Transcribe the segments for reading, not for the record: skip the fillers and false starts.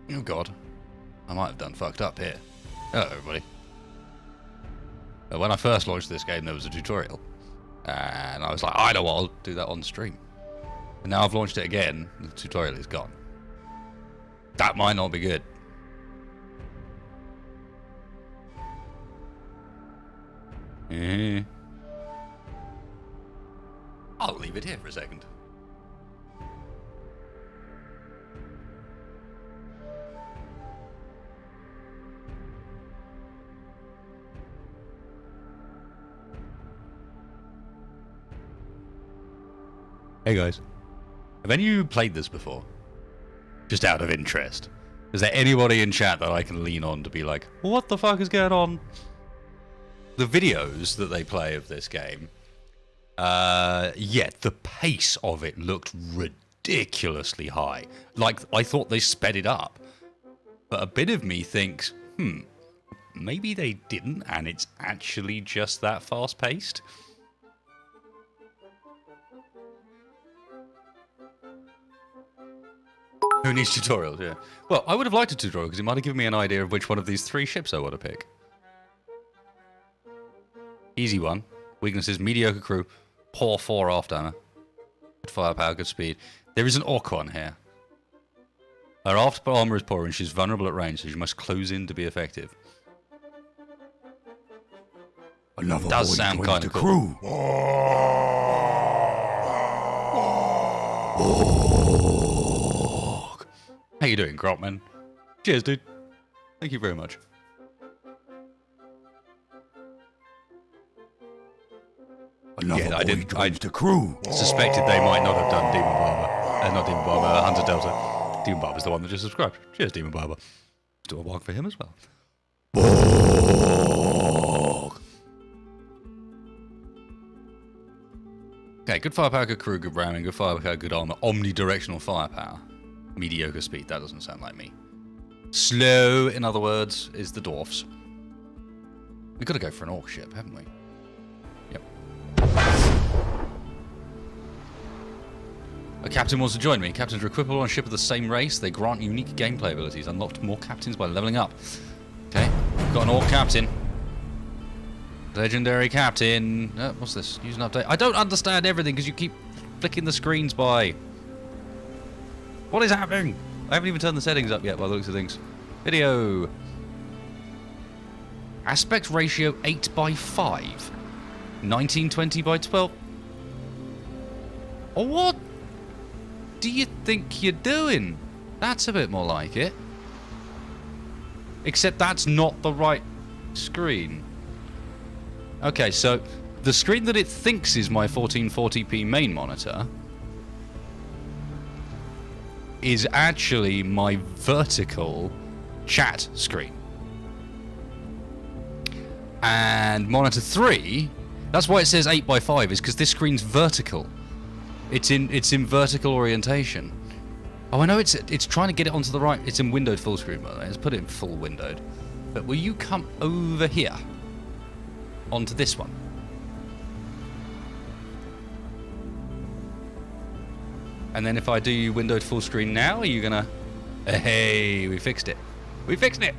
Oh god. I might have done fucked up here. Hello everybody. When I first launched this game there was a tutorial. And I was like, I know what, I'll do that on stream. And now I've launched it again, and the tutorial is gone. That might not be good. I'll leave it here for a second. Hey guys, have any of you played this before? Just out of interest. Is there anybody in chat that I can lean on to be like, what the fuck is going on? The videos that they play of this game, the pace of it looked ridiculously high. Like, I thought they sped it up. But a bit of me thinks, maybe they didn't and it's actually just that fast-paced. Who needs tutorials, yeah. Well, I would have liked a tutorial because it might have given me an idea of which one of these 3 ships I want to pick. Easy one. Weaknesses, mediocre crew, poor 4 aft armor. Good firepower, good speed. There is an orc one here. Her aft armor is poor and she's vulnerable at range, so she must close in to be effective. Another does sound kind of cool. How you doing, Grotman? Cheers, dude. Thank you very much. I didn't. I the crew. Suspected they might not have done Demon Barber. Not Demon Barber, Hunter Delta. Demon Barber's the one that just subscribed. Cheers, Demon Barber. Let's do a walk for him as well. Okay, good firepower, good crew, good ramming, good firepower, good armor, omnidirectional firepower. Mediocre speed, that doesn't sound like me. Slow, in other words, is the dwarfs. We've got to go for an orc ship, haven't we? Yep. A captain wants to join me. Captains are equipable on a ship of the same race. They grant unique gameplay abilities. Unlocked more captains by leveling up. Okay, we've got an orc captain. Legendary captain. What's this? Use an update. I don't understand everything because you keep flicking the screens by. What is happening? I haven't even turned the settings up yet by the looks of things. Video. Aspect ratio 8:5. 1920 by 12. Oh, what do you think you're doing? That's a bit more like it. Except that's not the right screen. Okay, so the screen that it thinks is my 1440p main monitor is actually my vertical chat screen. And monitor 3, that's why it says 8:5, is because this screen's vertical. It's in vertical orientation. Oh, I know it's trying to get it onto the right. It's in windowed full screen, by the way. Let's put it in full windowed. But will you come over here onto this one? And then if I do windowed full screen now, are you gonna... Hey, we fixed it. We fixed it!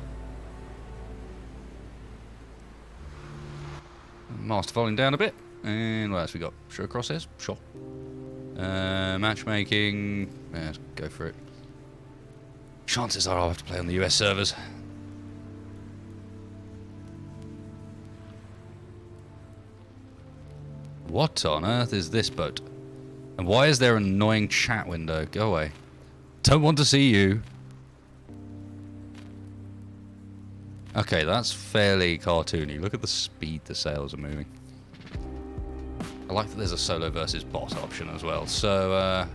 Master falling down a bit. And what else we got? Show crosshairs? Sure. Matchmaking. Let's go for it. Chances are I'll have to play on the US servers. What on earth is this boat? And why is there an annoying chat window? Go away. Don't want to see you. Okay, that's fairly cartoony. Look at the speed the sails are moving. I like that there's a solo versus bot option as well. So,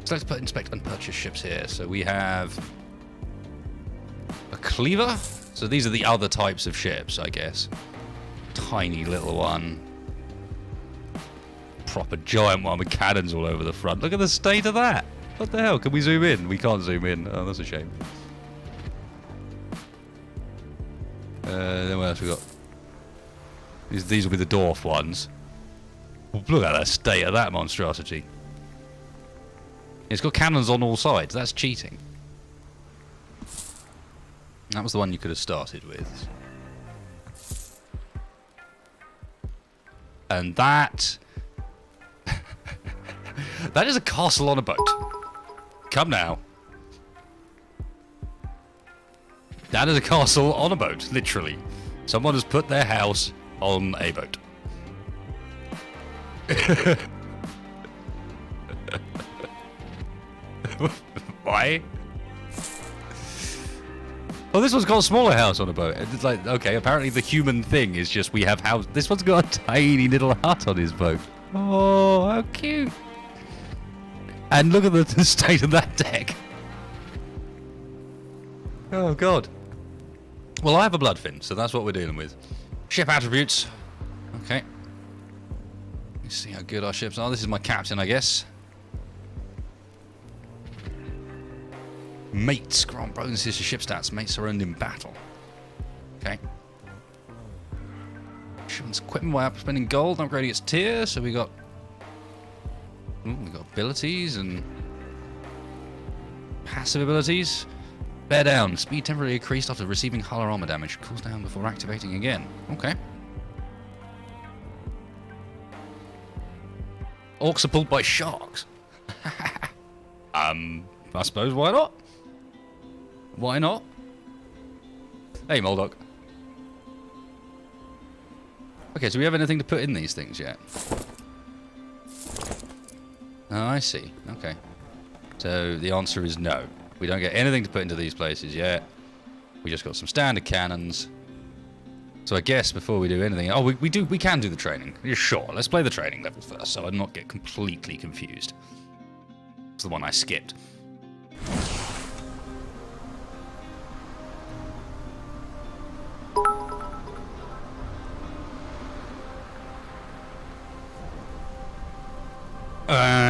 let's put inspect and purchase ships here. So we have a cleaver. So these are the other types of ships, I guess. Tiny little one. Proper giant one with cannons all over the front. Look at the state of that. What the hell? Can we zoom in? We can't zoom in. Oh, that's a shame. Then what else we got? These will be the dwarf ones. Look at the state of that monstrosity. It's got cannons on all sides. That's cheating. That was the one you could have started with. And that... that is a castle on a boat. Come now. That is a castle on a boat, literally. Someone has put their house on a boat. Why? Oh, this one's got a smaller house on a boat. It's like, okay, apparently the human thing is just we have house. This one's got a tiny little hut on his boat. Oh, how cute. And look at the state of that deck. Oh, God. Well, I have a bloodfin, so that's what we're dealing with. Ship attributes. Okay. Let's see how good our ships are. This is my captain, I guess. Mates. Grant brothers and sisters ship stats. Mates are earned in battle. Okay. Shipment's equipment by spending gold, upgrading its tier. So we got... ooh, we got abilities and... passive abilities. Bear down. Speed temporarily increased after receiving hull or armor damage. Cools down before activating again. Okay. Orcs are pulled by sharks. I suppose why not? Why not? Hey, Moldog. Okay, so we have anything to put in these things yet? Oh, I see. Okay. So the answer is no. We don't get anything to put into these places yet. We just got some standard cannons. So I guess before we do anything... oh, we can do the training. Yeah, sure, let's play the training level first, so I not get completely confused. It's the one I skipped.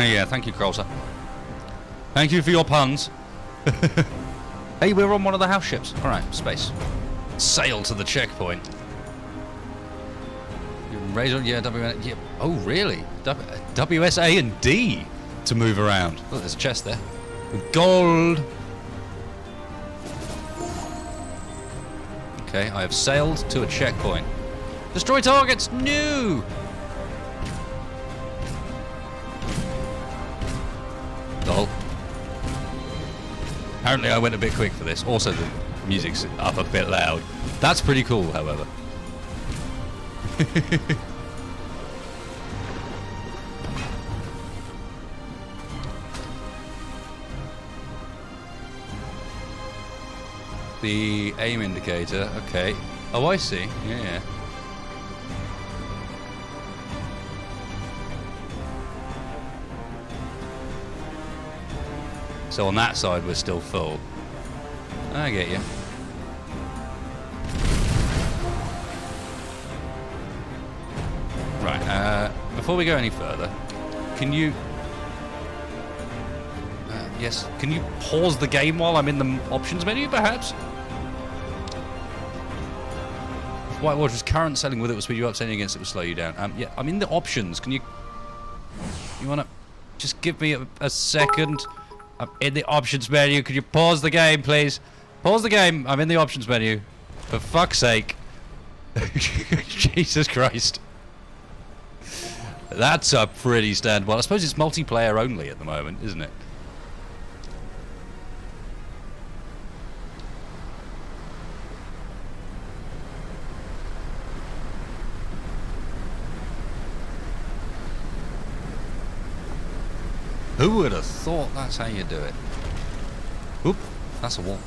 Yeah, thank you, Krolser. Thank you for your puns. Hey, we're on one of the house ships. Alright, space. Sail to the checkpoint. Razor, yeah, yeah. Oh, really? WSA and D to move around. Oh, there's a chest there. With gold. Okay, I have sailed to a checkpoint. Destroy targets! No! Lol. Apparently I went a bit quick for this. Also, the music's up a bit loud. That's pretty cool, however. The aim indicator, okay. Oh, I see. Yeah. So on that side, we're still full. I get you. Right, before we go any further, can you... yes, can you pause the game while I'm in the options menu, perhaps? White Water's current selling with it will speed you up, sending against it will slow you down. Yeah, I'm in the options. Can you... you want to just give me a second? I'm in the options menu. Could you pause the game, please? Pause the game. I'm in the options menu. For fuck's sake. Jesus Christ. That's a pretty standard one. I suppose it's multiplayer only at the moment, isn't it? Who would have thought that's how you do it? Oop, that's a wall.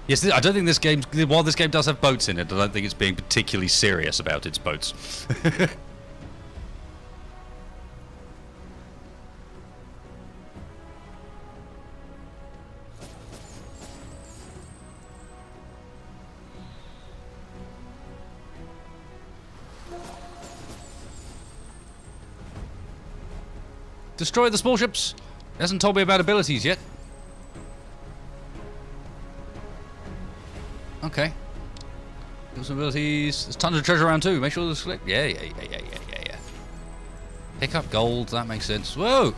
Yes, I don't think this game, while this game does have boats in it, I don't think it's being particularly serious about its boats. Destroy the small ships. He hasn't told me about abilities yet. Okay. Got some abilities. There's tons of treasure around too. Make sure there's click. Yeah. Pick up gold. That makes sense. Whoa!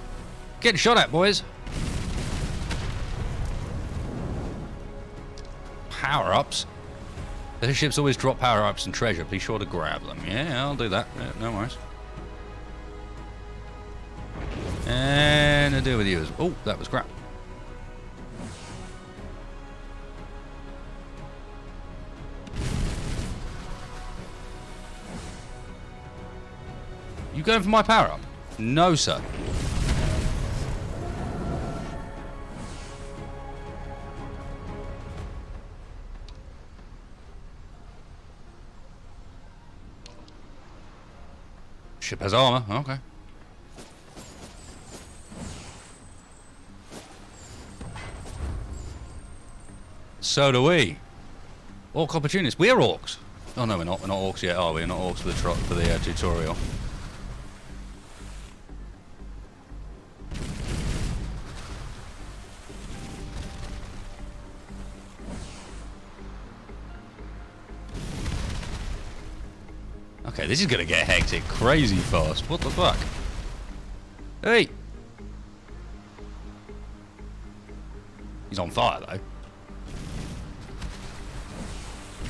Getting shot at, boys. power-ups. The ships always drop power-ups and treasure. Be sure to grab them. Yeah, I'll do that. Yeah, no worries. And to do with you as well. Oh, that was crap. You going for my power-up? No, sir. Ship has armor. Okay. So do we. Orc opportunists. We're orcs. Oh no, we're not. We're not orcs yet, are we? We're not orcs for the tutorial. Okay, this is gonna get hectic crazy fast. What the fuck? Hey! He's on fire though.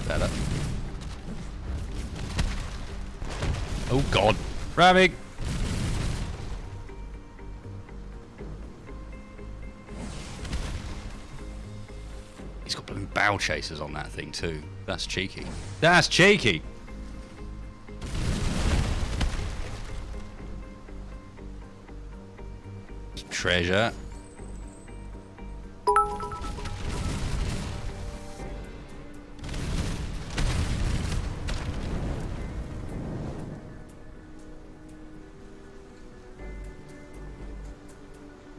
Better. Oh god. Ramming! He's got blooming bow chasers on that thing too. That's cheeky. That's cheeky! Treasure.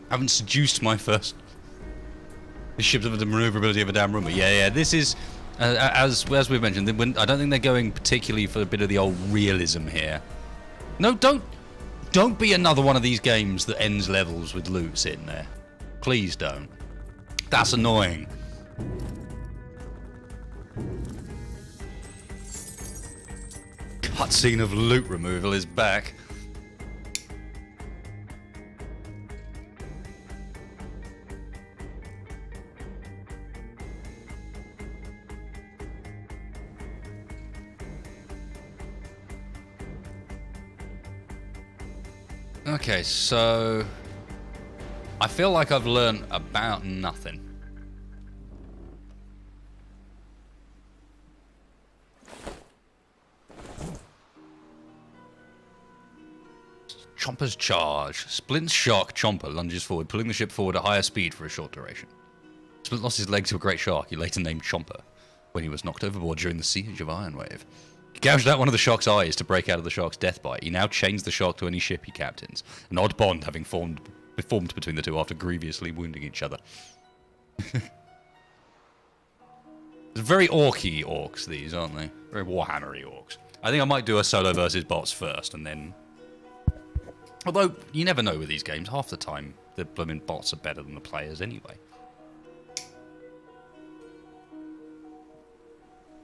I haven't seduced my first. The ships of the maneuverability of a damn rumor. Yeah, this is as we've mentioned. I don't think they're going particularly for a bit of the old realism here. No, don't be another one of these games that ends levels with loot sitting there. Please don't. That's annoying. Cutscene of loot removal is back. Okay, so I feel like I've learned about nothing. Chomper's charge. Splint's shock. Chomper lunges forward, pulling the ship forward at higher speed for a short duration. Splint lost his leg to a great shark he later named Chomper when he was knocked overboard during the siege of Ironwave. He gouged out one of the shark's eyes to break out of the shark's death bite. He now chains the shark to any ship he captains, an odd bond having formed between the two after grievously wounding each other. Very orky orcs, these, aren't they? Very Warhammery orcs. I think I might do a solo versus bots first, and then... Although, you never know with these games. Half the time, the blooming bots are better than the players anyway.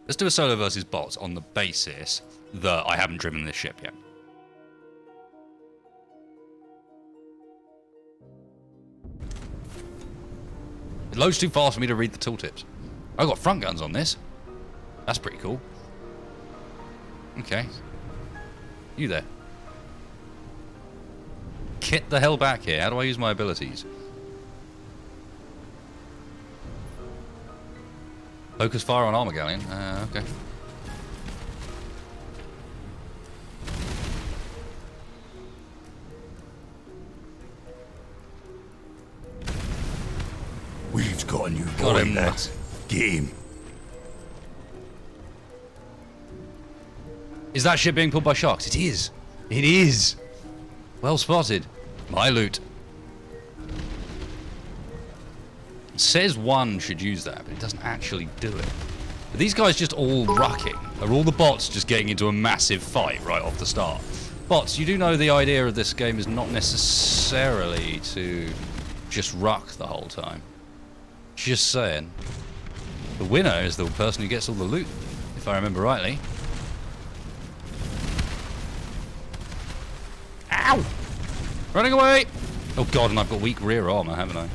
Let's do a solo versus bots on the basis that I haven't driven this ship yet. It loads too fast for me to read the tooltips. I've got front guns on this. That's pretty cool. Okay. You there. Get the hell back here. How do I use my abilities? Focus fire on armor galleon. Okay. We've got a new boy, lads. Get him. Is that ship being pulled by sharks? It is. It is. Well spotted. My loot. It says one should use that, but it doesn't actually do it. Are these guys just all rucking? Are all the bots just getting into a massive fight right off the start? Bots, you do know the idea of this game is not necessarily to just ruck the whole time. Just saying. The winner is the person who gets all the loot, if I remember rightly. Ow! Running away! Oh god, and I've got weak rear armor, haven't I?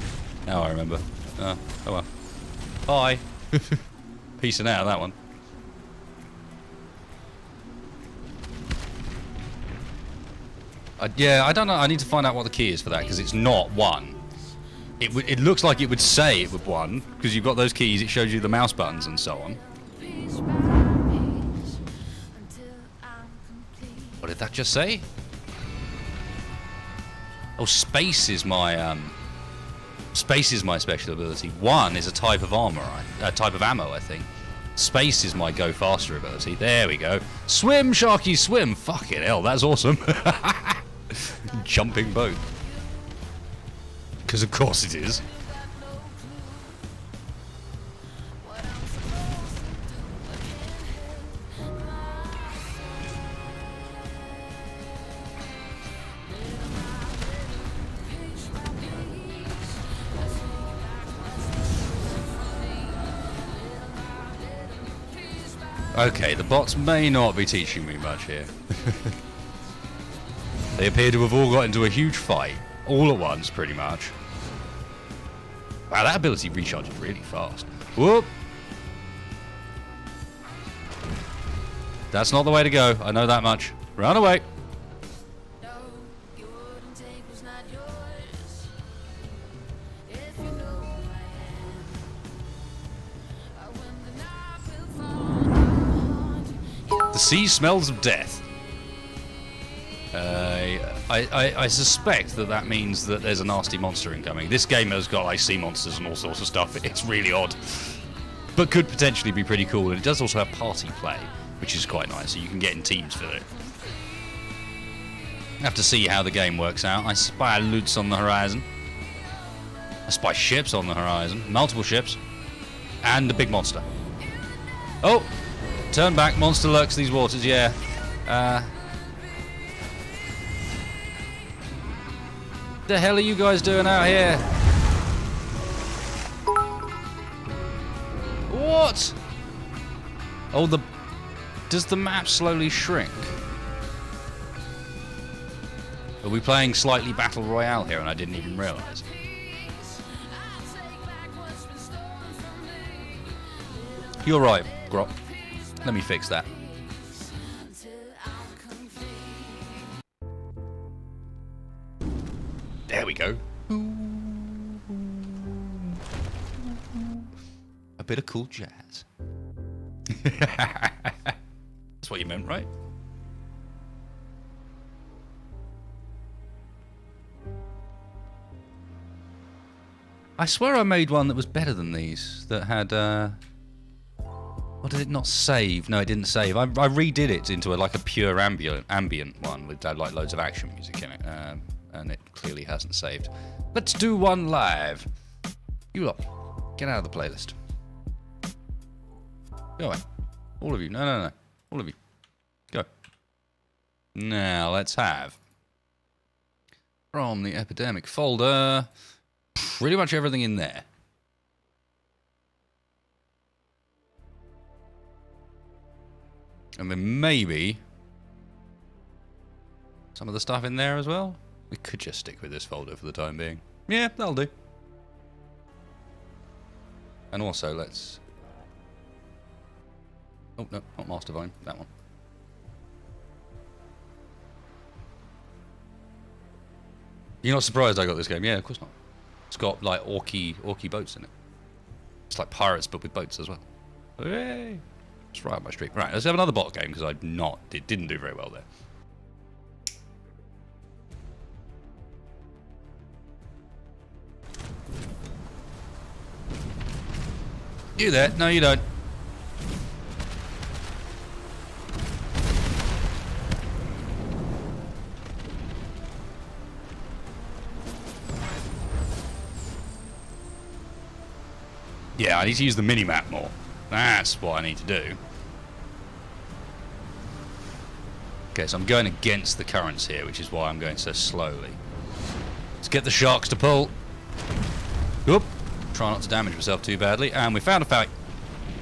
Now I remember. Oh well. Bye. Piecing out of that one. Yeah, I don't know. I need to find out what the key is for that, because it's not 1. It looks like it would say it would 1, because you've got those keys. It shows you the mouse buttons and so on. What did that just say? Oh, space is my special ability. 1 is a type of armor, a type of ammo, I think. Space is my go faster ability. There we go. Swim, Sharky, swim. Fucking hell, that's awesome. Jumping boat. Because of course it is. Okay, the bots may not be teaching me much here. They appear to have all got into a huge fight, all at once, pretty much. Wow, that ability recharges really fast. Whoop! That's not the way to go, I know that much. Run away! The sea smells of death. I suspect that means that there's a nasty monster incoming. This game has got like sea monsters and all sorts of stuff. It's really odd, but could potentially be pretty cool. And it does also have party play, which is quite nice. So you can get in teams for it. Have to see how the game works out. I spy loots on the horizon. I spy ships on the horizon, multiple ships, and a big monster. Oh. Turn back, monster lurks these waters, yeah. The hell are you guys doing out here? What? Oh, does the map slowly shrink? Are we playing slightly Battle Royale here and I didn't even realise? You're right, Grok. Let me fix that. There we go. A bit of cool jazz. That's what you meant, right? I swear I made one that was better than these, that had, what did it not save? No, it didn't save. I redid it into like a pure ambient one with like loads of action music in it, and it clearly hasn't saved. Let's do one live. You lot, get out of the playlist. Go away. All of you. No. All of you. Go. Now, let's have, from the Epidemic folder, pretty much everything in there. And then maybe some of the stuff in there as well. We could just stick with this folder for the time being. Yeah, that'll do. And also, let's... Oh, no, not Master Vine. That one. You're not surprised I got this game? Yeah, of course not. It's got, like, orky boats in it. It's like pirates, but with boats as well. Hooray! It's right up my street. Right, let's have another bot game, because it didn't do very well there. You there? No, you don't. Yeah, I need to use the mini-map more. That's what I need to do. Okay, so I'm going against the currents here, which is why I'm going so slowly. Let's get the sharks to pull. Oop. Try not to damage myself too badly. And we found a fight.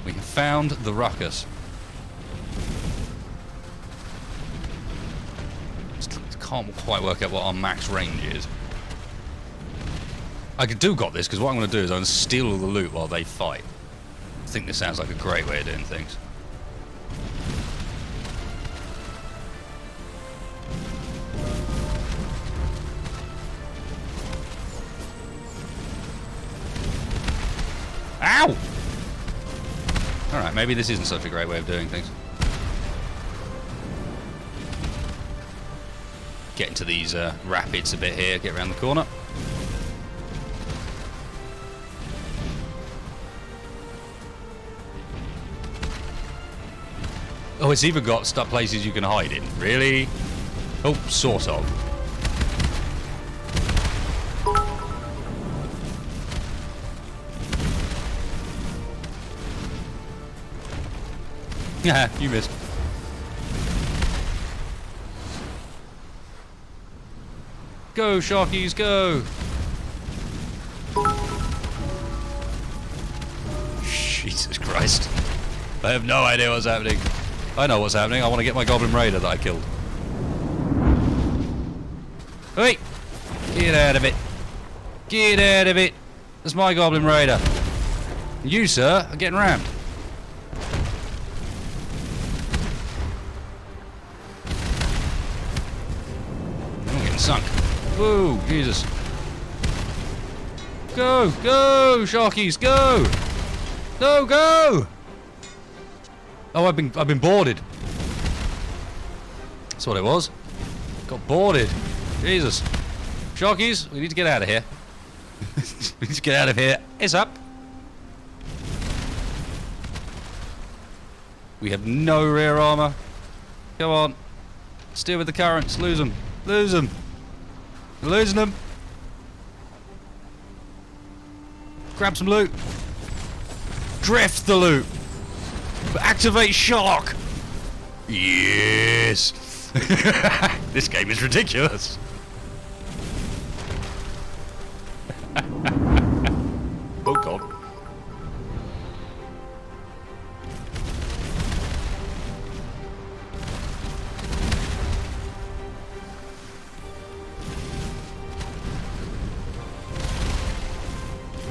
We have found the ruckus. Just can't quite work out what our max range is. I do got this, because what I'm going to do is I'm going to steal all the loot while they fight. think this sounds like a great way of doing things. Ow! Alright, maybe this isn't such a great way of doing things. Get into these rapids a bit here, get around the corner. Oh, it's even got stuff places you can hide in. Really? Oh, sort of. Yeah, you missed. Go, Sharkies, go! Jesus Christ. I have no idea what's happening. I know what's happening. I want to get my Goblin Raider that I killed. Wait! Get out of it. Get out of it. That's my Goblin Raider. You, sir, are getting rammed. I'm getting sunk. Whoa, Jesus. Go, go, Sharkies, go! No, go! Oh, I've been boarded. That's what it was. Got boarded. Jesus. Sharkies, we need to get out of here. We need to get out of here. It's up. We have no rear armor. Come on. Steer with the currents. Lose them. Lose them. We're losing them. Grab some loot. Drift the loot. Activate shock. Yes. This game is ridiculous. Oh god.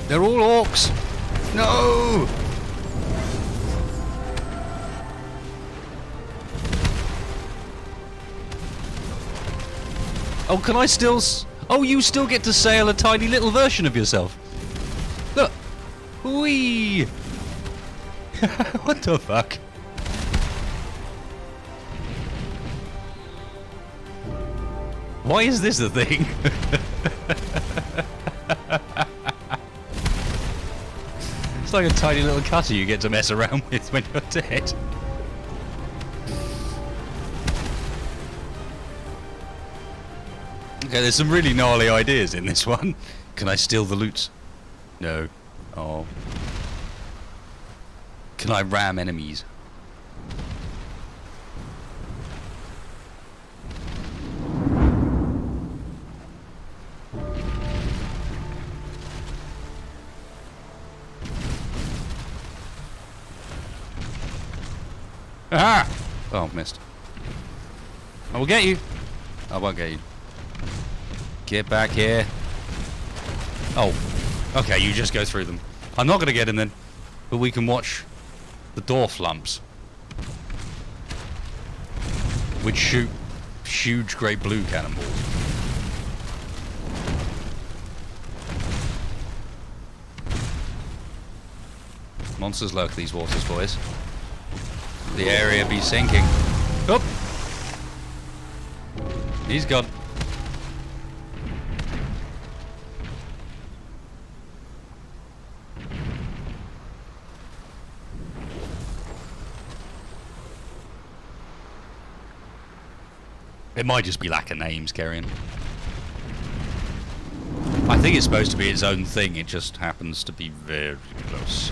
They're all orcs. No. Oh, can I still... Oh, you still get to sail a tiny little version of yourself. Look. Whee! What the fuck? Why is this a thing? It's like a tiny little cutter you get to mess around with when you're dead. Okay, there's some really gnarly ideas in this one. Can I steal the loot? No. Oh. Can I ram enemies? Aha! Oh, missed. I will get you. I won't get you. Get back here. Oh. Okay, you just go through them. I'm not going to get in then. But we can watch the dwarf lumps. Which shoot huge great blue cannonballs. Monsters lurk these waters, boys. The area be sinking. Oh! He's gone. It might just be lack of names, Carrion. I think it's supposed to be its own thing, it just happens to be very close.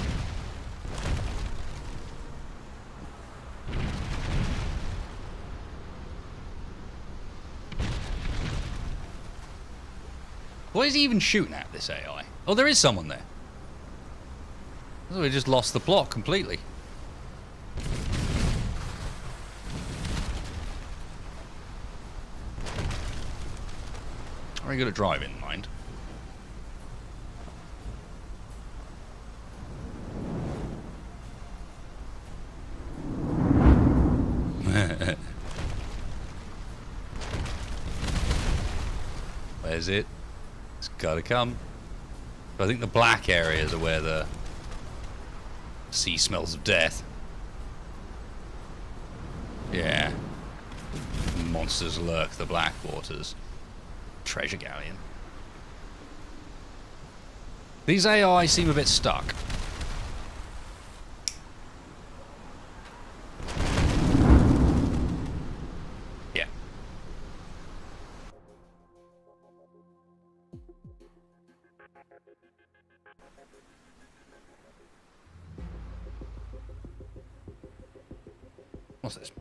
What is he even shooting at, this AI? Oh, there is someone there. Oh, we just lost the plot completely. Very good at driving, mind. There's it. It's gotta come. But I think the black areas are where the sea smells of death. Yeah. Monsters lurk the black waters. Treasure galleon. These AI seem a bit stuck. Yeah. What's this?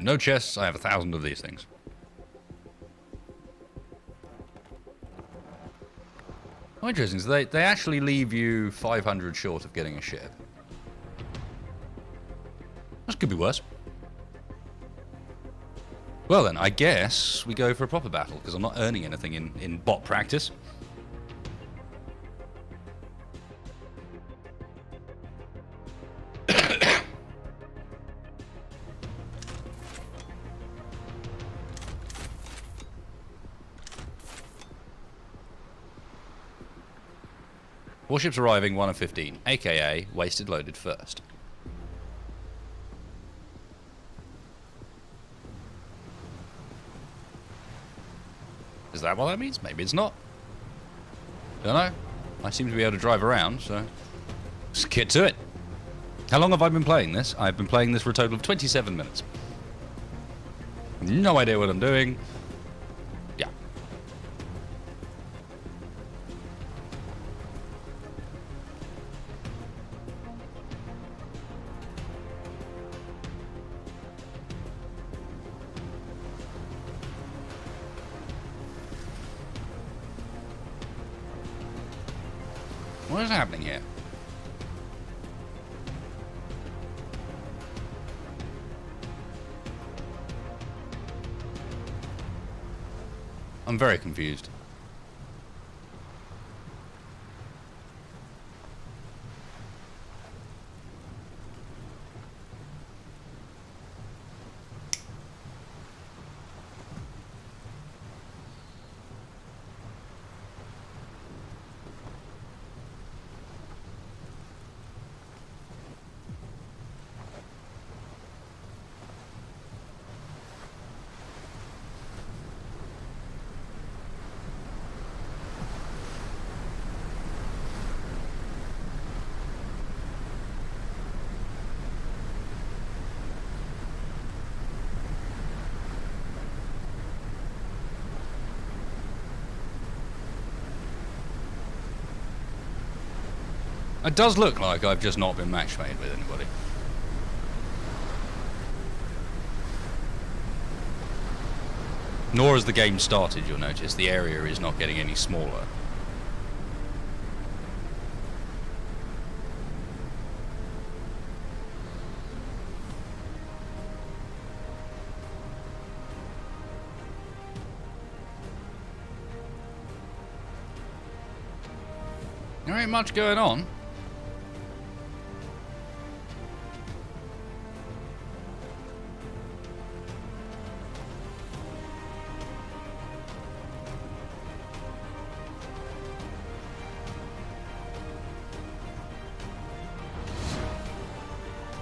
No chests. I have 1,000 of these things. Oh, interesting. So they actually leave you 500 short of getting a ship. That could be worse. Well then, I guess we go for a proper battle, because I'm not earning anything in bot practice. Warships arriving 1 of 15, aka wasted loaded first. Is that what that means? Maybe it's not. Don't know. I seem to be able to drive around, so let's get to it. How long have I been playing this? I've been playing this for a total of 27 minutes. No idea what I'm doing. Yeah. What is happening here? I'm very confused. It does look like I've just not been match made with anybody. Nor has the game started, you'll notice. The area is not getting any smaller. There ain't much going on.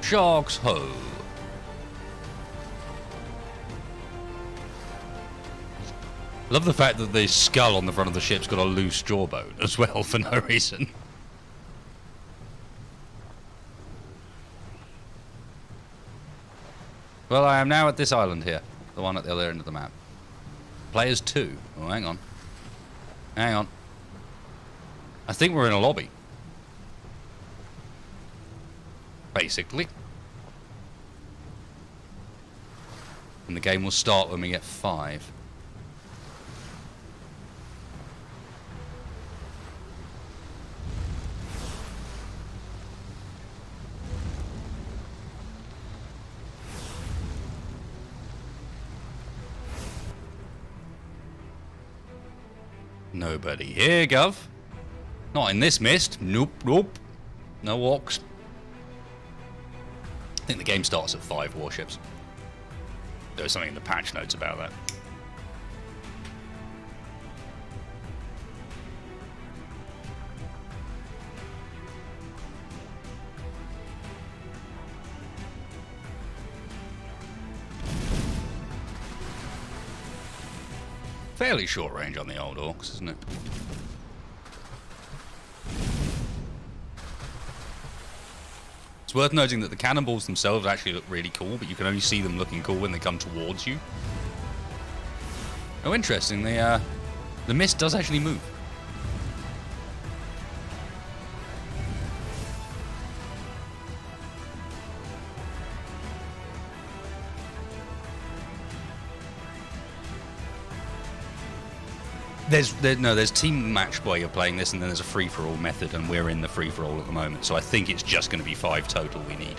Sharks ho. Love the fact that the skull on the front of the ship's got a loose jawbone as well for no reason. Well, I am now at this island here, the one at the other end of the map. Players 2. Oh, hang on. Hang on. I think we're in a lobby. Basically. And the game will start when we get 5. Nobody here, Gov. Not in this mist. Nope, nope. No walks. I think the game starts at 5 warships. there was something in the patch notes about that. Fairly short range on the old orcs, isn't it? It's worth noting that the cannonballs themselves actually look really cool, but you can only see them looking cool when they come towards you. Oh, interesting. The mist does actually move. There's team match where you're playing this, and then there's a free-for-all method, and we're in the free-for-all at the moment. So I think it's just going to be 5 total we need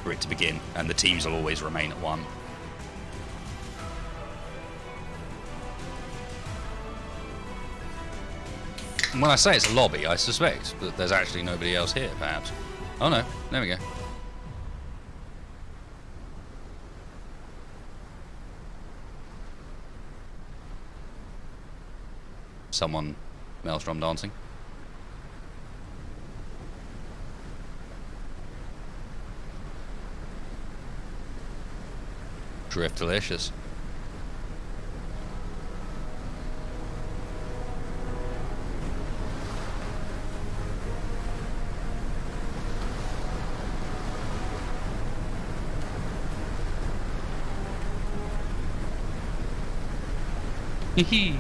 for it to begin, and the teams will always remain at 1. And when I say it's a lobby, I suspect that there's actually nobody else here, perhaps. Oh no, there we go. Someone Maelstrom dancing. Drift delicious. Hee.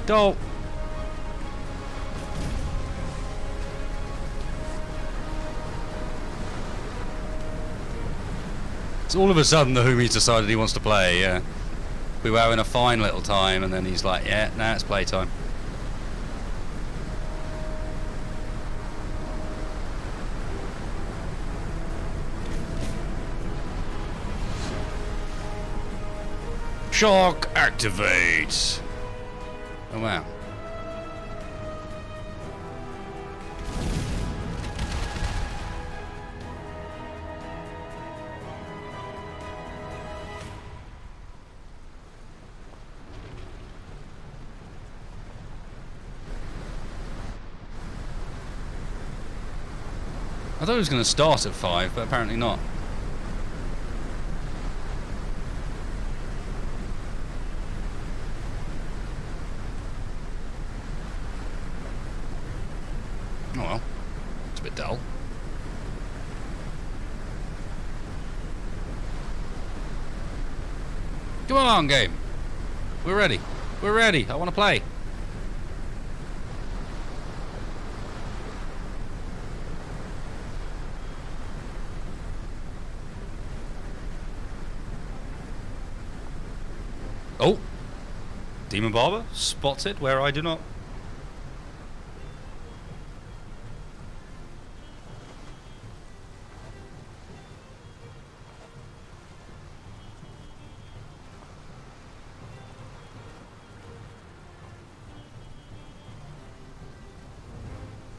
Don't. So all of a sudden the Humi's decided he wants to play, yeah. We were having a fine little time and then he's like, yeah, now it's playtime. Shock activate. Oh wow. I thought it was going to start at 5, but apparently not. Oh well, it's a bit dull. Come on, game. We're ready. We're ready. I want to play. Oh! Demon Barber spots it where I do not.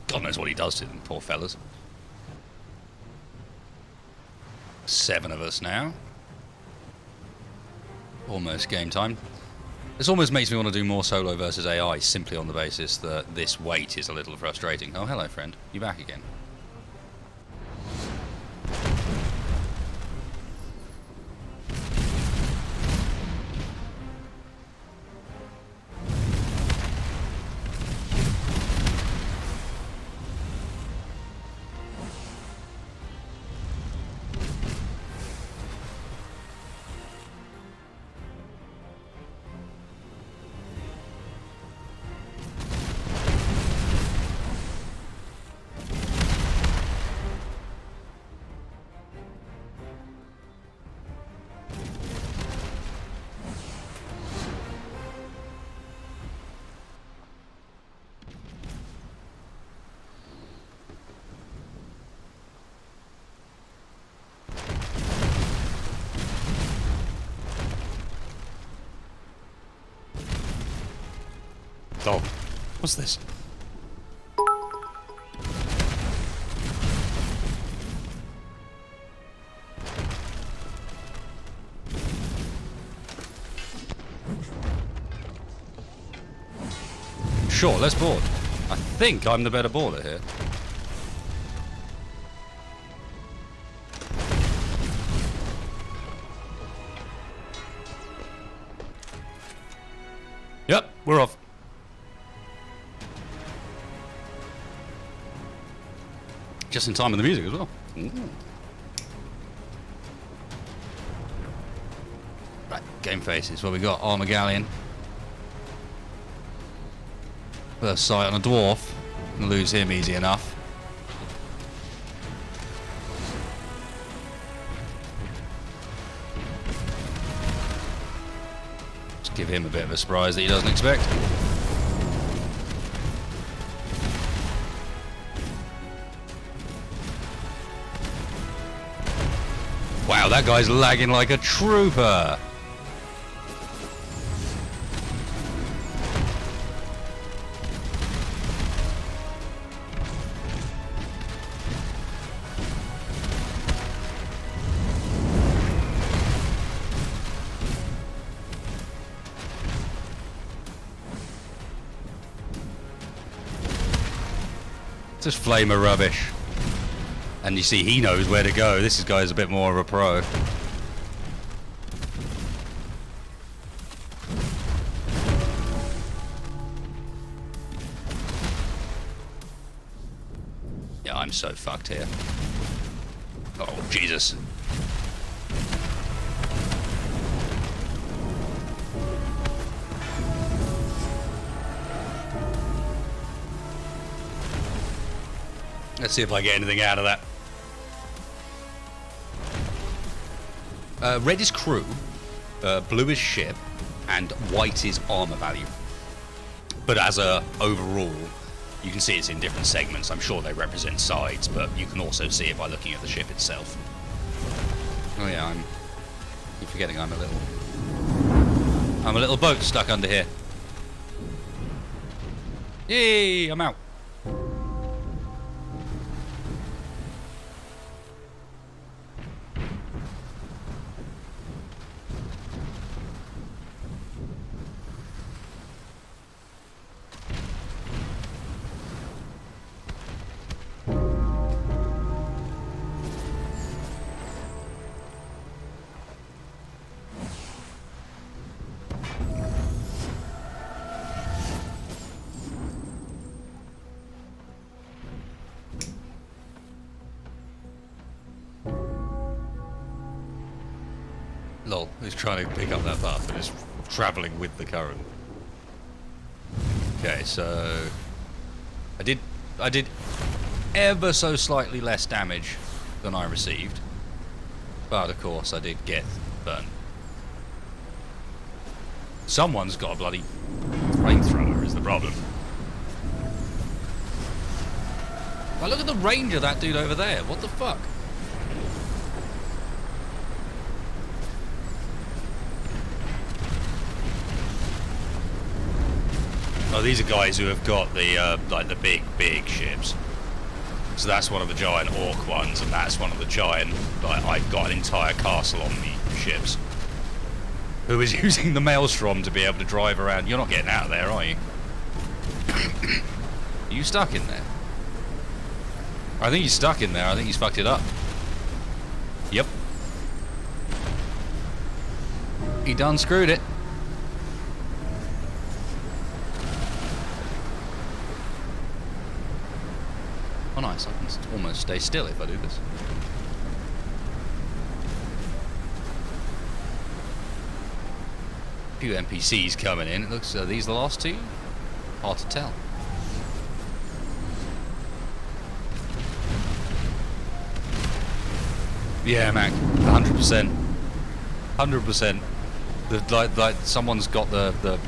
God knows what he does to them, poor fellas. 7 of us now. Almost game time. This almost makes me want to do more solo versus AI simply on the basis that this wait is a little frustrating. Oh, hello, friend. You back again? Oh, what's this? Sure, let's board. I think I'm the better boarder here. Yep, we're off. Just in time with the music as well. Ooh. Right, game faces. What we got? Armor Galleon. First sight on a dwarf. Gonna lose him easy enough. Just give him a bit of a surprise that he doesn't expect. Wow, that guy's lagging like a trooper. Just flame of rubbish. And you see he knows where to go. This guy's a bit more of a pro. Yeah, I'm so fucked here. Oh, Jesus. Let's see if I get anything out of that. Red is crew, blue is ship, and white is armor value. But as a overall, you can see it's in different segments. I'm sure they represent sides, but you can also see it by looking at the ship itself. Oh yeah, I keep forgetting I'm a little boat stuck under here. Yay, I'm out. Lol, he's trying to pick up that path, but it's travelling with the current. Okay, so I did ever so slightly less damage than I received, but of course I did get burned. Someone's got a bloody flamethrower is the problem. Well, look at the range of that dude over there. What the fuck? Oh, these are guys who have got the like the big ships. So that's one of the giant orc ones, and that's one of the giant. Like, I've got an entire castle on the ships. Who is using the Maelstrom to be able to drive around? You're not getting out of there, are you? Are you stuck in there? I think he's stuck in there. I think he's fucked it up. Yep. He done screwed it. Oh nice, I can almost stay still if I do this. A few NPCs coming in. It looks, are these the last two? Hard to tell. Yeah, Mac, 100%. 100%. Like someone's got the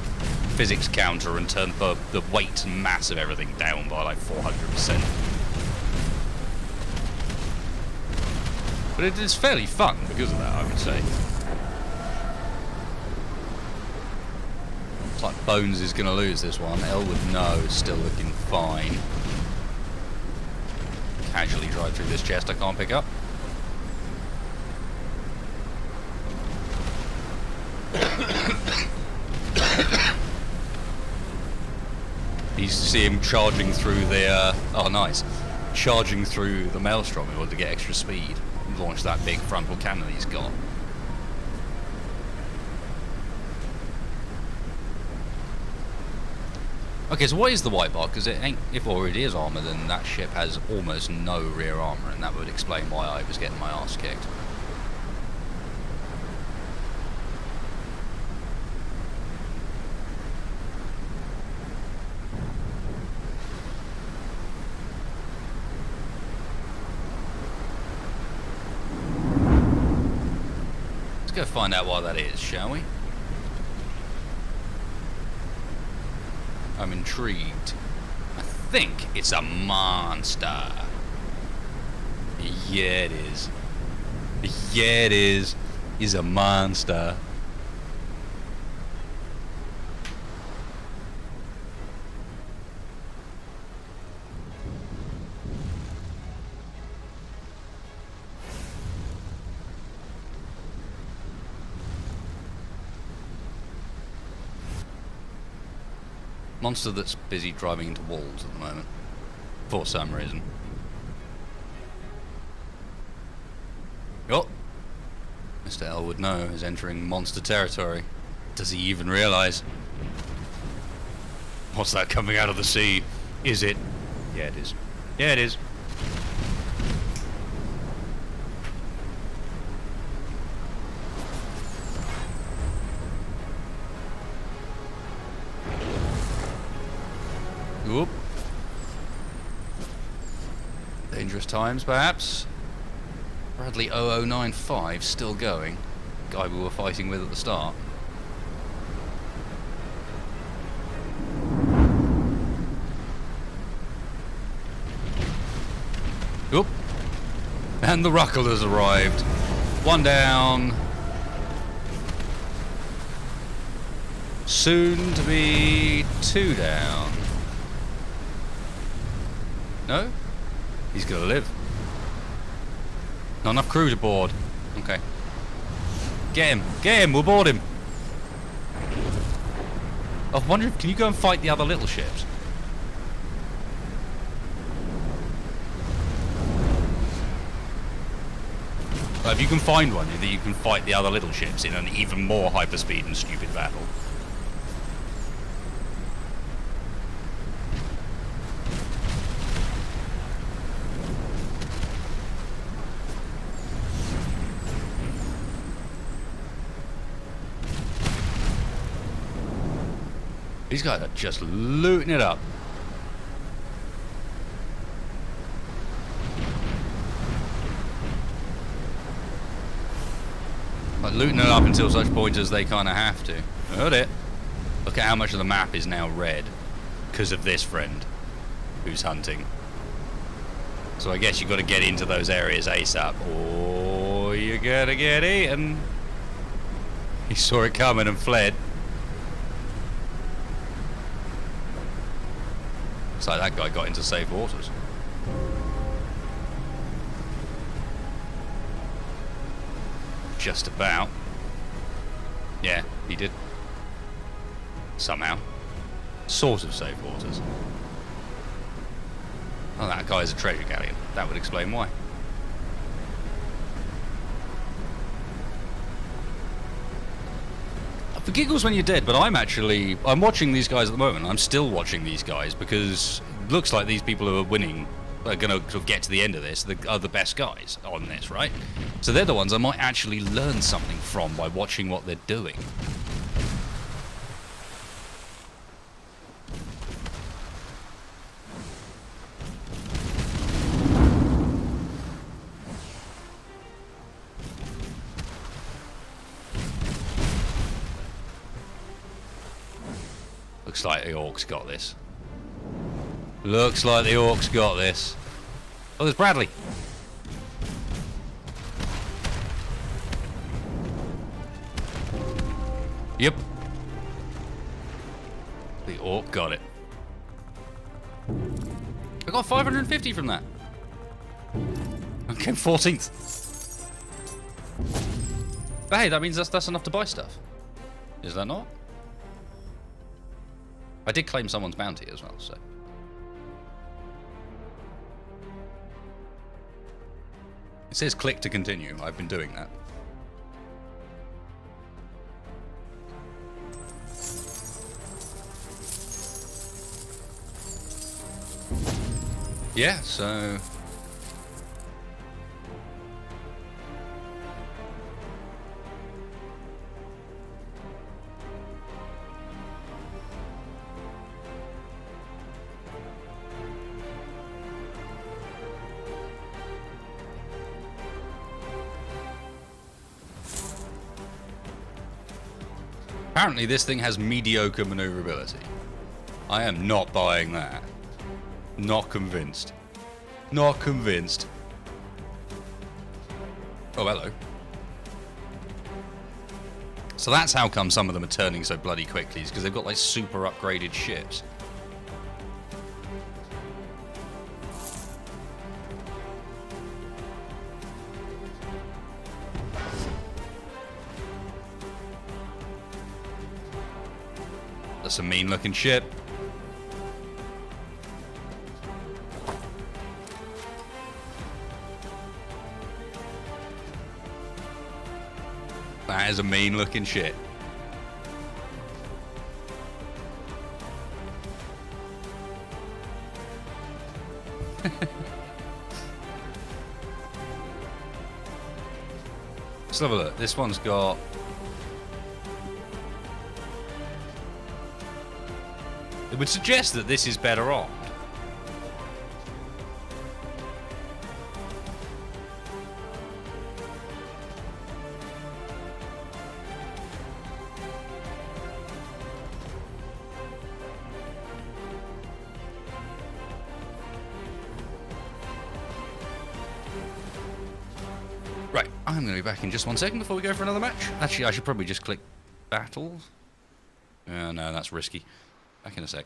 physics counter and turned the weight and mass of everything down by like 400%. But it is fairly fun because of that, I would say. It's like Bones is going to lose this one. Elwood, no, still looking fine. Casually drive through this chest I can't pick up. You see him charging through the, oh nice, charging through the Maelstrom in order to get extra speed. Launch that big frontal cannon he's got. Okay, so what is the white bar? Because it ain't, if already is armor, then that ship has almost no rear armor, and that would explain why I was getting my ass kicked. Go find out why that is, shall we? I'm intrigued. I think it's a monster. Yeah, it is. Yeah, it is. He's a monster. Monster that's busy driving into walls at the moment, for some reason. Oh! Mr. Elwood, no, is entering monster territory. Does he even realise? What's that coming out of the sea? Is it? Yeah, it is. Yeah, it is. Oop. Dangerous times, perhaps. Bradley 0095 still going. Guy we were fighting with at the start. Oop. And the Ruckle has arrived. One down. Soon to be two down. No? He's gonna live. Not enough crew to board. Okay. Get him, we'll board him. I wonder if, can you go and fight the other little ships? If you can find one, then you can fight the other little ships in an even more hyperspeed and stupid battle. These guys are just looting it up. Like looting it up until such point as they kind of have to. Heard it. Look at how much of the map is now red because of this friend who's hunting. So I guess you got to get into those areas ASAP, or you're gonna get eaten. He saw it coming and fled. Looks like that guy got into safe waters. Just about. Yeah, he did. Somehow. Sort of safe waters. Oh, that guy's a treasure galleon. That would explain why. For giggles when you're dead, but I'm watching these guys at the moment. I'm still watching these guys because it looks like these people who are winning are going to sort of get to the end of this, are the best guys on this, right? So they're the ones I might actually learn something from by watching what they're doing. Looks like the Orcs got this. Looks like the Orcs got this. Oh, there's Bradley. Yep. Oh, got it. I got 550 from that. Okay, 14th. But hey, that means that's enough to buy stuff. Is that not? I did claim someone's bounty as well, so. It says click to continue. I've been doing that. Yeah, so... Apparently this thing has mediocre maneuverability. I am not buying that. Not convinced. Not convinced. Oh, hello. So that's how come some of them are turning so bloody quickly, is because they've got like super upgraded ships. That's a mean looking ship. That is a mean looking shit. Let's have a look. This one's got... It would suggest that this is better armed. Right, I'm going to be back in just 1 second before we go for another match. Actually, I should probably just click battles. No, that's risky. Back in a sec.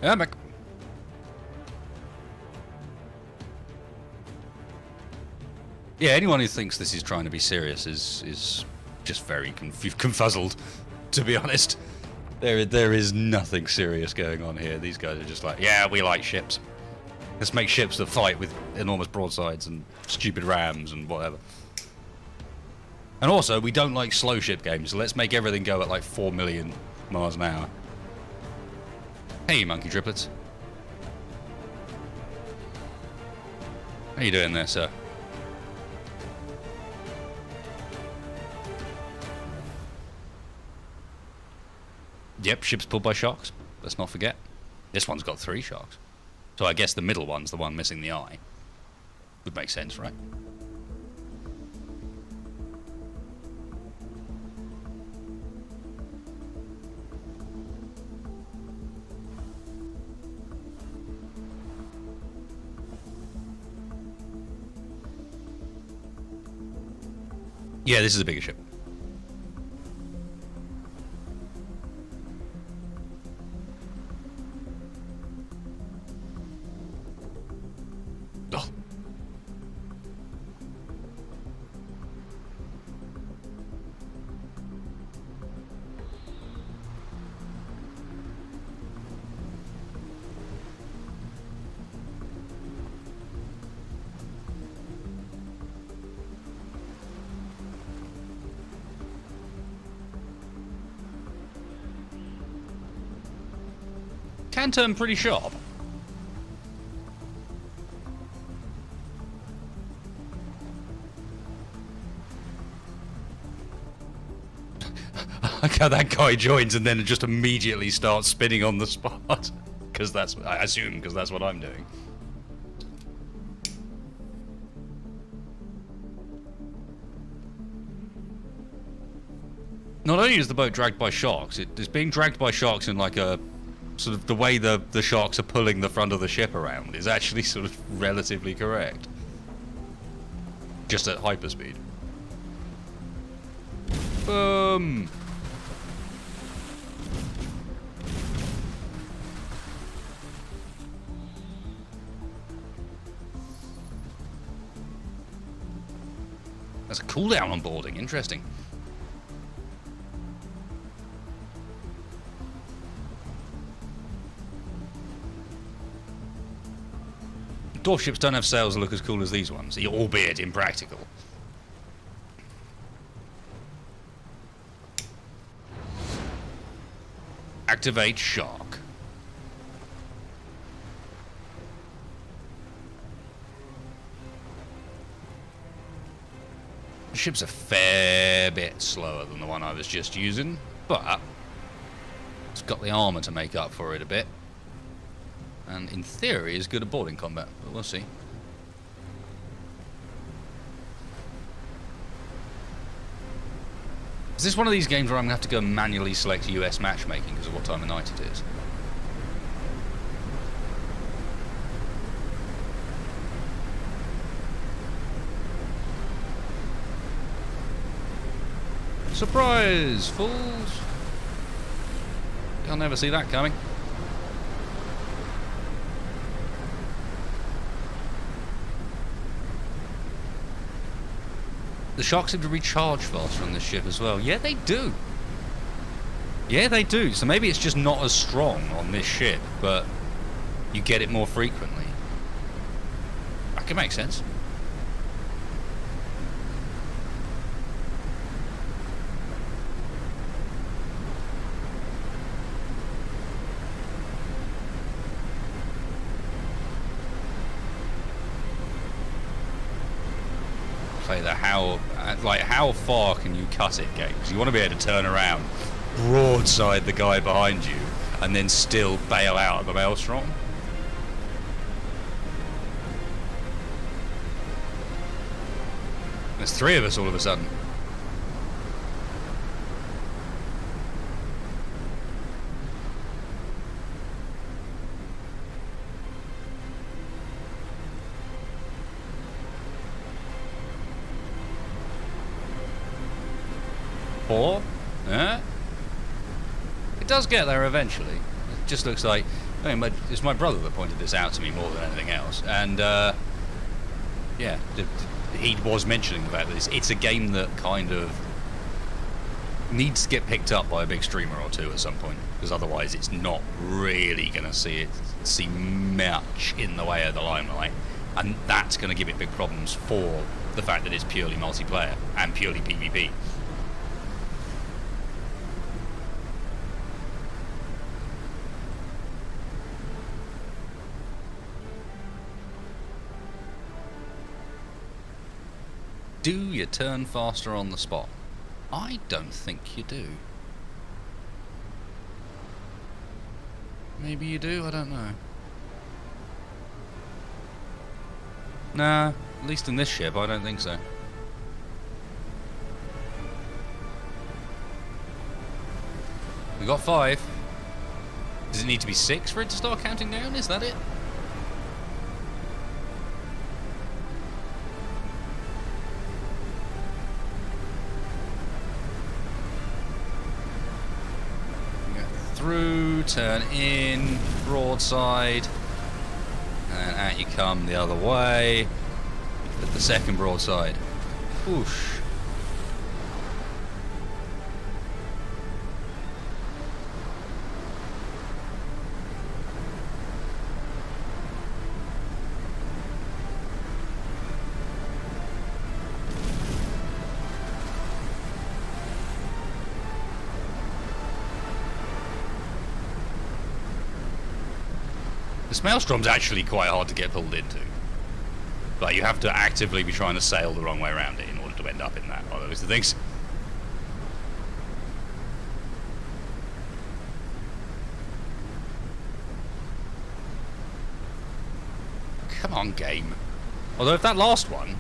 Yeah, I'm back. Yeah, anyone who thinks this is trying to be serious is just very confuzzled, to be honest. There is nothing serious going on here. These guys are just like, yeah, we like ships. Let's make ships that fight with enormous broadsides and stupid rams and whatever. And also, we don't like slow ship games, so let's make everything go at like 4 million miles an hour. Hey, monkey triplets. How you doing there, sir? Yep, ship's pulled by sharks. Let's not forget. This one's got 3 sharks. So I guess the middle one's the one missing the eye. Would make sense, right? Yeah, this is a bigger ship. Oh. Can turn pretty sharp. Like how that guy joins and then just immediately starts spinning on the spot. Because that's, I assume, because that's what I'm doing. Not only is the boat dragged by sharks, it is being dragged by sharks in like a sort of the way the sharks are pulling the front of the ship around is actually sort of relatively correct. Just at hyperspeed. Boom! That's a cooldown on boarding, interesting. Dwarf ships don't have sails that look as cool as these ones, albeit impractical. Activate shark. The ship's a fair bit slower than the one I was just using, but it's got the armour to make up for it a bit. And in theory is good at boarding combat, but we'll see. Is this one of these games where I'm going to have to go manually select US matchmaking because of what time of night it is? Surprise, fools! You'll never see that coming. The sharks seem to recharge faster on this ship as well. Yeah, they do. Yeah, they do. So maybe it's just not as strong on this ship, but you get it more frequently. That can make sense. How far can you cut it game? Because you want to be able to turn around, broadside the guy behind you, and then still bail out of the Maelstrom. There's three of us all of a sudden. Yeah. It does get there eventually. It just looks like... I mean, it's my brother that pointed this out to me more than anything else. And, yeah, he was mentioning the fact that it's a game that kind of needs to get picked up by a big streamer or two at some point. Because otherwise it's not really going to see much in the way of the limelight. And that's going to give it big problems for the fact that it's purely multiplayer and purely PvP. Do you turn faster on the spot? I don't think you do. Maybe you do, I don't know. Nah, at least in this ship, I don't think so. We got 5. Does it need to be 6 for it to start counting down? Is that it? through, turn in, broadside, and out you come the other way with the second broadside. Whoosh. This Maelstrom's actually quite hard to get pulled into. Like, you have to actively be trying to sail the wrong way around it in order to end up in that, one of those things. Come on, game. Although if that last one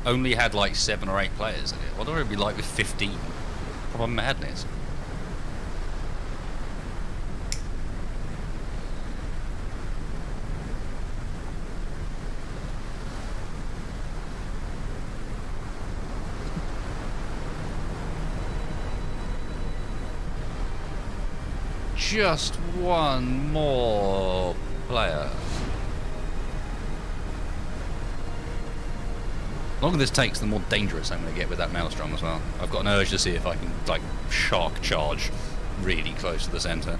only had like 7 or 8 players in it, what would it be like with 15? Proper madness. Just one more player. The longer this takes, the more dangerous I'm going to get with that Maelstrom as well. I've got an urge to see if I can, like, shark charge really close to the centre.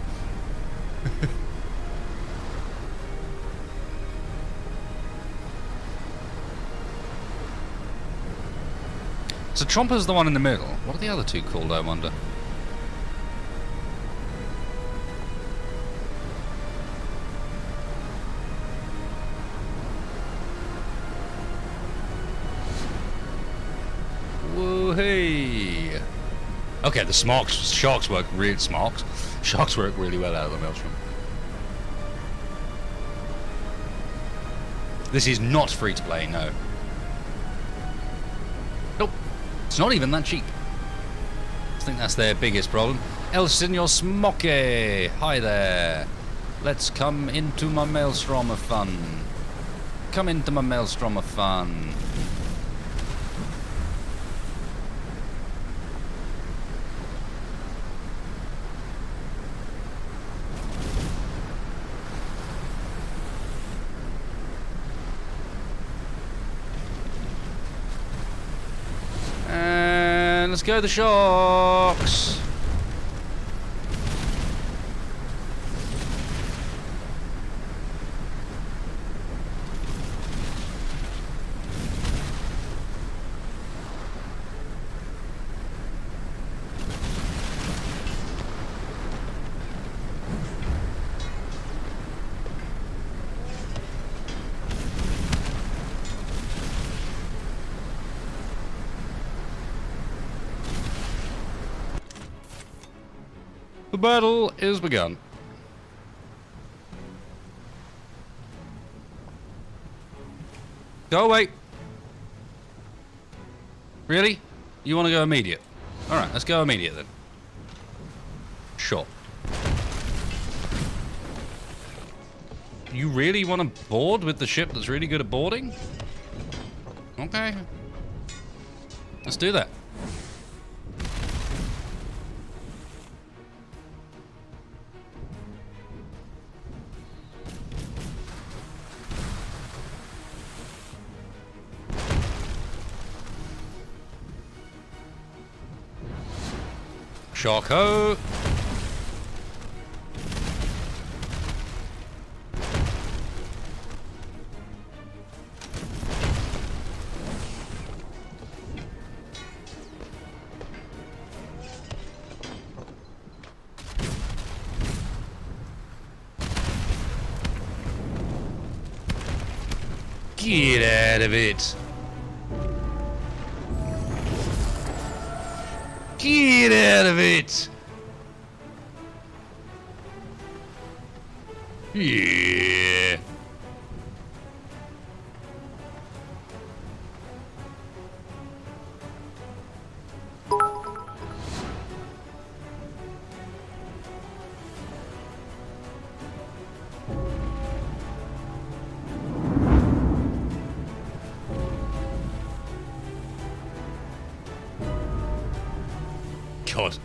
So Tromper's the one in the middle. What are the other two called, I wonder? Hey. Okay, the sharks work really Sharks work really well out of the Maelstrom. This is not free to play, no. Nope. It's not even that cheap. I think that's their biggest problem. El Senor Smoke! Hi there. Let's come into my Maelstrom of fun. Come into my Maelstrom of fun. Let's go the Sharks! The battle is begun. Go away. Really? You want to go immediate? Alright, let's go immediate then. Sure. You really want to board with the ship that's really good at boarding? Okay. Let's do that. Sharko. Get out of it. Get out of it! Yeah. God,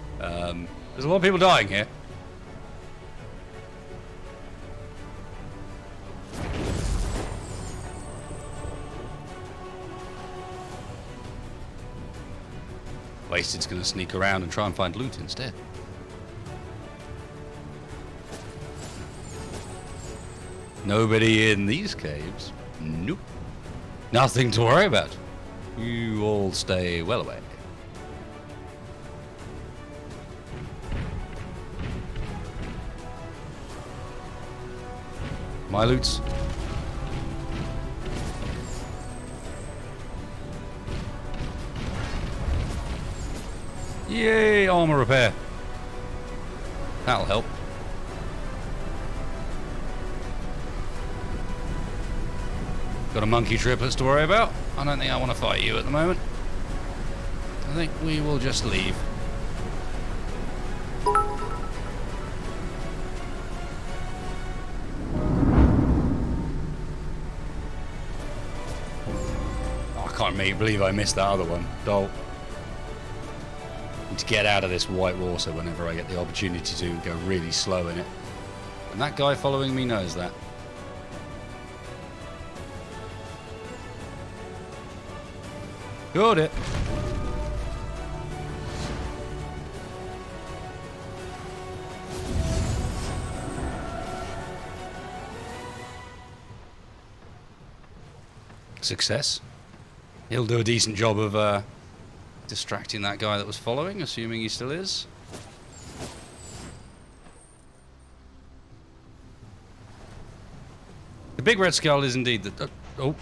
there's a lot of people dying here. Wasted's going to sneak around and try and find loot instead. Nobody in these caves? Nope. Nothing to worry about. You all stay well away. My loot's... Yay, armor repair. That'll help. Got a monkey triplets to worry about. I don't think I want to fight you at the moment. I think we will just leave. I can't believe I missed that other one. Dolt. Need to get out of this white water whenever I get the opportunity to and go really slow in it. And that guy following me knows that. Got it. Success. He'll do a decent job of distracting that guy that was following, assuming he still is. The big red skull is indeed the... oh.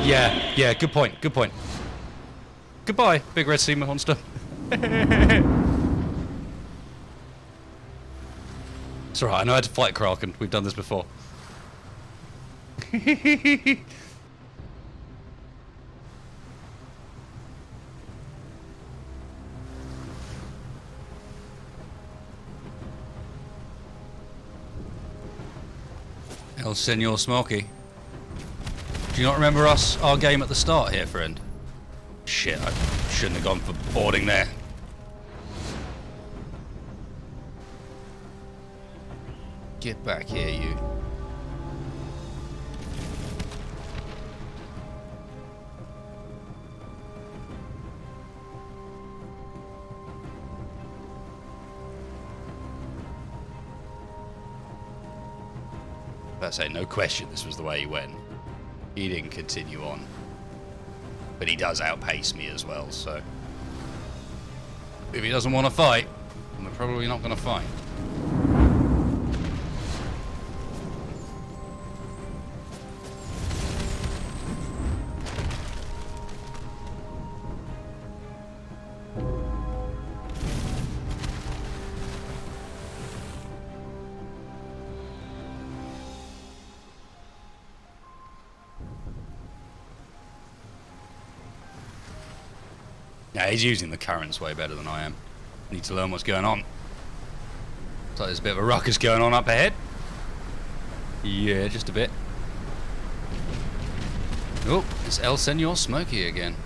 Yeah, good point, good point. Goodbye, big red sea monster. It's alright, I know how to fight Kraken. We've done this before. El Senor Smoky. Do you not remember our game at the start here, friend? Shit, I shouldn't have gone for boarding there. Get back here, you. I say, no question this was the way he went. He didn't continue on. But he does outpace me as well, so... if he doesn't want to fight, then we're probably not going to fight. Yeah, he's using the currents way better than I am. Need to learn what's going on. Looks like there's a bit of a ruckus going on up ahead. Yeah, just a bit. Oh, it's El Senor Smoky again.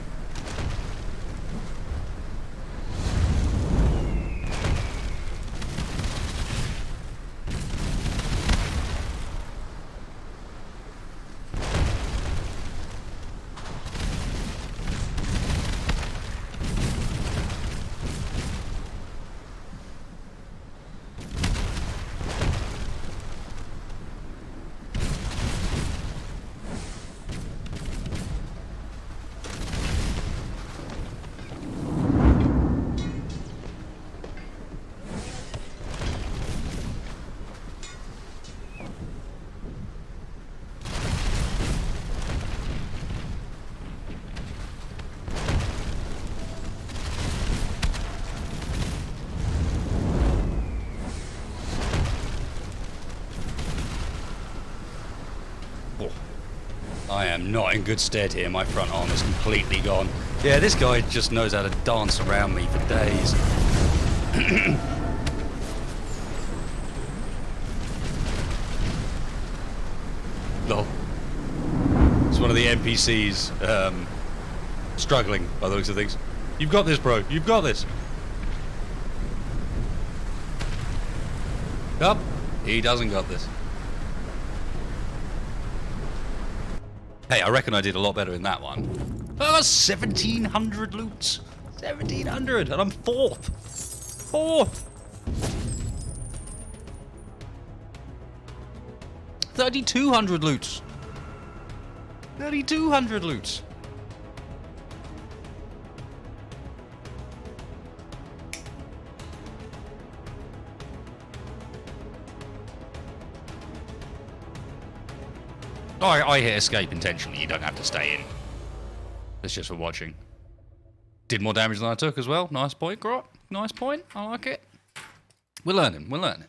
I am not in good stead here. My front arm is completely gone. Yeah, this guy just knows how to dance around me for days. Lol. It's one of the NPCs struggling by the looks of things. You've got this, bro. You've got this. Yup. He doesn't got this. Hey, I reckon I did a lot better in that one. I got 1,700 loots. 1,700, and I'm fourth. Fourth. 3,200 loots. 3,200 loots. Oh, I hit escape intentionally. You don't have to stay in. It's just for watching. Did more damage than I took as well. Nice point, Grot. Nice point. I like it. We're learning. We're learning.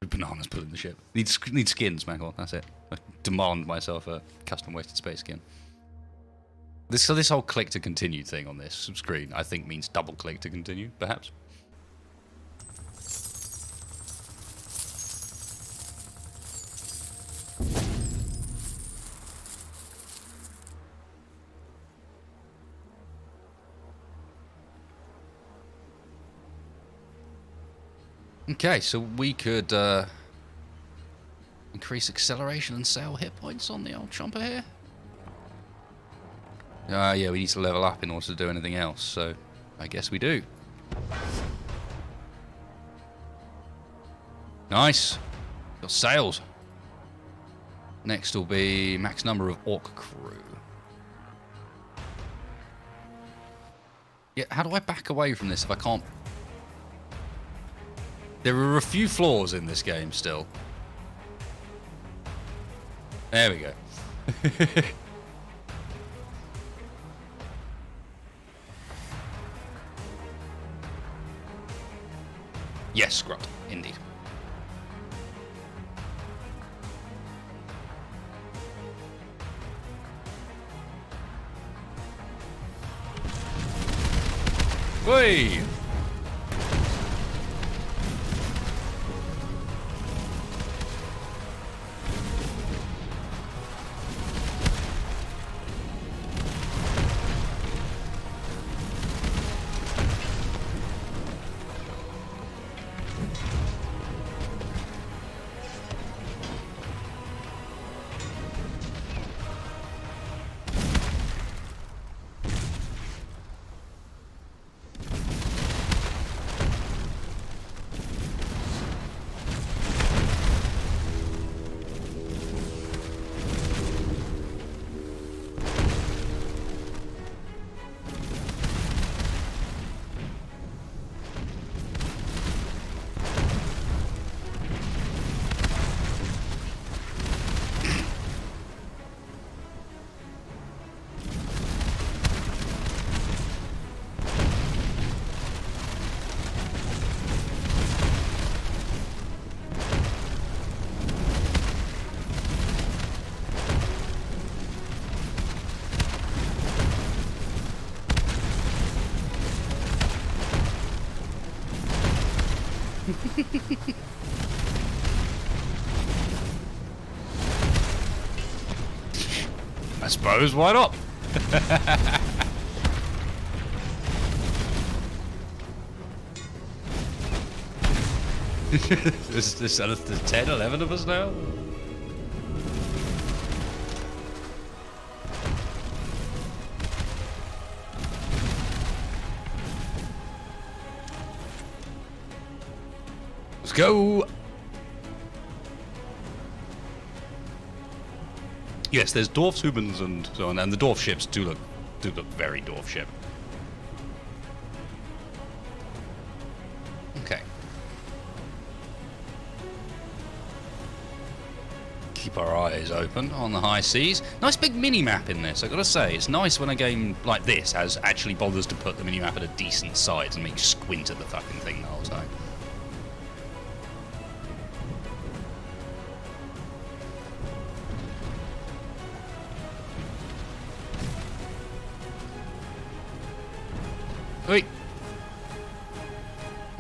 Bananas pulling the ship. Need skins, Michael. That's it. I demand myself a custom wasted space skin. This whole click to continue thing on this screen, I think, means double click to continue, perhaps. Okay, so we could increase acceleration and sail hit points on the old chomper here. Yeah, we need to level up in order to do anything else, so I guess we do. Nice. Got sails. Next will be max number of orc crew. Yeah, how do I back away from this if I can't? There are a few flaws in this game still. There we go. Yes, Grot, indeed. Whey! I suppose, why not? There's 10, 11 of us now? Let's go! Yes, there's dwarfs, humans, and so on, and the dwarf ships do look very dwarf ship. Okay. Keep our eyes open on the high seas. Nice big mini-map in this, I gotta say. It's nice when a game like this actually bothers to put the mini-map at a decent size and make you squint at the fucking thing the whole time. Wait.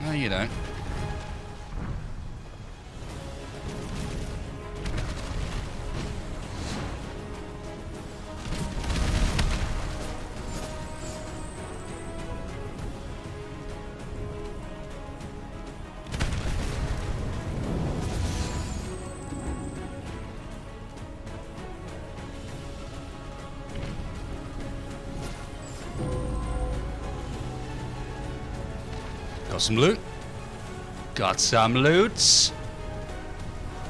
No, you don't. Got some loot. Got some loots.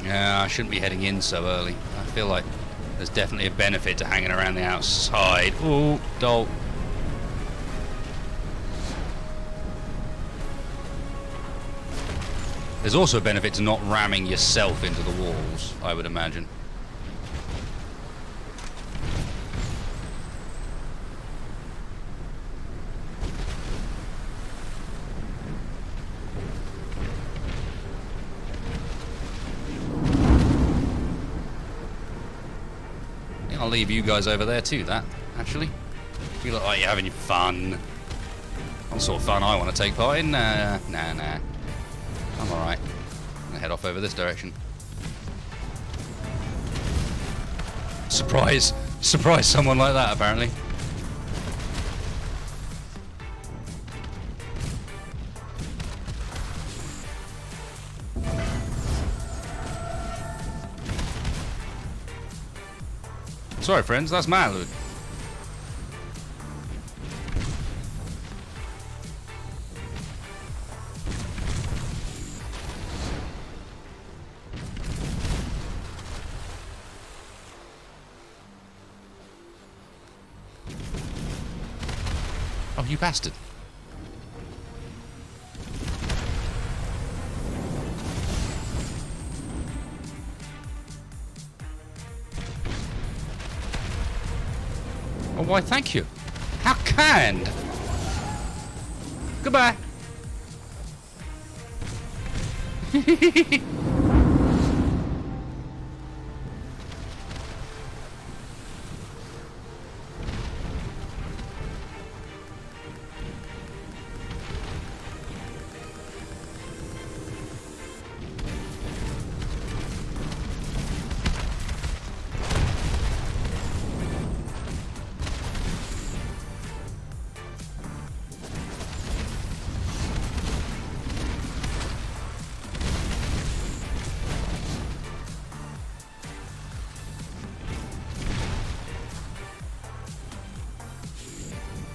Yeah, I shouldn't be heading in so early. I feel like there's definitely a benefit to hanging around the outside. Ooh, doll. There's also a benefit to not ramming yourself into the walls, I would imagine. I'll leave you guys over there too, actually. You look like you're having fun. What sort of fun I want to take part in? Nah. I'm alright. I'm gonna head off over this direction. Surprise someone like that, apparently. Sorry, friends, that's my loot. Oh, you bastard. Oh, why, thank you. How kind. Goodbye.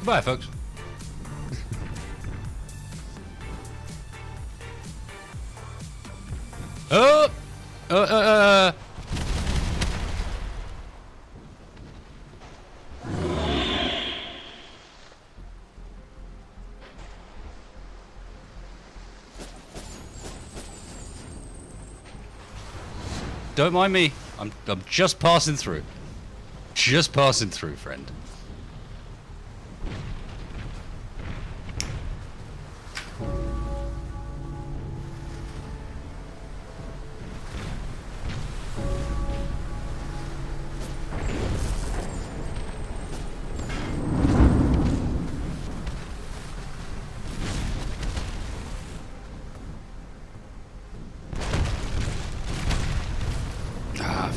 Goodbye, folks. Oh! Don't mind me. I'm just passing through. Just passing through, friend.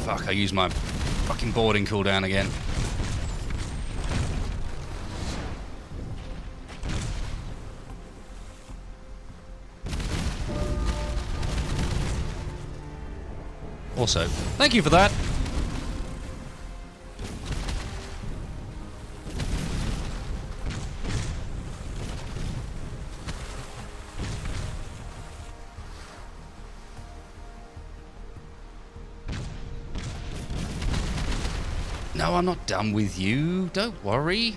Fuck, I used my fucking boarding cooldown again. Also, thank you for that. No, I'm not done with you. Don't worry.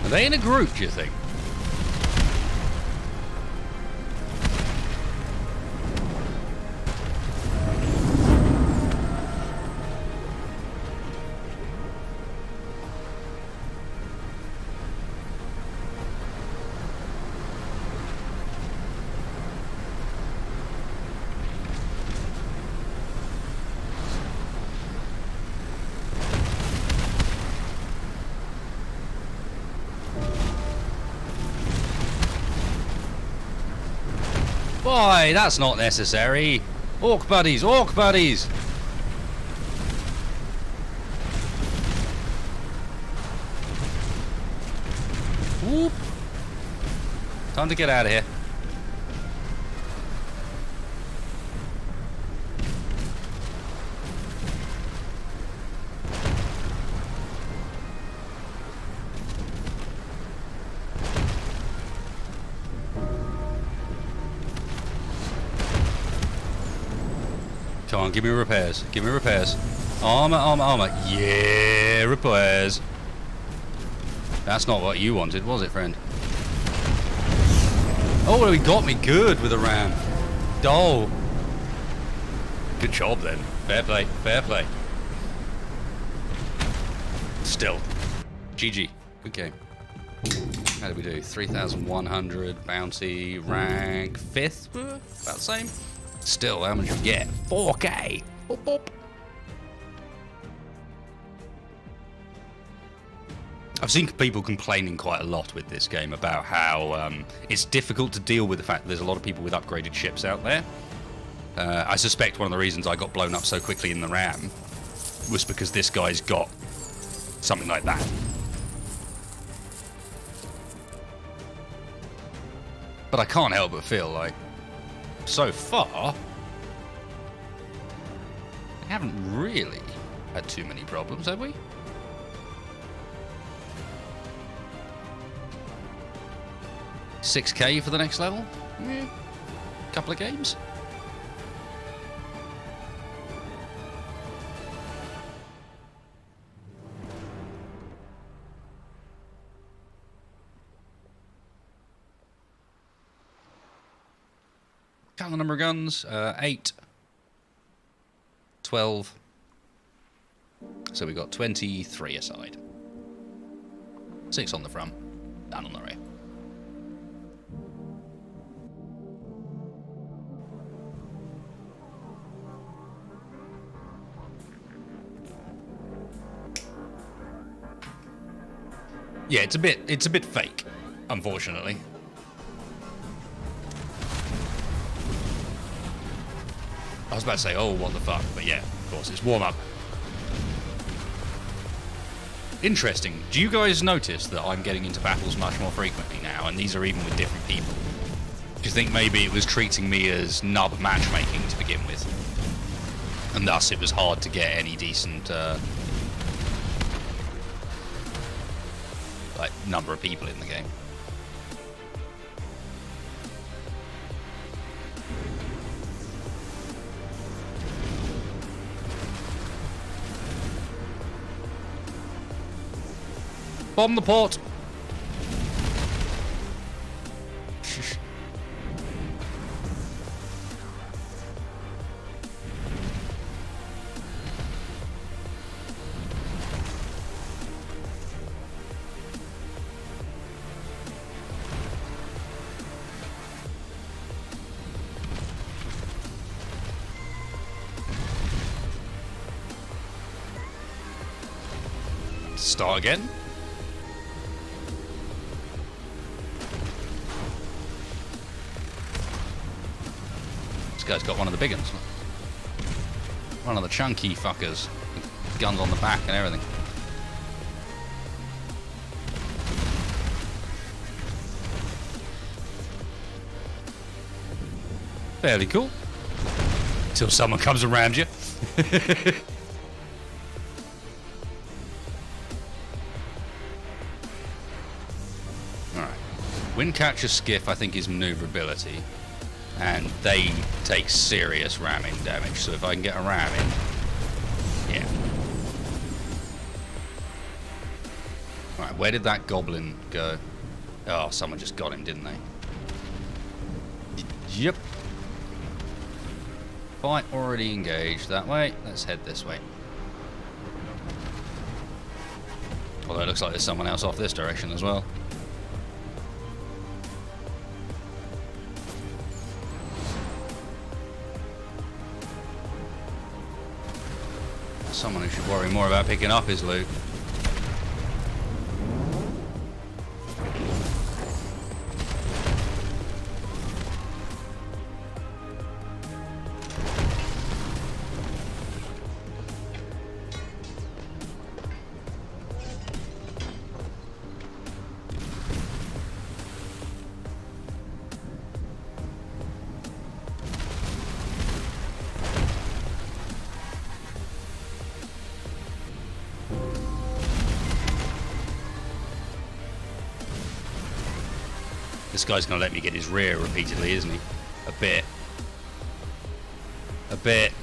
Are they in a group, do you think? Boy, that's not necessary. Orc buddies, orc buddies. Whoop. Time to get out of here. Come on, give me repairs. Give me repairs. Armor, armor, armor. Yeah, repairs. That's not what you wanted, was it, friend? Oh, he got me good with a ram. Dole. Good job, then. Fair play, fair play. Still. GG. Good game. How did we do? 3,100 bounty, rank 5th? About the same. Still, how much did you get? 4K. Boop, boop. I've seen people complaining quite a lot with this game about how it's difficult to deal with the fact that there's a lot of people with upgraded ships out there. I suspect one of the reasons I got blown up so quickly in the RAM was because this guy's got something like that. But I can't help but feel like, so far, we haven't really had too many problems, have we? $6K for the next level? Yeah. Couple of games? Count the number of guns. 8. 12. So we got 23 aside. 6 on the front. None on the rear. Yeah, it's a bit fake, unfortunately. I was about to say, oh, what the fuck, but yeah, of course, it's warm up. Interesting. Do you guys notice that I'm getting into battles much more frequently now, and these are even with different people? Do you think maybe it was treating me as nub matchmaking to begin with, and thus it was hard to get any decent like number of people in the game? Bomb the port. Start again. This guy's got one of the big ones. One of the chunky fuckers. With guns on the back and everything. Fairly cool. Until someone comes and rams you. Wind catcher skiff, I think, is maneuverability, and they take serious ramming damage. So if I can get a ram in, yeah. All right, where did that goblin go? Oh, someone just got him, didn't they? Yep. Fight already engaged that way. Let's head this way. Although it looks like there's someone else off this direction as well. Someone who should worry more about picking up his loot. This guy's going to let me get his rear repeatedly, isn't he? A bit. A bit.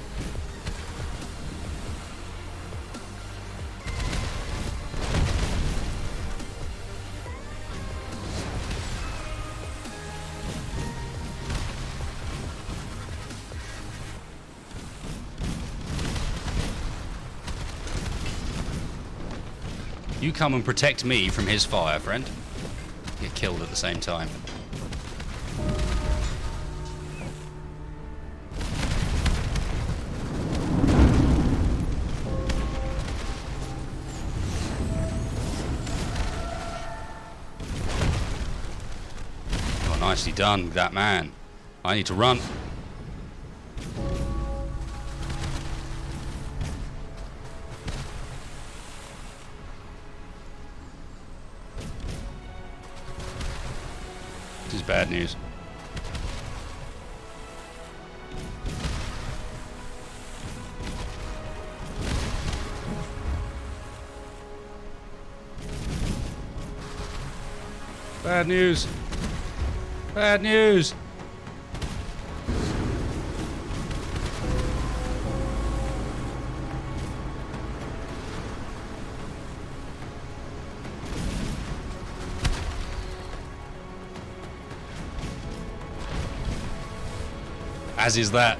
You come and protect me from his fire, friend. Get killed at the same time. Oh, nicely done, that man. I need to run. This is bad news. Bad news. Bad news. As is that.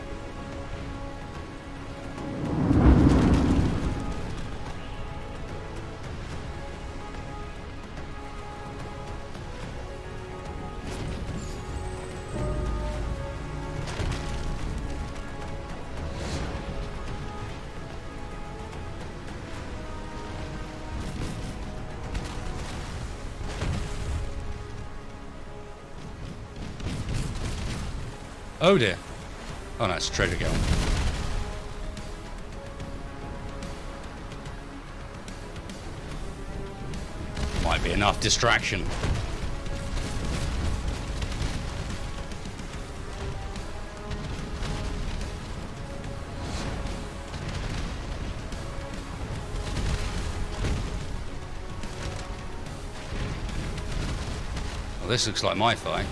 Oh dear. Oh no, it's a treasure going. Might be enough distraction. Well, this looks like my fight.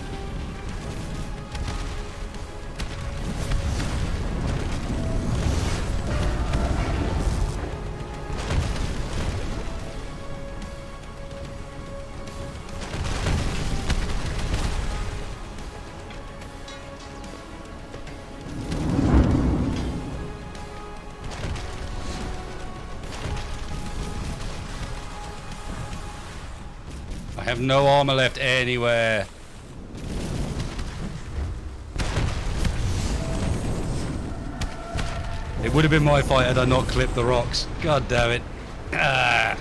I have no armor left anywhere. It would have been my fight had I not clipped the rocks. God damn it. Ah.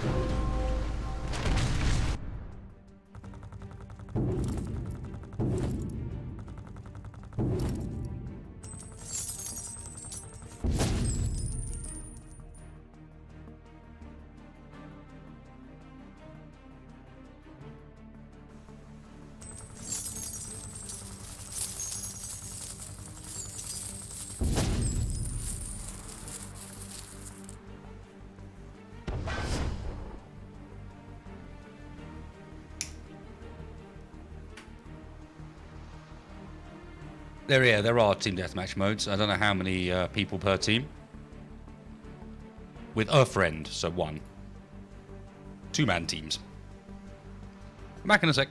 There are team deathmatch modes. I don't know how many people per team. With a friend, so one. 2-man teams. Back in a sec.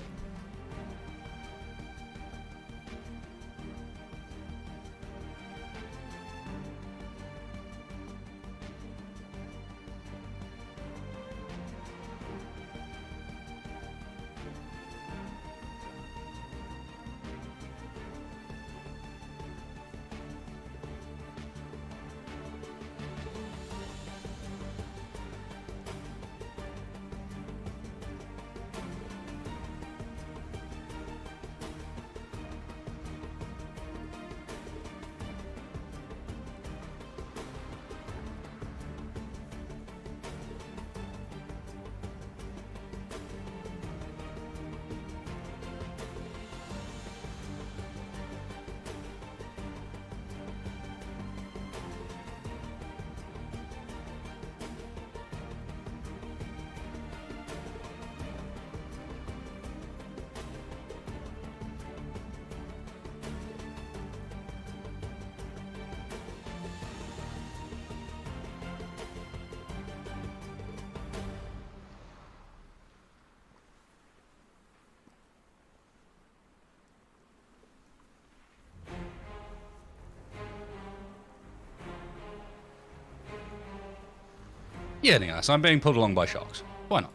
Yeah, Nias, I'm being pulled along by sharks. Why not?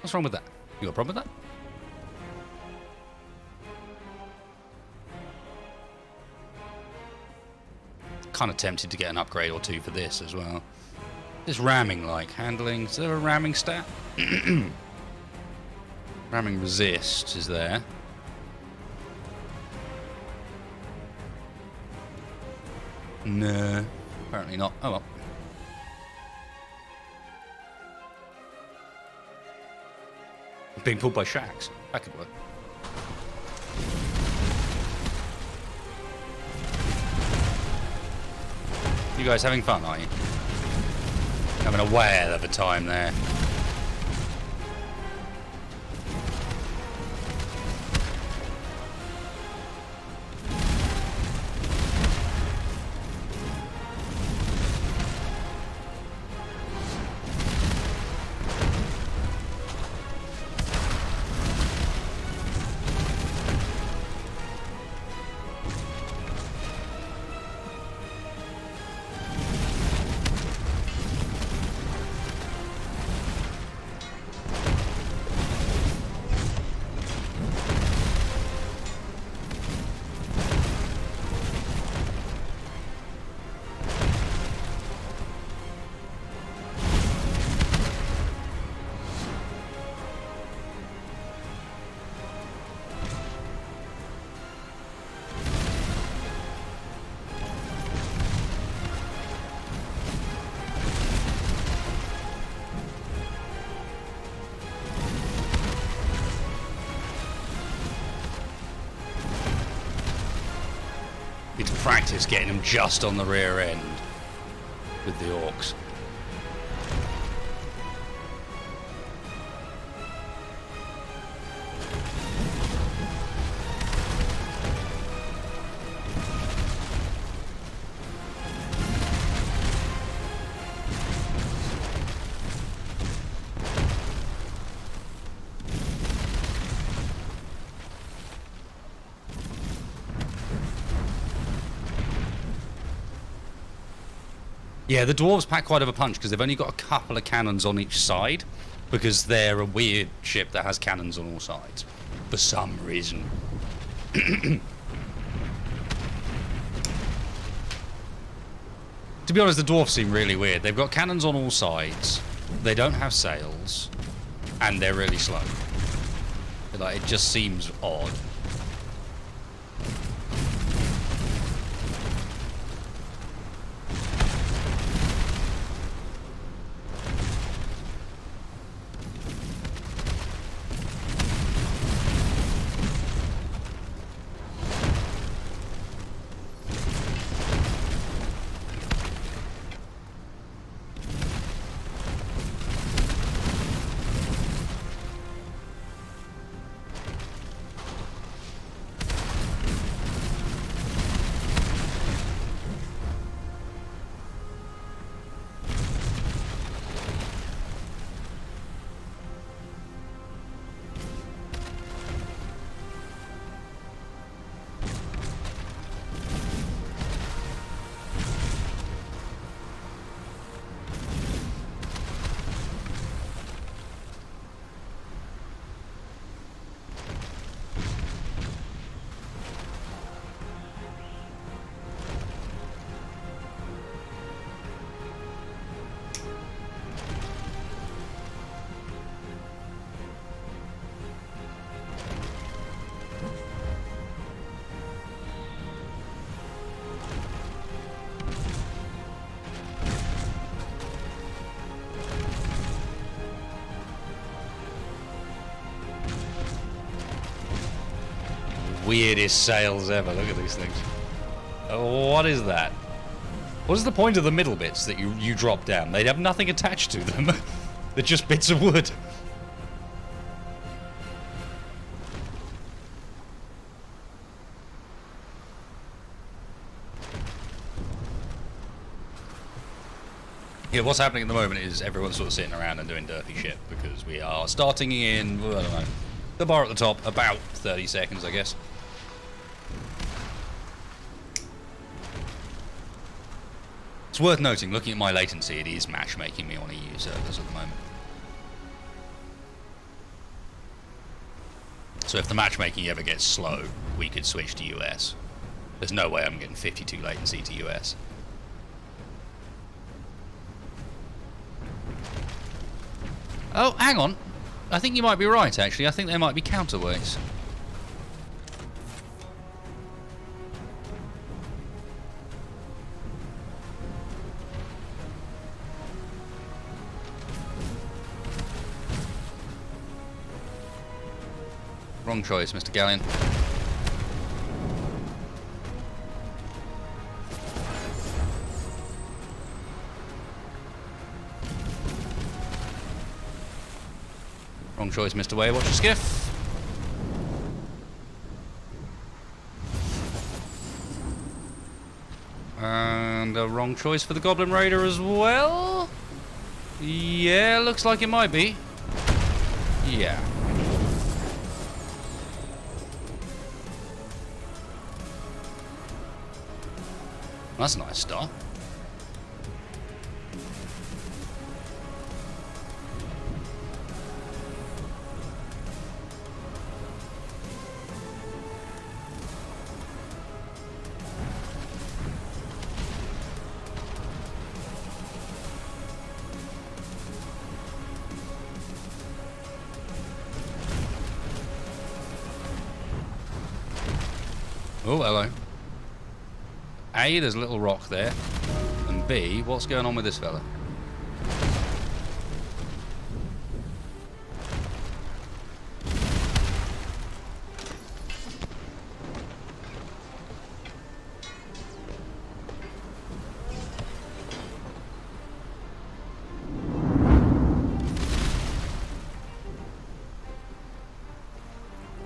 What's wrong with that? You got a problem with that? Kind of tempted to get an upgrade or two for this as well. This ramming like handling. Is there a ramming stat? Ramming resist is there. No, apparently not. Oh well. Being pulled by shacks. That could work. You guys having fun, are you? Having a whale of a time there. Need to practice getting them just on the rear end with the orcs. Yeah, the dwarves pack quite of a punch because they've only got a couple of cannons on each side because they're a weird ship that has cannons on all sides for some reason. To be honest, the dwarves seem really weird. They've got cannons on all sides, they don't have sails, and they're really slow. Like, it just seems odd. Weirdest sails ever. Look at these things. What is that? What is the point of the middle bits that you drop down? They have nothing attached to them. They're just bits of wood. Yeah, what's happening at the moment is everyone's sort of sitting around and doing dirty shit because we are starting in, I don't know, the bar at the top, about 30 seconds, I guess. It's worth noting, looking at my latency, it is matchmaking me on EU servers at the moment. So if the matchmaking ever gets slow, we could switch to US. There's no way I'm getting 52 latency to US. Oh, hang on. I think you might be right, actually. I think there might be counterweights. Wrong choice, Mr. Galleon. Wrong choice, Mr. Way. Watch your skiff. And a wrong choice for the Goblin Raider as well. Yeah, looks like it might be. Yeah. That's a nice start. Oh, hello. A, there's a little rock there. And B, what's going on with this fella?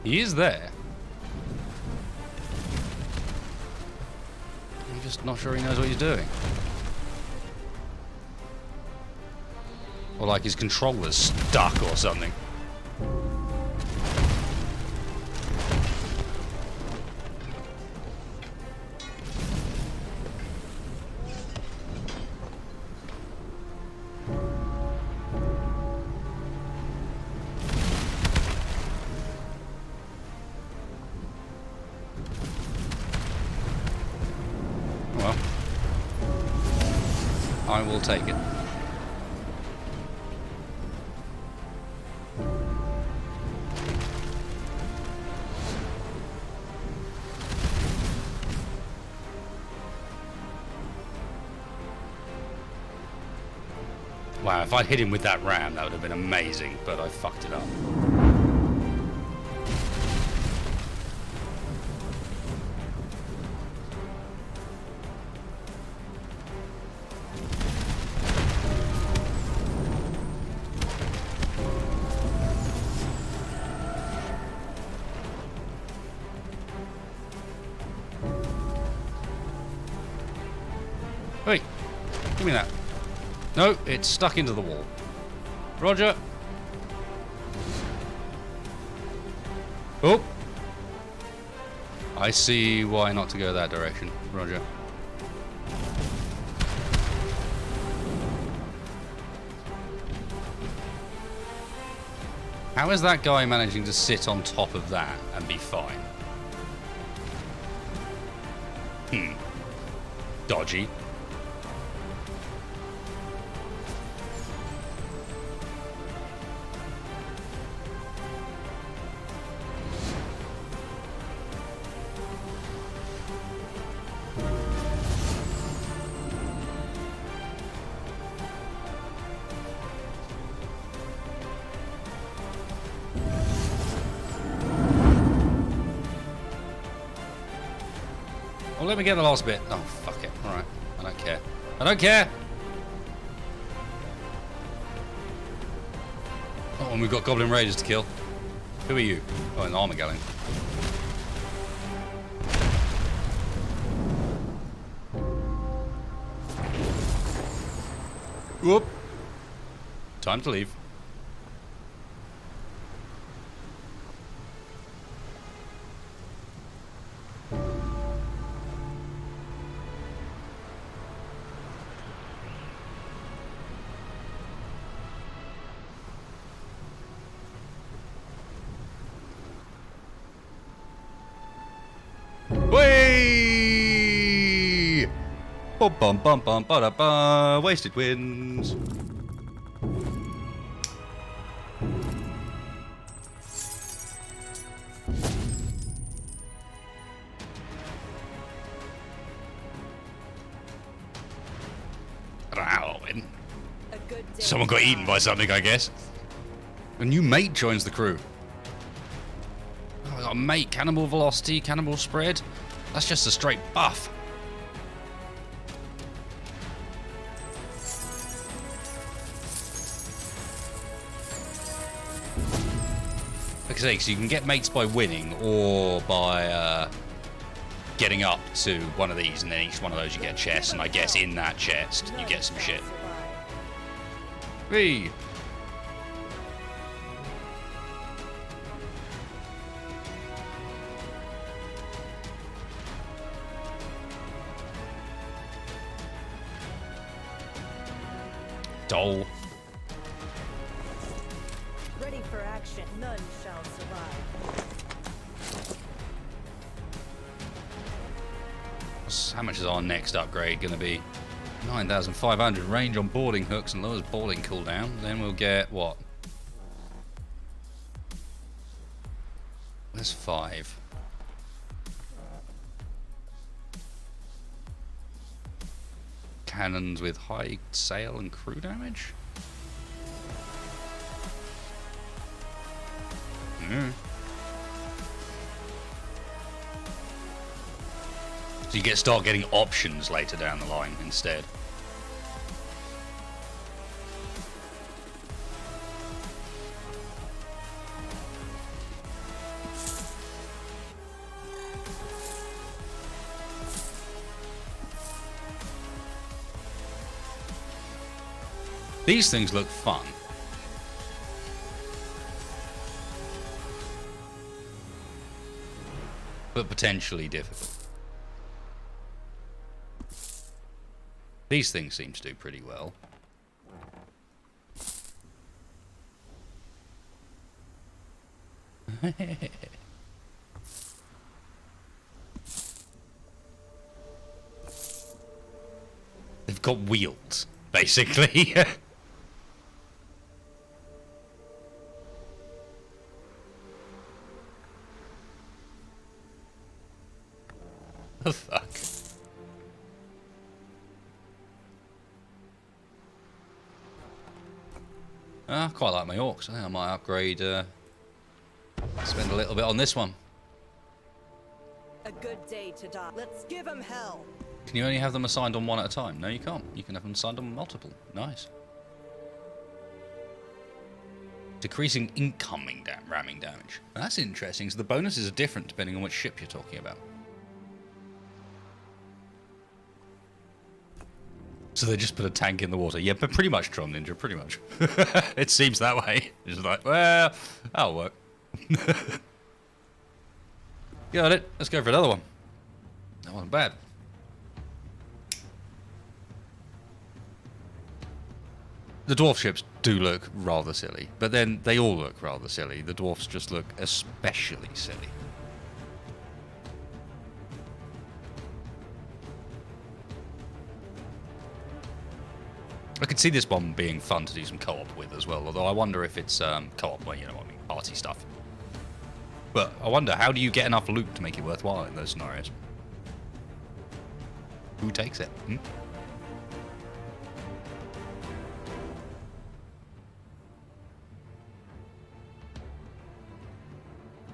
He is there. I'm just not sure he knows what he's doing. Or like his controller's stuck or something. Well, I will take it. Wow, if I'd hit him with that ram, that would have been amazing, but I fucked it up. Wait, give me that. No, it's stuck into the wall. Roger. Oh. I see why not to go that direction. Roger. How is that guy managing to sit on top of that and be fine? Dodgy. Well, let me get the last bit. Oh, fuck it. Alright. I don't care. I don't care! Oh, and we've got Goblin Raiders to kill. Who are you? Oh, an armor galleon. Whoop! Time to leave. Whee! Bum bum bum bum ba da ba. Wasted wins. Someone got eaten by something, I guess. A new mate joins the crew. Oh, I got a mate. Cannibal velocity, cannibal spread. That's just a straight buff. Like I say, so you can get mates by winning or by getting up to one of these, and then each one of those you get a chest, and I guess in that chest you get some shit. Whee! Dole. Ready for action. None shall survive. How much is our next upgrade going to be? 9,500 range on boarding hooks and lowers boarding cooldown. Then we'll get what? There's 5. Cannons with high sail and crew damage? So you start getting options later down the line instead. These things look fun. But potentially difficult. These things seem to do pretty well. They've got wheels, basically. The fuck? I quite like my orcs. I think I might upgrade, spend a little bit on this one. A good day to die. Let's give him hell. Can you only have them assigned on one at a time? No, you can't. You can have them assigned on multiple. Nice. Decreasing incoming ramming damage. That's interesting. So the bonuses are different depending on which ship you're talking about. So they just put a tank in the water. Yeah, but pretty much, Tron Ninja, pretty much. It seems that way. It's like, well, that'll work. Got it. Let's go for another one. That wasn't bad. The dwarf ships do look rather silly, but then they all look rather silly. The dwarfs just look especially silly. I could see this one being fun to do some co-op with as well, although I wonder if it's co-op, well, you know what I mean, party stuff. But I wonder, how do you get enough loot to make it worthwhile in those scenarios? Who takes it?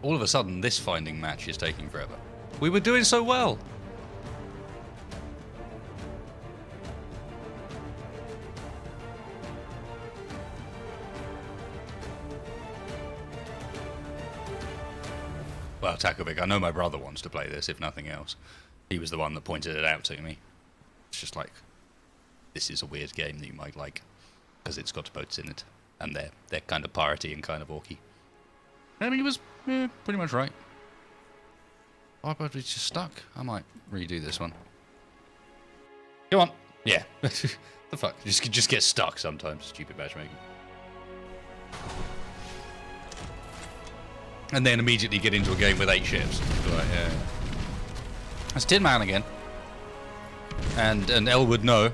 All of a sudden, this finding match is taking forever. We were doing so well! Well, Takovic, I know my brother wants to play this, if nothing else. He was the one that pointed it out to me. It's just like, this is a weird game that you might like, because it's got boats in it, and they're kind of piratey and kind of orky. I mean, he was pretty much right. Oh, but it's just stuck. I might redo this one. Come on. Yeah. The fuck? Just get stuck sometimes. Stupid matchmaking. And then immediately get into a game with 8 ships. Like, yeah. That's Tin Man again. And Elwood No.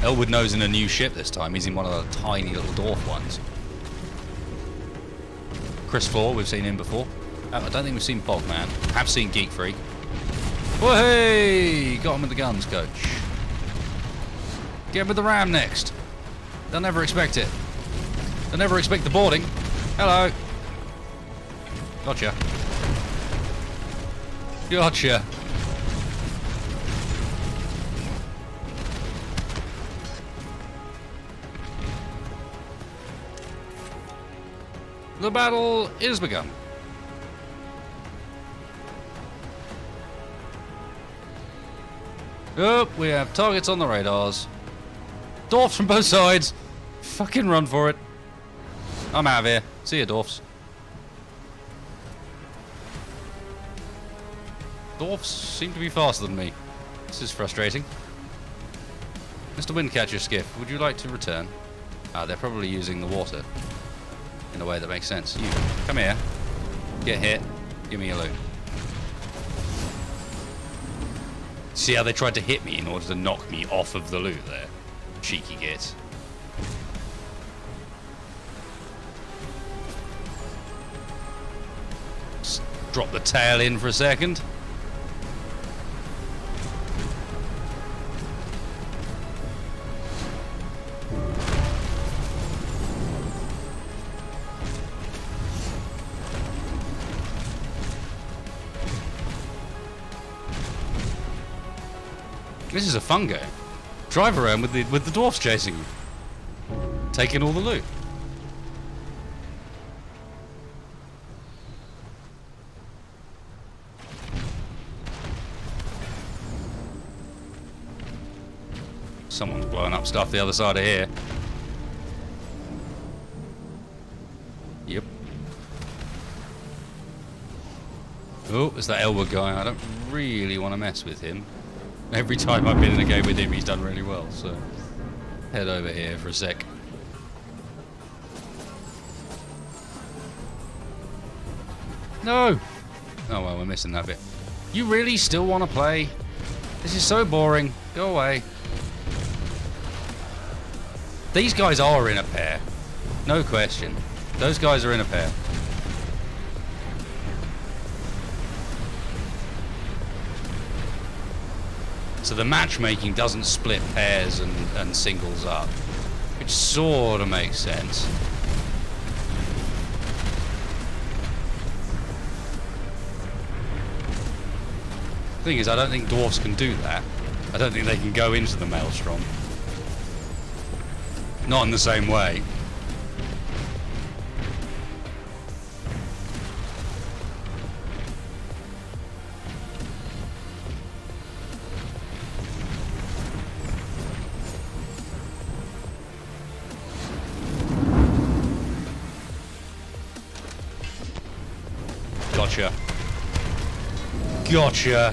Elwood No's in a new ship this time. He's in one of the tiny little dwarf ones. Chris Floor, we've seen him before. I don't think we've seen Bogman. Have seen Geek Freak. Oh, hey! Got him with the guns, coach. Get him with the ram next. They'll never expect it. They'll never expect the boarding. Hello. Gotcha. Gotcha. The battle is begun. Oh, we have targets on the radars. Dwarfs from both sides. Fucking run for it. I'm out of here. See ya, dwarfs. Dwarfs seem to be faster than me. This is frustrating. Mr. Windcatcher Skiff, would you like to return? Ah, they're probably using the water in a way that makes sense. You, come here. Get hit. Give me a loot. See how they tried to hit me in order to knock me off of the loot there? Cheeky gits. Just drop the tail in for a second. This is a fun game. Drive around with the dwarfs chasing you, taking all the loot. Someone's blowing up stuff the other side of here. Yep. Oh, there's that Elwood guy. I don't really want to mess with him. Every time I've been in a game with him, he's done really well, so head over here for a sec. No! Oh well, we're missing that bit. You really still want to play? This is so boring. Go away. These guys are in a pair. No question. Those guys are in a pair. So the matchmaking doesn't split pairs and singles up, which sort of makes sense. The thing is, I don't think dwarfs can do that. I don't think they can go into the Maelstrom. Not in the same way. Gotcha. Gotcha.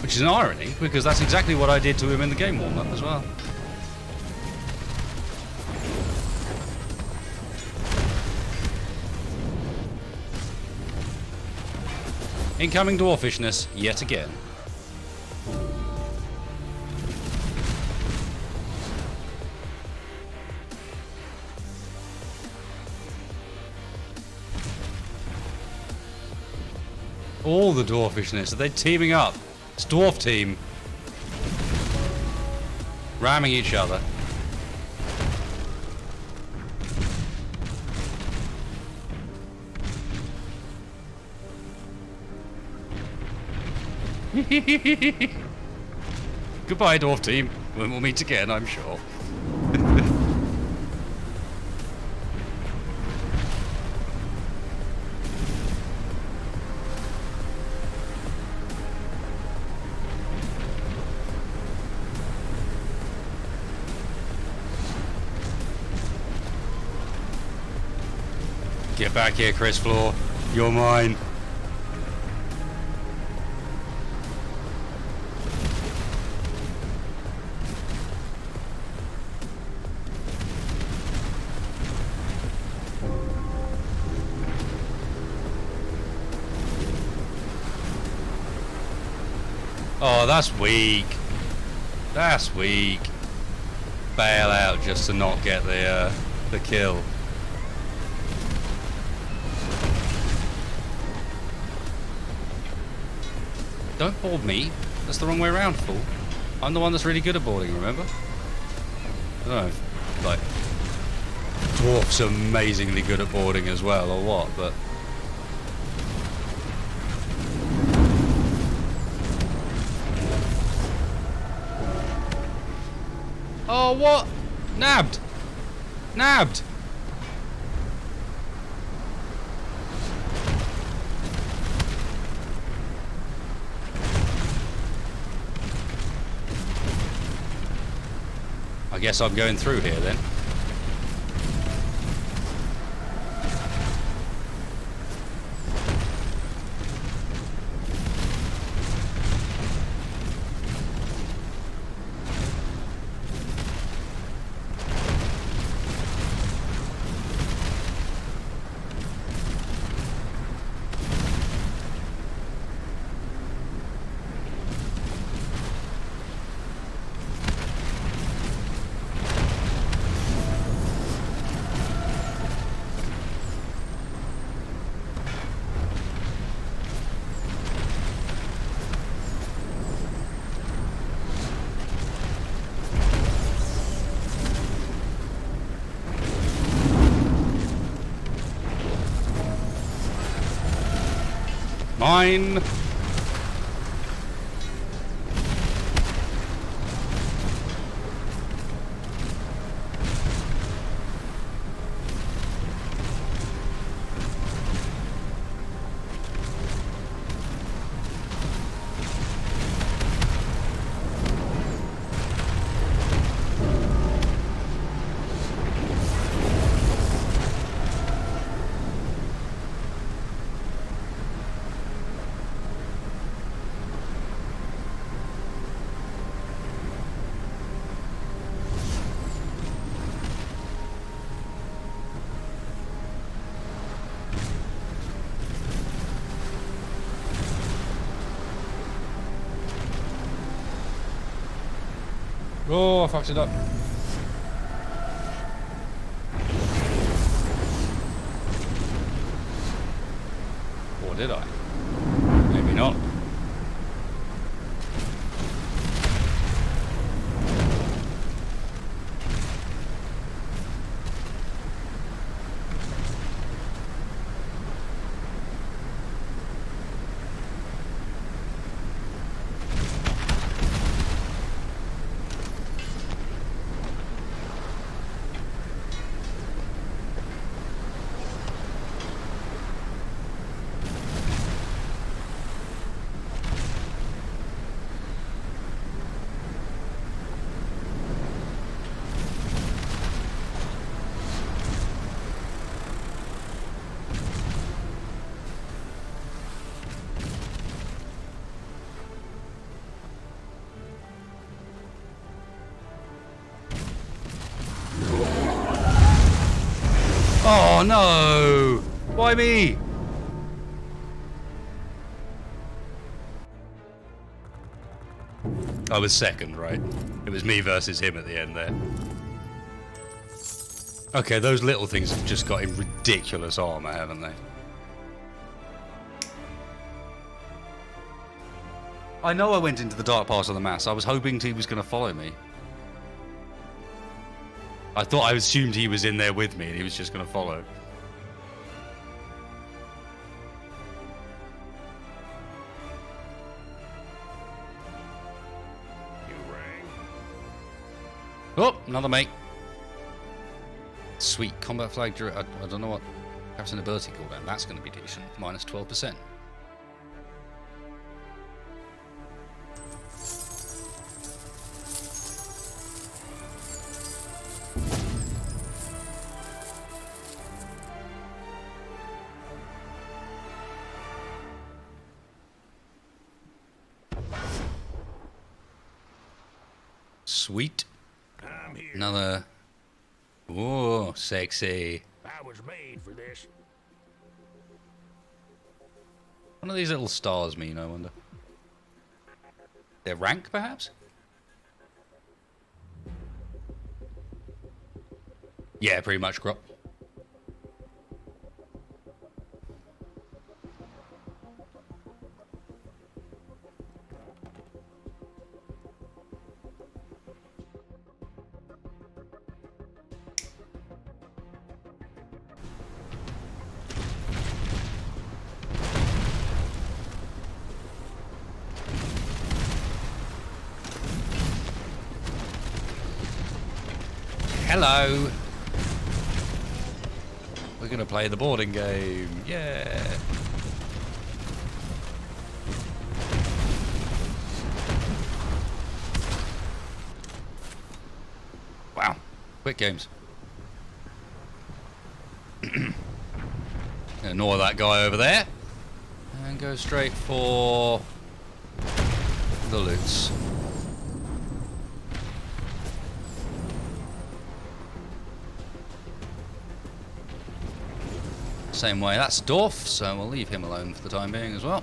Which is an irony, because that's exactly what I did to him in the game warm-up as well. Incoming dwarfishness, yet again. All the dwarfishness, are they teaming up? It's dwarf team. Ramming each other. Goodbye, dwarf team. We'll meet again, I'm sure. Get back here, Chris Floor. You're mine. Oh, that's weak. That's weak. Bail out just to not get the kill. Don't board me. That's the wrong way around, fool. I'm the one that's really good at boarding, remember? I don't know if, like, Dwarf's amazingly good at boarding as well, or what, but... Oh, what? Nabbed! Nabbed! I guess I'm going through here then. Mine. Oh, I fucked it up. Or did I? Maybe not. Oh no! Why me? I was second, right? It was me versus him at the end there. Okay, those little things have just got in ridiculous armor, haven't they? I know I went into the dark part of the mass. I was hoping he was going to follow me. I assumed he was in there with me and he was just going to follow. Oh, another mate. Sweet combat flag. I don't know what captain ability cooldown. That's going to be decent. Minus 12%. Sweet. Another. Whoa, sexy. I was made for this. What do these little stars mean, I wonder? Their rank, perhaps? Yeah, pretty much, Grop. Hello. We're going to play the boarding game. Yeah. Wow. Quick games. Ignore that guy over there. And go straight for the loots. Same way, that's Dorf, so we'll leave him alone for the time being as well.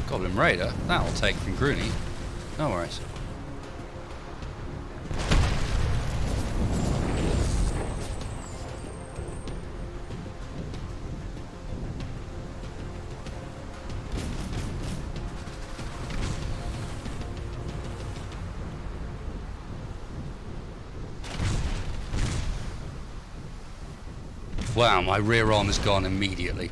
Goblin Raider, that'll take from Grooney. No worries. Wow, my rear arm is gone immediately.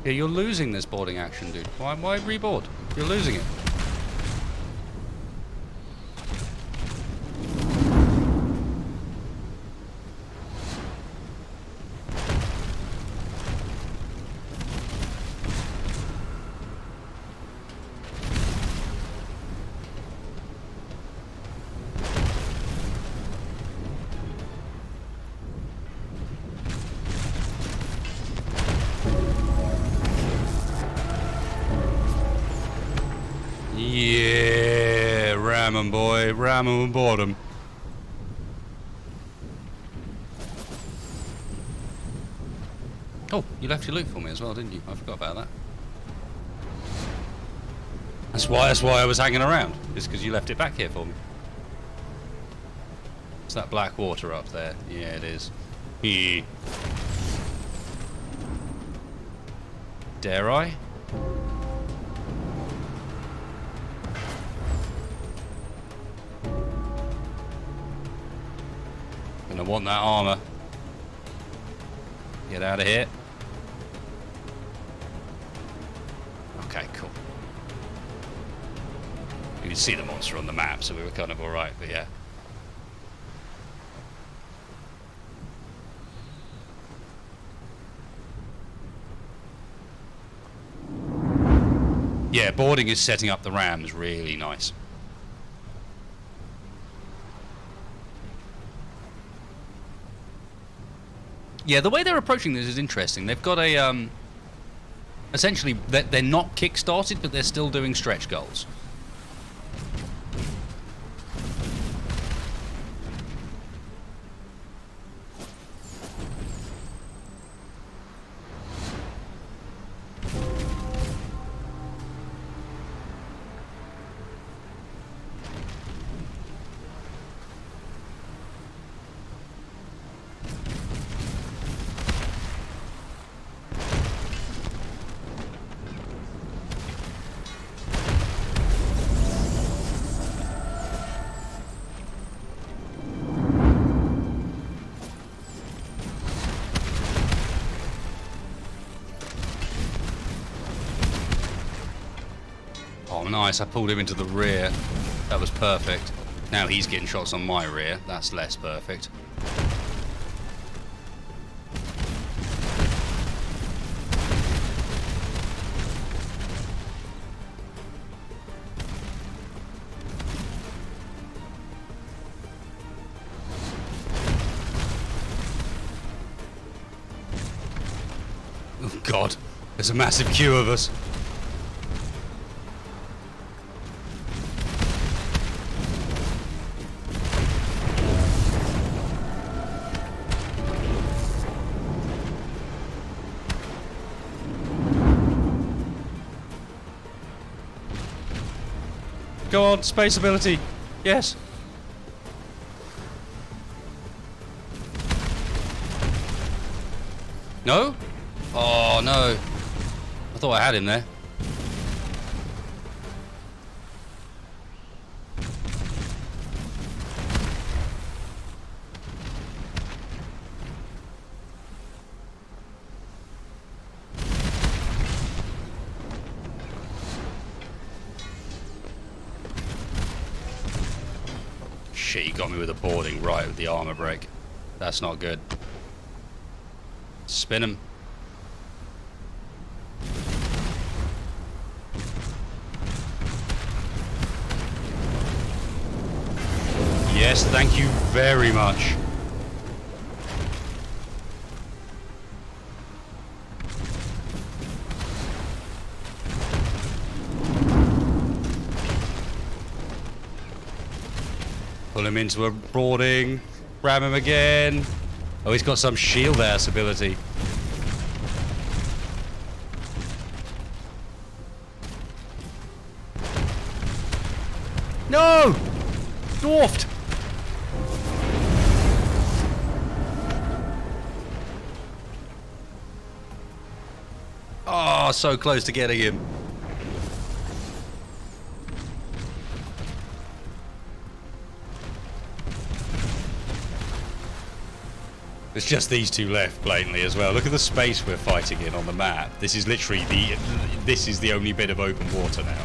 Yeah, you're losing this boarding action, dude. Why reboard? You're losing it. Yeah, ram 'em, boy. Ram 'em and board 'em. Oh, you left your loot for me as well, didn't you? I forgot about that. That's why I was hanging around. Just because you left it back here for me. It's that black water up there. Yeah, it is. Yeah. Dare I? Gonna want that armor. Get out of here. Okay, cool. You can see the monster on the map, so we were kind of alright, but yeah. Yeah, boarding is setting up the rams really nice. Yeah, the way they're approaching this is interesting. They've got a, essentially, they're not kick-started, but they're still doing stretch goals. Nice, I pulled him into the rear. That was perfect. Now he's getting shots on my rear. That's less perfect. Oh God, there's a massive queue of us. Go on, space ability. Yes. No? Oh no. I thought I had him there. Shit, he got me with a boarding right with the armor break. That's not good. Spin him. Yes, thank you very much. Pull him into a boarding. Ram him again. Oh, he's got some shield ass ability. No! Dwarfed! Oh, so close to getting him. There's just these two left, blatantly, as well. Look at the space we're fighting in on the map. This is literally this is the only bit of open water now.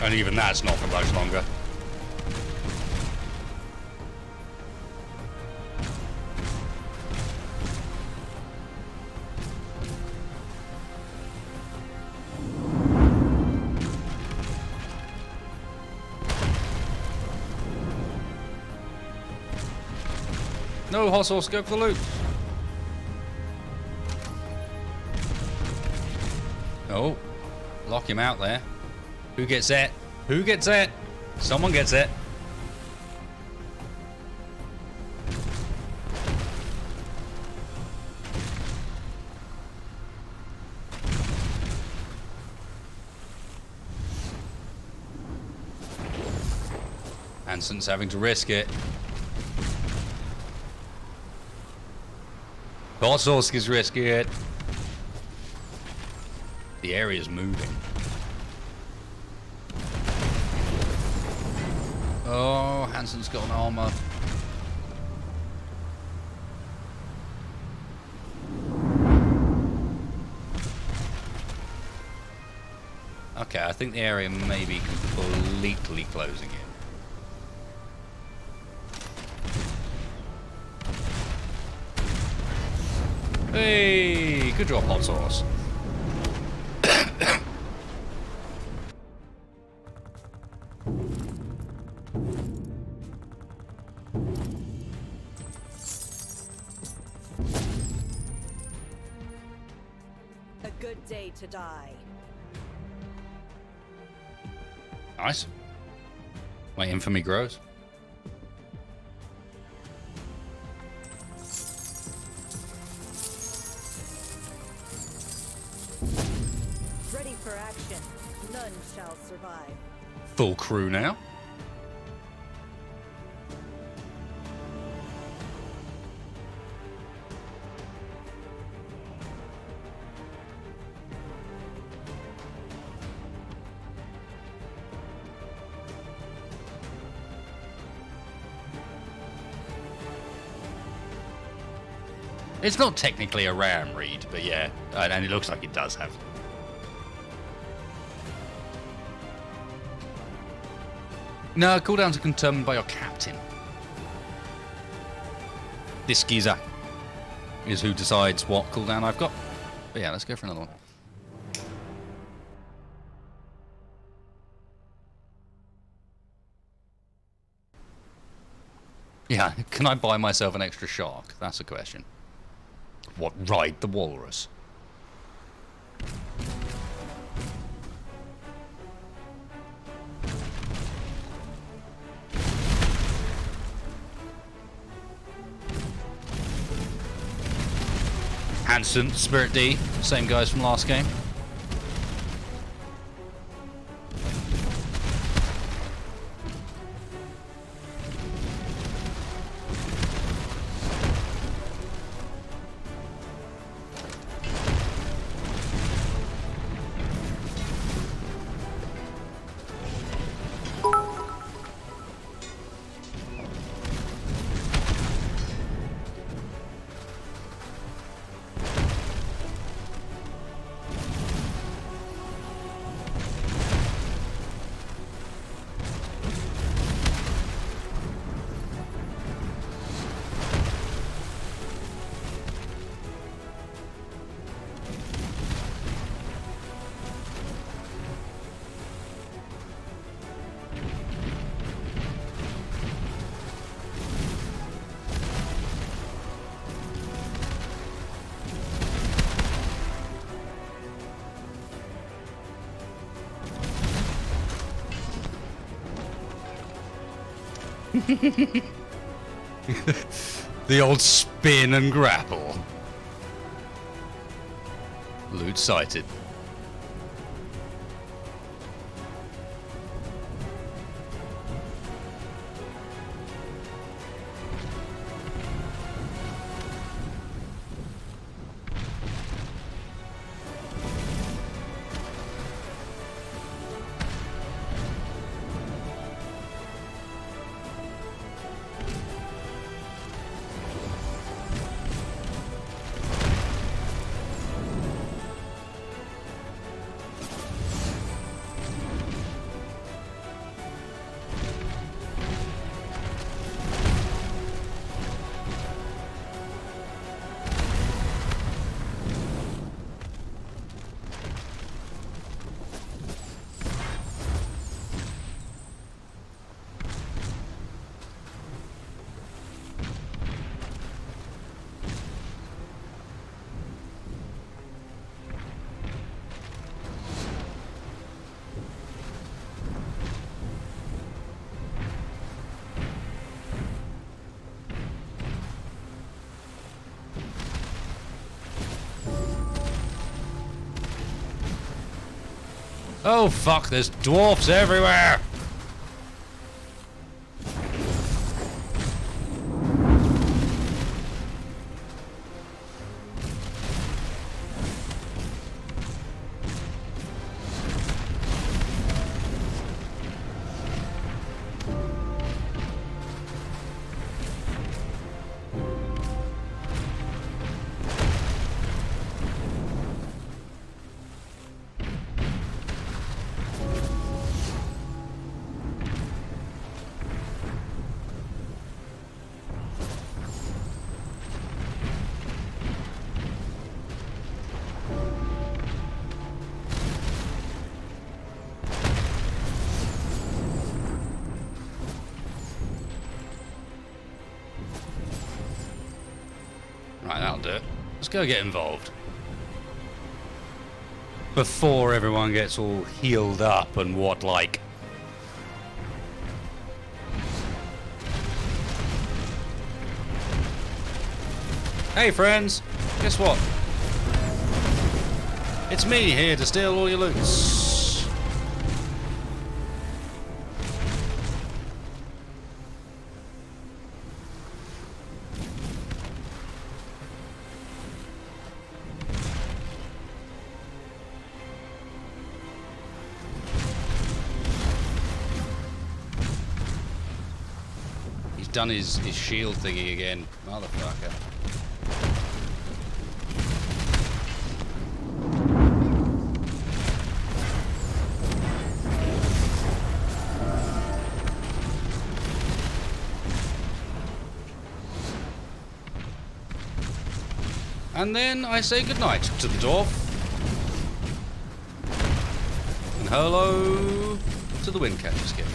And even that's not for much longer. No, hot sauce, go for the loot. Oh, lock him out there. Who gets it? Who gets it? Someone gets it. Hansen's having to risk it. Bosorski's risking it. The area's moving. Oh, Hansen's got an armor. Okay, I think the area may be completely closing in. Hey, good job, hot sauce. A good day to die. Nice. My infamy grows. Ready for action. None shall survive. Full crew now. It's not technically a RAM read, but yeah, and it looks like it does have. No, cooldowns are determined by your captain. This geezer is who decides what cooldown I've got. But yeah, let's go for another one. Yeah, can I buy myself an extra shark? That's a question. What, ride the walrus? Hanson, Spirit D, same guys from last game. The old spin and grapple. Loot sighted. Oh fuck, there's dwarfs everywhere! Right, that'll do it. Let's go get involved. Before everyone gets all healed up and what like. Hey friends, guess what? It's me here to steal all your loots. Done his shield thingy again, motherfucker. And then I say goodnight to the dwarf. And hello to the Windcatcher skin.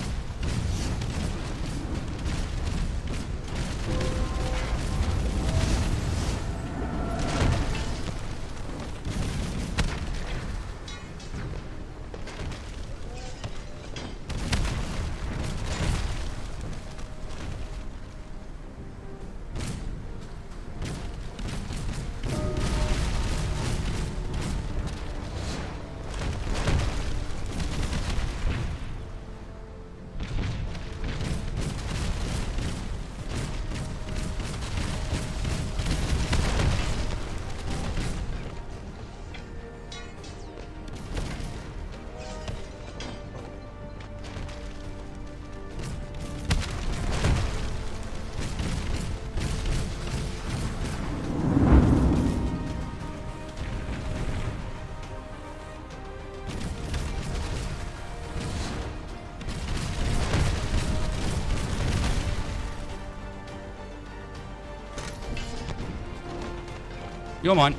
You're mine.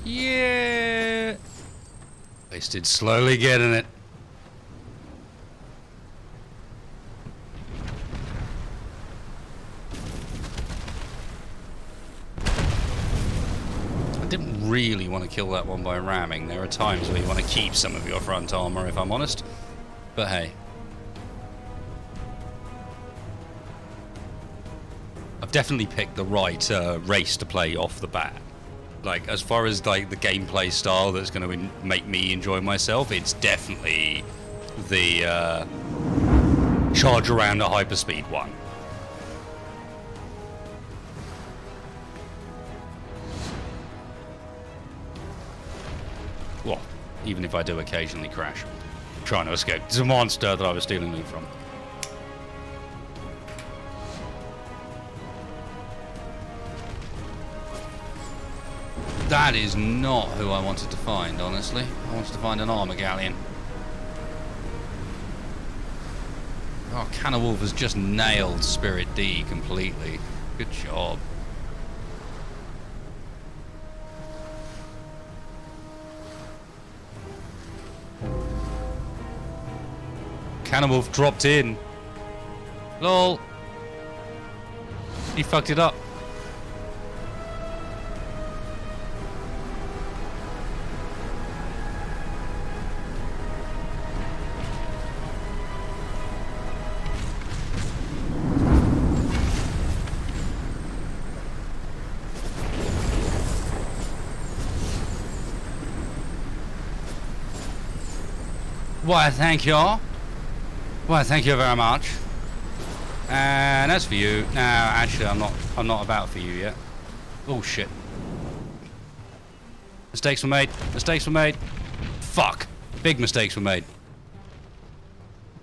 Yeah. Wasted slowly getting it. I didn't really want to kill that one by ramming. There are times where you want to keep some of your front armor, if I'm honest. But hey. I've definitely picked the right race to play off the bat. Like, as far as like the gameplay style that's going to make me enjoy myself, it's definitely the charge around a hyperspeed one. Well, even if I do occasionally crash, trying to escape. There's a monster that I was stealing loot from. That is not who I wanted to find, honestly. I wanted to find an armor galleon. Oh, Canawolf has just nailed Spirit D completely. Good job. Canawolf dropped in. Lol. He fucked it up. Why, thank you. Why, thank you very much. And as for you, no, actually, I'm not about for you yet. Oh shit! Mistakes were made. Mistakes were made. Fuck! Big mistakes were made.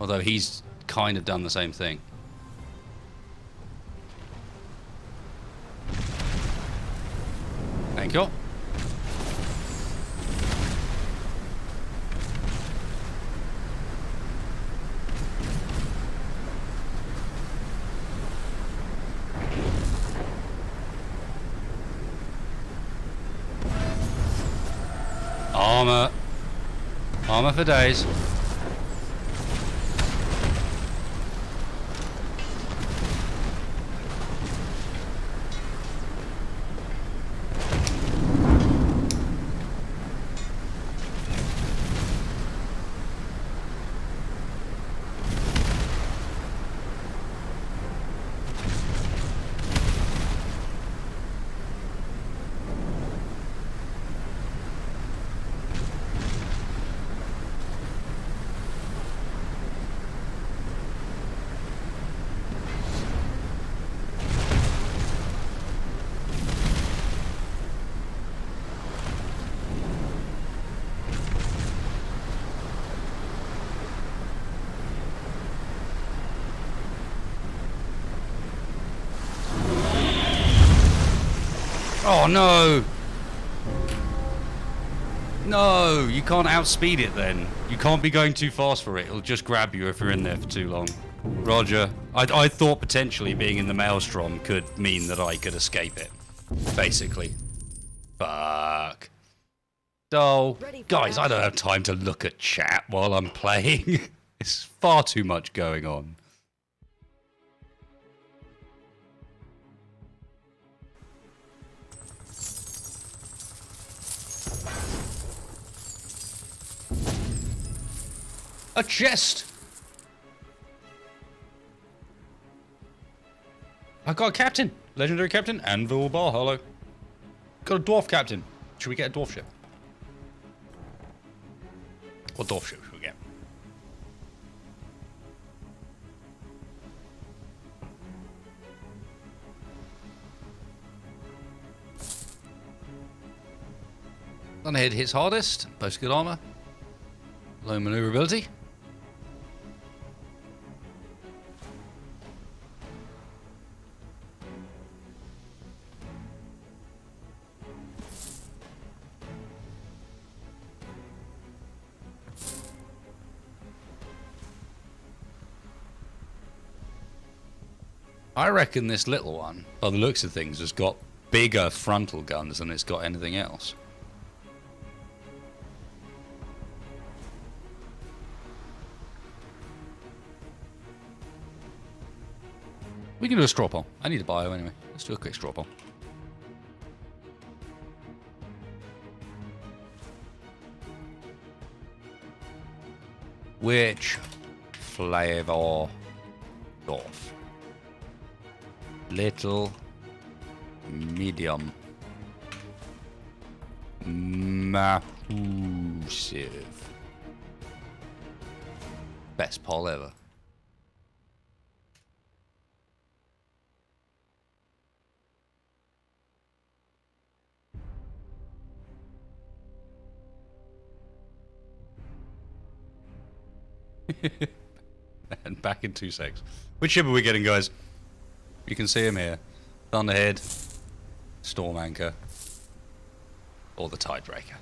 Although he's kind of done the same thing. Thank you. Armor. Armor for days. Oh no! No, you can't outspeed it then. You can't be going too fast for it. It'll just grab you if you're in there for too long. Roger. I thought potentially being in the Maelstrom could mean that I could escape it. Basically. Fuck. So, guys, I don't have time to look at chat while I'm playing. It's far too much going on. A chest! I got a captain! Legendary captain, Anvil Barhollow. Got a dwarf captain. Should we get a dwarf ship? What dwarf ship should we get? Thunderhead hits hardest, boasts good armor, low maneuverability. I reckon this little one, by the looks of things, has got bigger frontal guns than it's got anything else. We can do a straw poll. I need a bio anyway. Let's do a quick straw poll. Which flavor dwarf? Little, medium, massive. Best poll ever. And back in 2 secs. Which ship are we getting, guys? You can see him here. Thunderhead, Storm Anchor, or the Tidebreaker.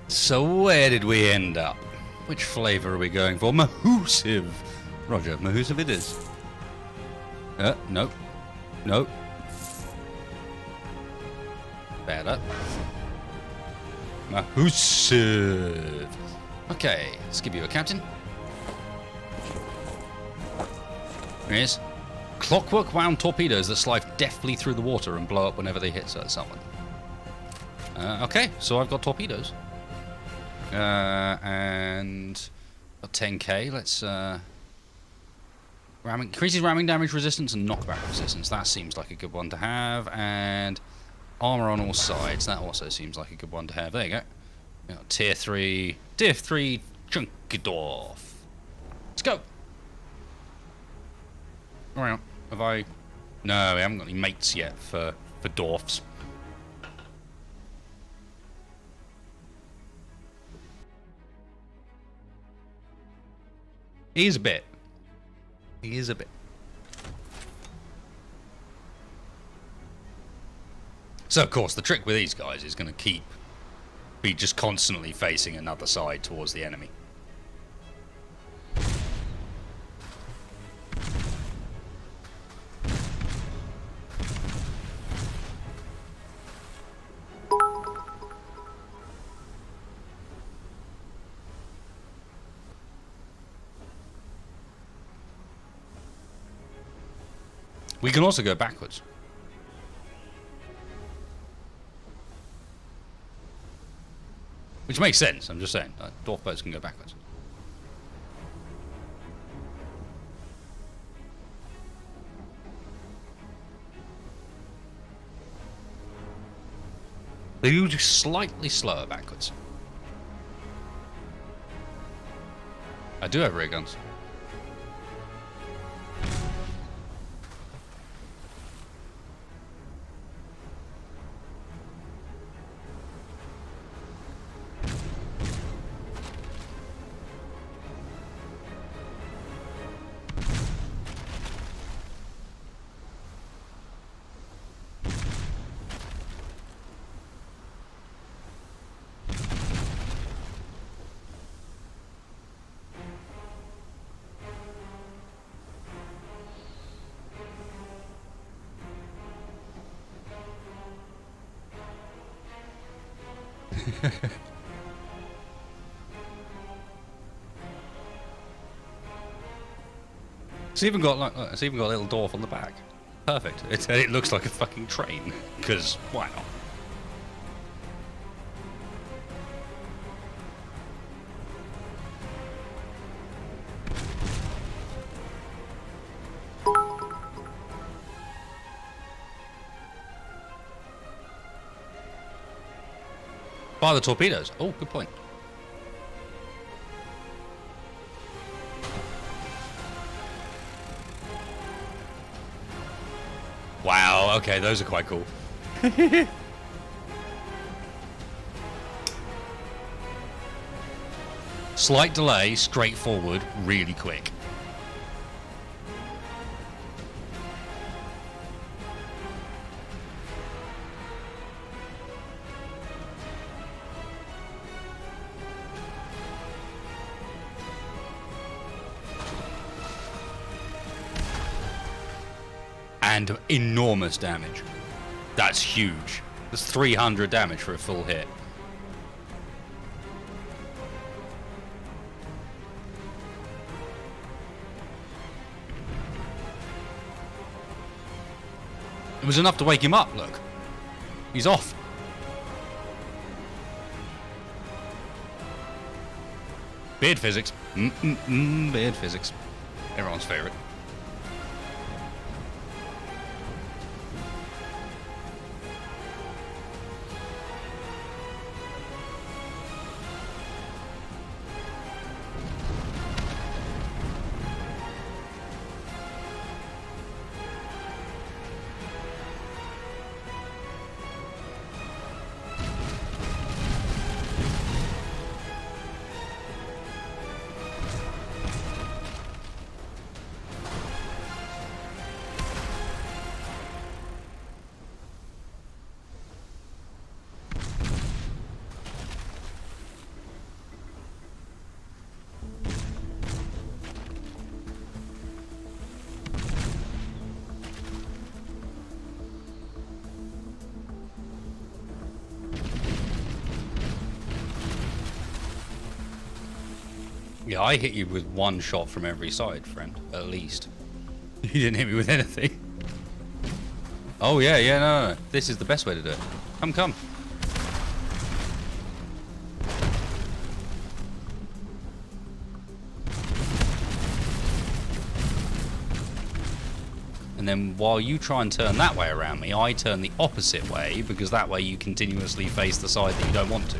So where did we end up? Which flavor are we going for? Mahoosive. Roger, Mahoosive it is. No. No. Better. Mahoosive. Okay, let's give you a captain. Here he is. Clockwork wound torpedoes that slide deftly through the water and blow up whenever they hit someone. Okay, so I've got torpedoes. And got 10k. Let's increases ramming damage resistance and knockback resistance. That seems like a good one to have. And armor on all sides. That also seems like a good one to have. There you go. Tier 3 chunky dwarf. Let's go. Alright, have I? No, we haven't got any mates yet for dwarfs. He is a bit. So, of course, the trick with these guys is going to be just constantly facing another side towards the enemy. We can also go backwards. Which makes sense, I'm just saying. Dwarf boats can go backwards. They do just slightly slower backwards. I do have ray guns. It's even got like it's even got a little dwarf on the back. Perfect. It looks like a fucking train. Because why not? Fire the torpedoes. Oh, good point. Wow, okay, those are quite cool. Slight delay, straightforward, really quick. And enormous damage. That's huge. That's 300 damage for a full hit. It was enough to wake him up, look. He's off. Beard physics. Beard physics. Everyone's favorite. Yeah, I hit you with one shot from every side, friend. At least. You didn't hit me with anything. Oh, yeah, no. This is the best way to do it. Come. And then while you try and turn that way around me, I turn the opposite way, because that way you continuously face the side that you don't want to.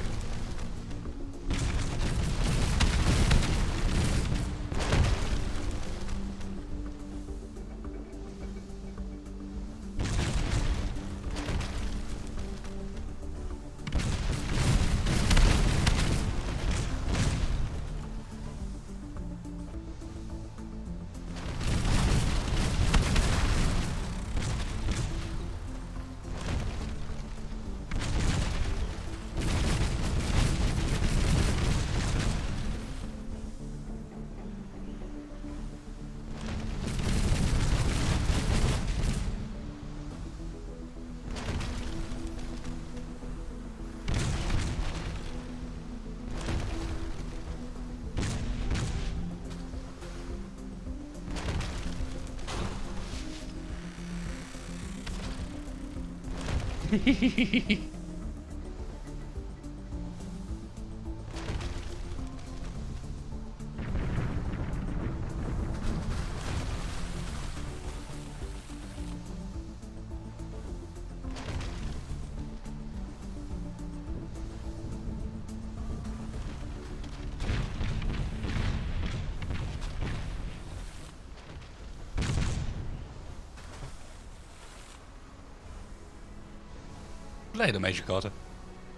Later, Major Carter.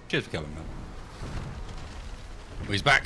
Cheers for coming, man. Oh, he's back.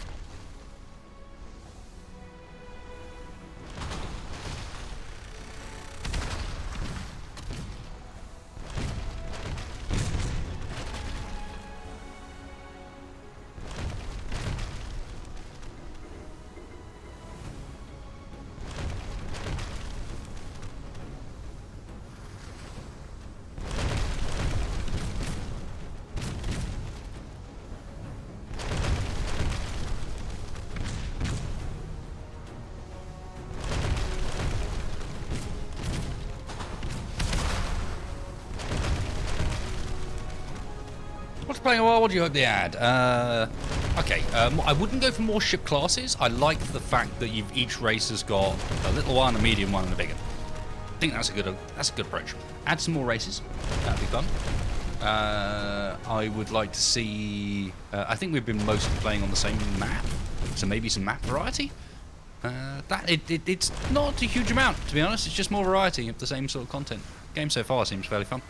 What's playing a while? What do you hope they add? Okay, I wouldn't go for more ship classes. I like the fact that each race has got a little one, a medium one, and a big one. I think that's a good approach. Add some more races. That'd be fun. I would like to see. I think we've been mostly playing on the same map, so maybe some map variety. It's not a huge amount, to be honest. It's just more variety of the same sort of content. Game so far seems fairly fun.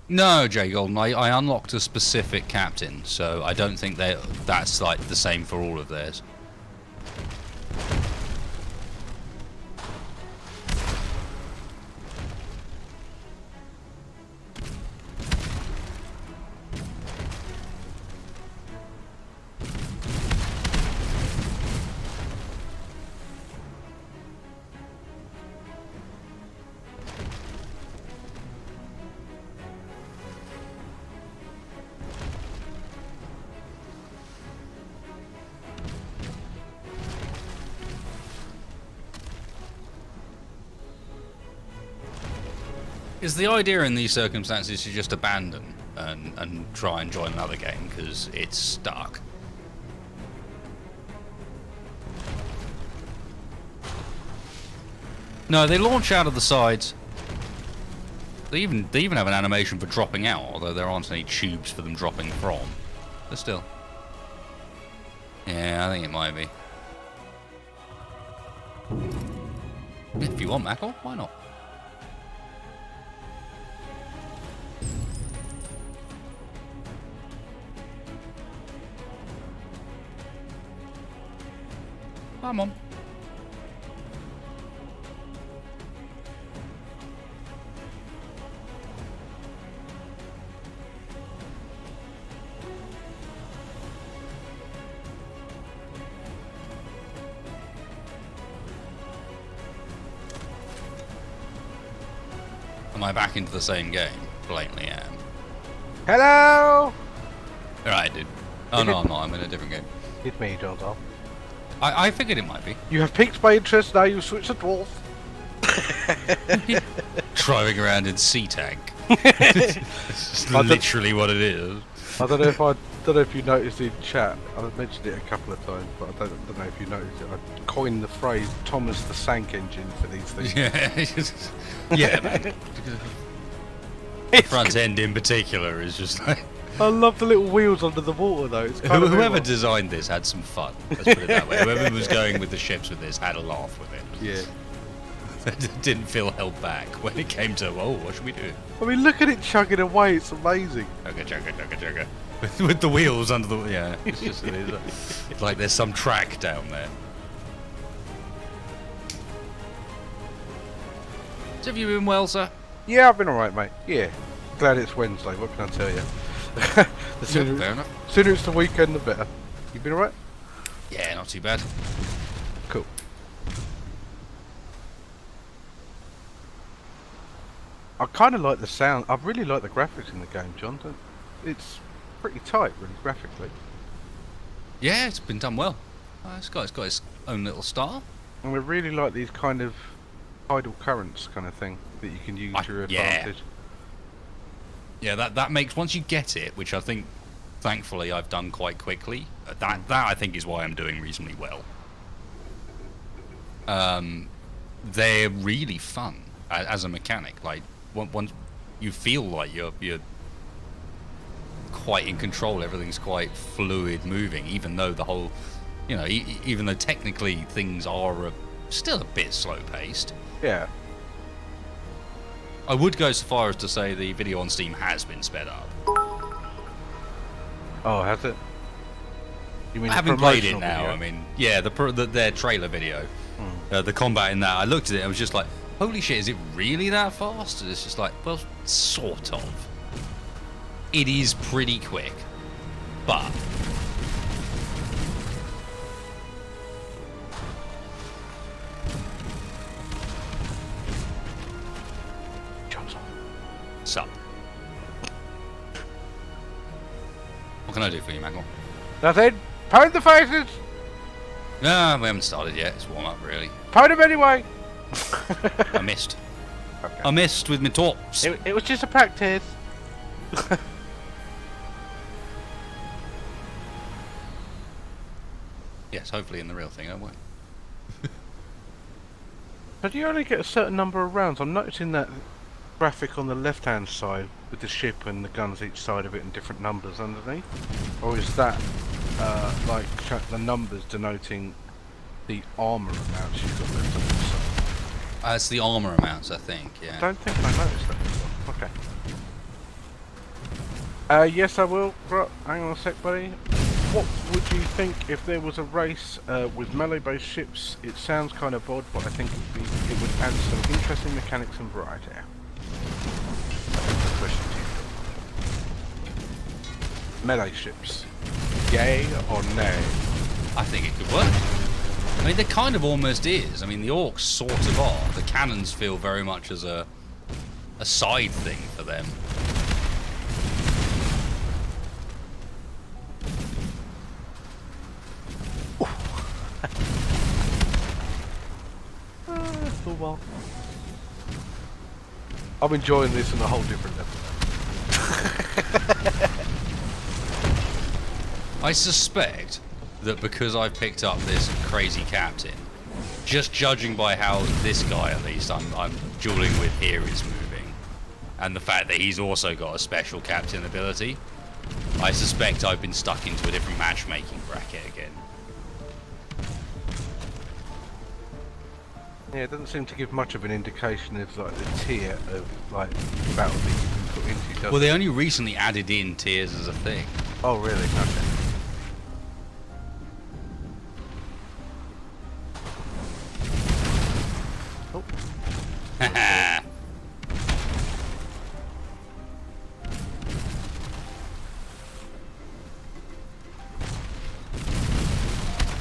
No, Jay Golden, I unlocked a specific captain, so I don't think that's like the same for all of theirs. Is the idea in these circumstances to just abandon and try and join another game because it's stuck? No, they launch out of the sides. They even have an animation for dropping out, although there aren't any tubes for them dropping from. But still. Yeah, I think it might be. If you want Mackel, why not? Come on. Am I back into the same game? Blatantly am. Hello! Alright, dude. Oh no, I'm not. I'm in a different game. It's me, Dodo. I figured it might be. You have piqued my interest, now you switch to dwarf. Driving around in SeaTank. It's literally what it is. I don't know if you noticed in chat. I've mentioned it a couple of times, but I don't know if you noticed it. I coined the phrase "Thomas the Sank Engine" for these things. Yeah, yeah, man. Front end in particular is just like. I love the little wheels under the water though. It's kind Whoever designed this had some fun. Let's put it that way. Whoever was going with the ships with this had a laugh with it. Yeah. Didn't feel held back when it came to, oh, what should we do? I mean, look at it chugging away. It's amazing. Chugga, chugga, chugga, chugga. with the wheels under the yeah. It's just it's like there's some track down there. So have you been well, sir? Yeah, I've been alright, mate. Yeah. Glad it's Wednesday, what can I tell you? The sooner, Fair enough. sooner it's the weekend, the better. You been alright? Yeah, not too bad. Cool. I kind of like the sound. I really like the graphics in the game, John. It's pretty tight, really, graphically. Yeah, it's been done well. It's got its own little style. And we really like these kind of tidal currents kind of thing that you can use to your advantage. Yeah, that makes, once you get it, which I think, thankfully, I've done quite quickly. That I think is why I'm doing reasonably well. They're really fun as a mechanic. Like once you feel like you're quite in control, everything's quite fluid moving, even though the whole, you know, even though technically things are still a bit slow paced. Yeah. I would go so far as to say the video on Steam has been sped up. Oh, has it? You mean I haven't played it now. Video? I mean, yeah, their trailer video, the combat in that. I looked at it. I was just like, "Holy shit! Is it really that fast?" And it's just like, well, sort of. It is pretty quick, but sup. What can I do for you, Mangle? Nothing. Pound the faces. No, we haven't started yet. It's warm up, really. Pound them anyway. I missed. Okay. I missed with my torps. It was just a practice. Yes, hopefully in the real thing, I won't. But you only get a certain number of rounds. I'm noticing that graphic on the left-hand side with the ship and the guns each side of it and different numbers underneath, or is that like the numbers denoting the armor amounts you've got left on the side? It's the armor amounts, I think. Yeah. I don't think I noticed that before. Okay. Yes, I will. Right, hang on a sec, buddy. What would you think if there was a race with melee-based ships? It sounds kind of odd, but I think it would add some interesting mechanics and variety. Question to you. Melee ships. Yay or nay? I think it could work. I mean, there kind of almost is. I mean, the orcs sort of are. The cannons feel very much as a side thing for them. Well, I'm enjoying this on a whole different level. I suspect that because I picked up this crazy captain, just judging by how this guy, at least, I'm dueling with here is moving, and the fact that he's also got a special captain ability, I suspect I've been stuck into a different matchmaking bracket again. Yeah, it doesn't seem to give much of an indication of like the tier of like battle that you can put into. Does Well, they only recently added in tiers as a thing. Oh, really? Okay. Oh. Haha.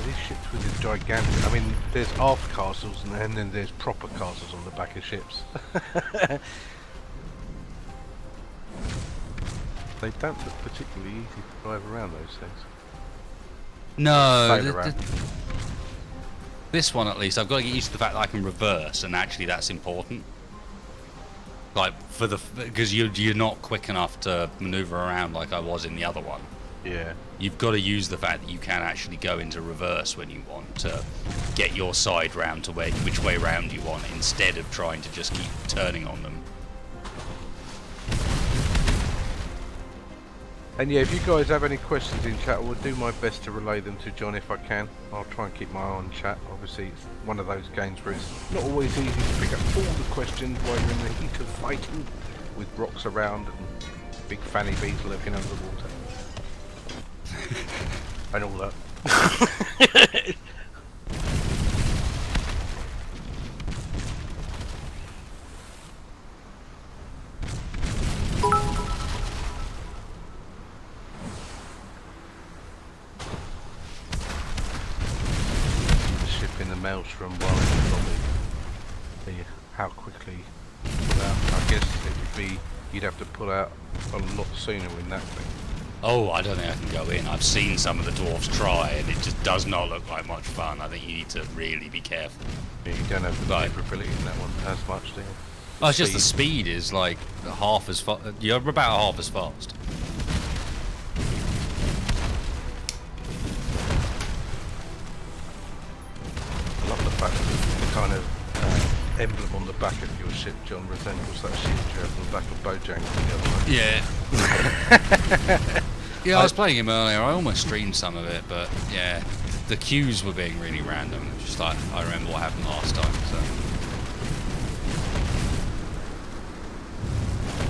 These ships with the gigantic. I mean, there's aft castles and then there's proper castles on the back of ships. They don't look particularly easy to drive around those things. No, this one at least, I've got to get used to the fact that I can reverse, and actually that's important. Like because you're not quick enough to maneuver around like I was in the other one. Yeah. You've got to use the fact that you can actually go into reverse when you want to get your side round to which way round you want, instead of trying to just keep turning on them. And yeah, if you guys have any questions in chat, I will do my best to relay them to John if I can. I'll try and keep my eye on chat. Obviously, it's one of those games where it's not always easy to pick up all the questions while you're in the heat of fighting with rocks around and big fanny bees lurking under the water. And all that. In the Maelstrom while in the lobby. See how quickly pull out. I guess it would be you'd have to pull out a lot sooner in that thing. Oh, I don't think I can go in. I've seen some of the dwarves try, and it just does not look like much fun. I think you need to really be careful. Yeah, you don't have the Right. maneuverability in that one as much, do you? Oh, it's just the speed is like half as fast. You're about half as fast. I love the fact that the kind of emblem on the back of your ship, John, resembles that shield you have on the back of Bojangles the other night. Yeah. Yeah, I was playing him earlier. I almost streamed some of it, but yeah, the queues were being really random. Just like I remember what happened last time. So,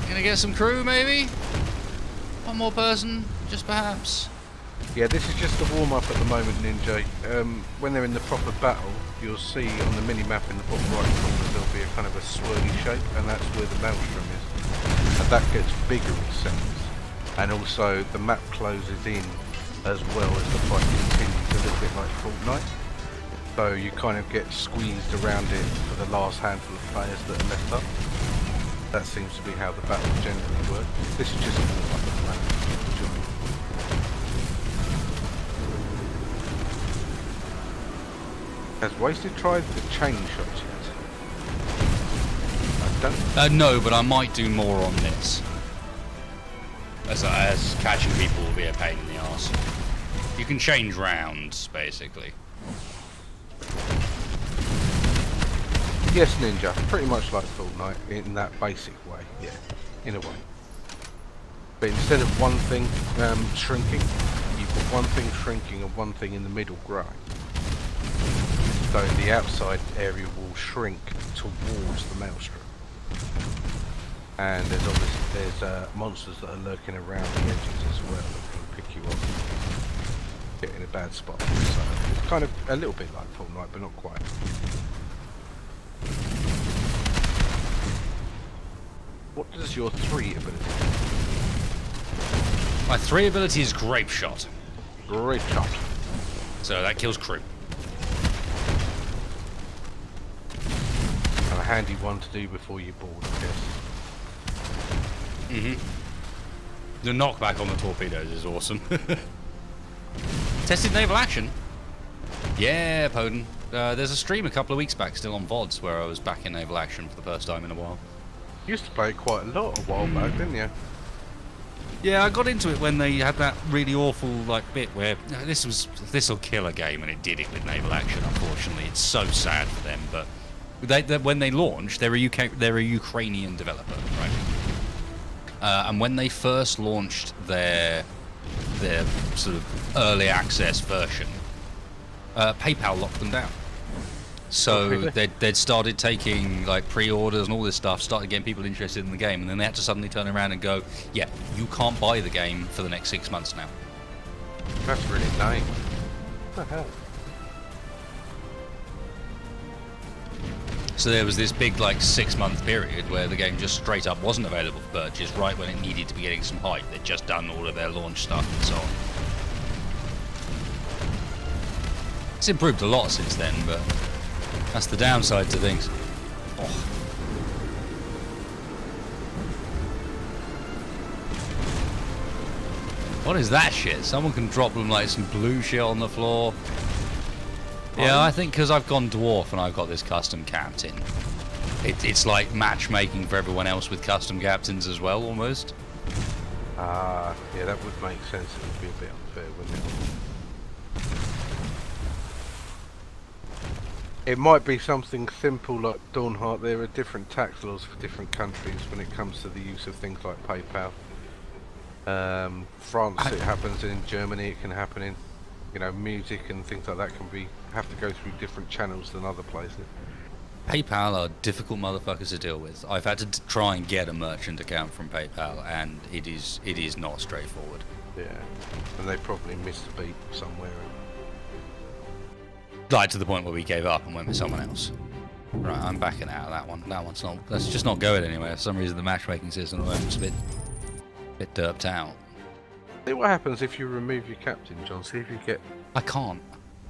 gonna get some crew, maybe. One more person, just perhaps. Yeah, this is just the warm-up at the moment, Ninja. When they're in the proper battle, you'll see on the mini-map in the bottom right corner there'll be a kind of a swirly shape, and that's where the Maelstrom is. And that gets bigger in seconds. And also the map closes in as well as the fight continues, a little bit like Fortnite. So you kind of get squeezed around it for the last handful of players that are left up. That seems to be how the battle generally works. This is just a warm-up at the moment. Has Wasted tried the chain shots yet? I don't. No, but I might do more on this. As catching people will be a pain in the arse. You can change rounds, basically. Yes, Ninja. Pretty much like Fortnite in that basic way. Yeah, in a way. But instead of one thing shrinking, you've got one thing shrinking and one thing in the middle growing. So the outside area will shrink towards the Maelstrom. And there's obviously monsters that are lurking around the edges as well that can pick you up, get in a bad spot. So it's kind of a little bit like Fortnite, but not quite. What does your 3 ability do? My 3 ability is Grape Shot. Great shot. So that kills crew. And a handy one to do before you board, I guess. The knockback on the torpedoes is awesome. Tested naval action? Yeah, Poden. There's a stream a couple of weeks back still on VODs where I was back in naval action for the first time in a while. You used to play it quite a lot a while back, didn't you? Yeah, I got into it when they had that really awful bit where this'll kill a game, and it did it with naval action. Unfortunately, it's so sad for them. But when they launched, they're a Ukrainian developer, right? And when they first launched their sort of early access version, PayPal locked them down. So really? they'd started taking pre-orders and all this stuff, started getting people interested in the game, and then they had to suddenly turn around and go, yeah, you can't buy the game for the next 6 months now. That's really lame. What the hell? So there was this big 6-month period where the game just straight up wasn't available for purchase right when it needed to be getting some hype. They'd just done all of their launch stuff and so on. It's improved a lot since then, but that's the downside to things. Oh. What is that shit? Someone can drop them some blue shit on the floor. Yeah, I think because I've gone dwarf and I've got this custom captain. It's like matchmaking for everyone else with custom captains as well, almost. Yeah, that would make sense. It would be a bit unfair, wouldn't it? It might be something simple like Dawnheart. There are different tax laws for different countries when it comes to the use of things like PayPal. France, it happens in Germany. It can happen in, music and things like that have to go through different channels than other places. PayPal are difficult motherfuckers to deal with. I've had to try and get a merchant account from PayPal, and it is not straightforward. Yeah, and they probably missed a beat somewhere. Like to the point where we gave up and went with someone else. Right, I'm backing out of that one. That one's not. That's just not going anywhere. For some reason, the matchmaking system at the moment's a bit derped out. See what happens if you remove your captain, John. See if you get. I can't.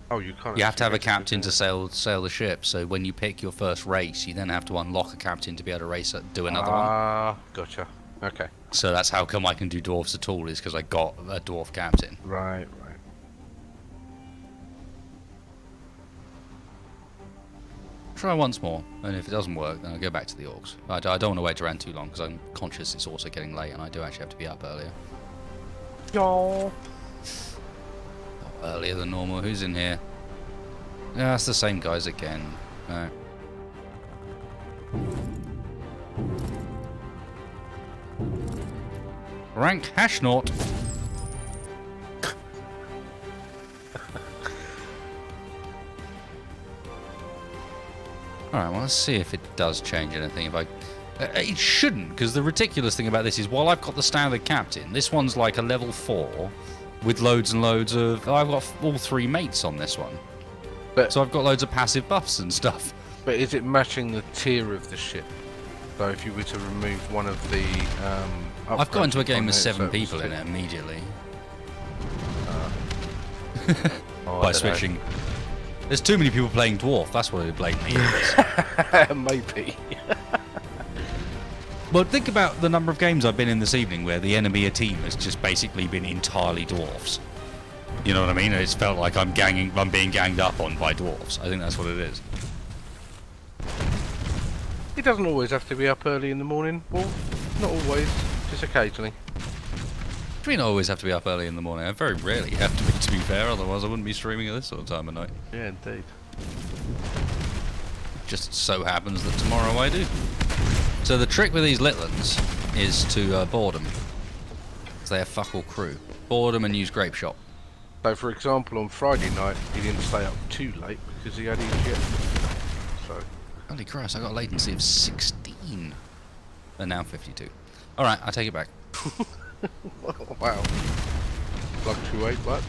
Oh, you can't. You have to have a actually captain to sail the ship. So when you pick your first race, you then have to unlock a captain to be able to race it, do another one. Ah, gotcha. Okay. So that's how come I can do dwarves at all, is because I got a dwarf captain. Right. Try once more, and if it doesn't work, then I'll go back to the orcs. I don't want to wait around too long because I'm conscious it's also getting late, and I do actually have to be up earlier. Yo. Earlier than normal. Who's in here? Yeah, it's the same guys again. No. Rank Hashnort. Alright, well, let's see if it does change anything. If I, it shouldn't, because the ridiculous thing about this is while I've got the standard captain, this one's like a level 4 with loads and loads of... I've got all 3 mates on this one. But, so I've got loads of passive buffs and stuff. But is it matching the tier of the ship? So if you were to remove one of the... I've got into a game with it, 7 so people in it immediately. By switching. There's too many people playing dwarf, that's what it blatantly is. Maybe. Well, think about the number of games I've been in this evening where the enemy team has just basically been entirely dwarfs. You know what I mean? It's felt like I'm being ganged up on by dwarfs. I think that's what it is. It doesn't always have to be up early in the morning, Paul. Not always, just occasionally. I mean, I always have to be up early in the morning. I very rarely have to be fair, otherwise I wouldn't be streaming at this sort of time of night. Yeah, indeed. Just so happens that tomorrow I do. So the trick with these Litlands is to board them. Because they have fuck all crew. Board them and use Grape Shot. So, for example, on Friday night, he didn't stay up too late because he had his jet. So. Holy Christ, I got a latency of 16. And now 52. Alright, I take it back. Wow. Fluctuate much?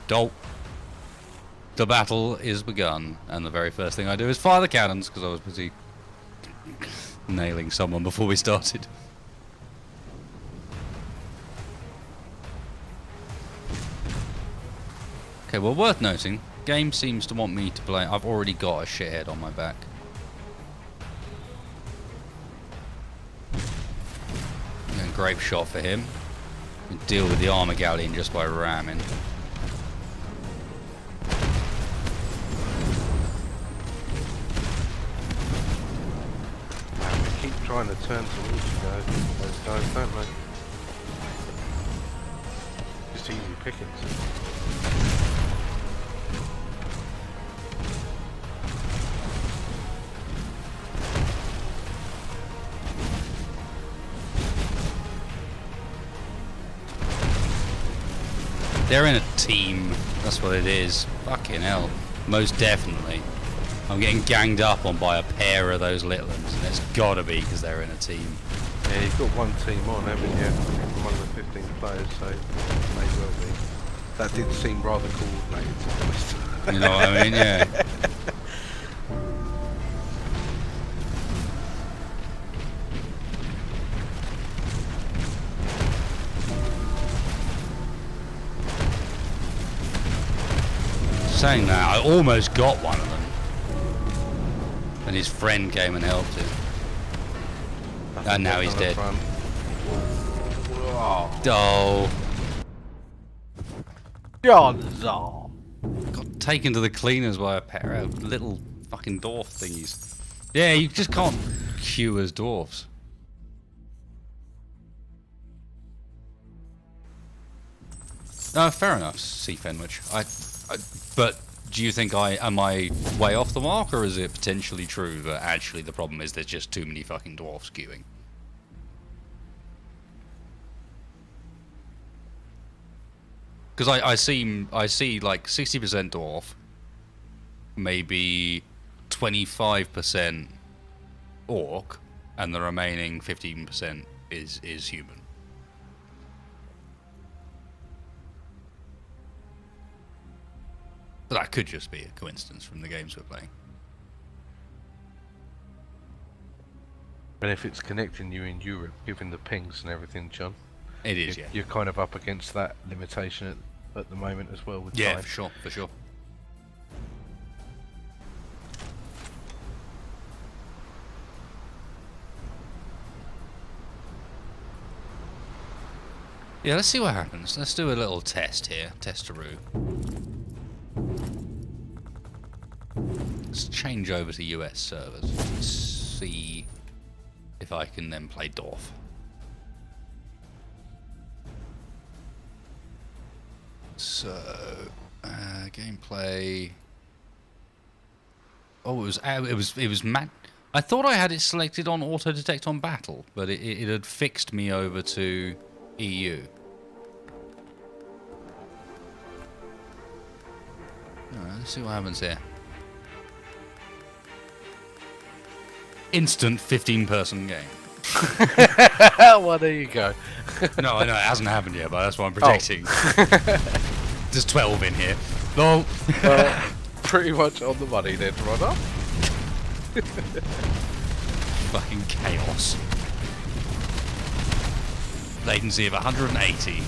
Dope. The battle is begun, and the very first thing I do is fire the cannons, because I was busy nailing someone before we started. Okay, well, worth noting, game seems to want me to play... I've already got a shithead on my back. And Grape Shot for him. And deal with the armor galleon just by ramming. Man, we keep trying to turn towards you guys, those guys, don't they? Just easy pickings. They're in a team. That's what it is. Fucking hell. Most definitely. I'm getting ganged up on by a pair of those Litlands, and it's gotta be because they're in a team. Yeah, you've got one team on, haven't you? One of the 15 players, so it may well be. That did seem rather coordinated, to be honest. You know what I mean? Yeah. Saying that, I almost got one of them. And his friend came and helped him. And now he's dead. Oh. Got taken to the cleaners by a pair of little fucking dwarf thingies. Yeah, you just can't queue as dwarfs. Fair enough, C. Fenwich. But do you think am I way off the mark, or is it potentially true that actually the problem is there's just too many fucking dwarfs queuing? Because I see like 60% dwarf, maybe 25% orc, and the remaining 15% is human. But that could just be a coincidence from the games we're playing. And if it's connecting you in Europe, given the pings and everything, John, It is, yeah. you're kind of up against that limitation at the moment as well with Yeah, time. for sure, for sure. Yeah, let's see what happens. Let's do a little test here. Testaroo. Let's change over to US servers. Let's see if I can then play Dorf. So, gameplay. Oh, it was mad. I thought I had it selected on auto detect on battle, but it had fixed me over to EU. Alright, let's see what happens here. Instant 15-person game. Well, there you go. No, I know it hasn't happened yet, but that's what I'm predicting. There's 12 in here. No. Pretty much on the money then, brother. Fucking chaos. Latency of 180.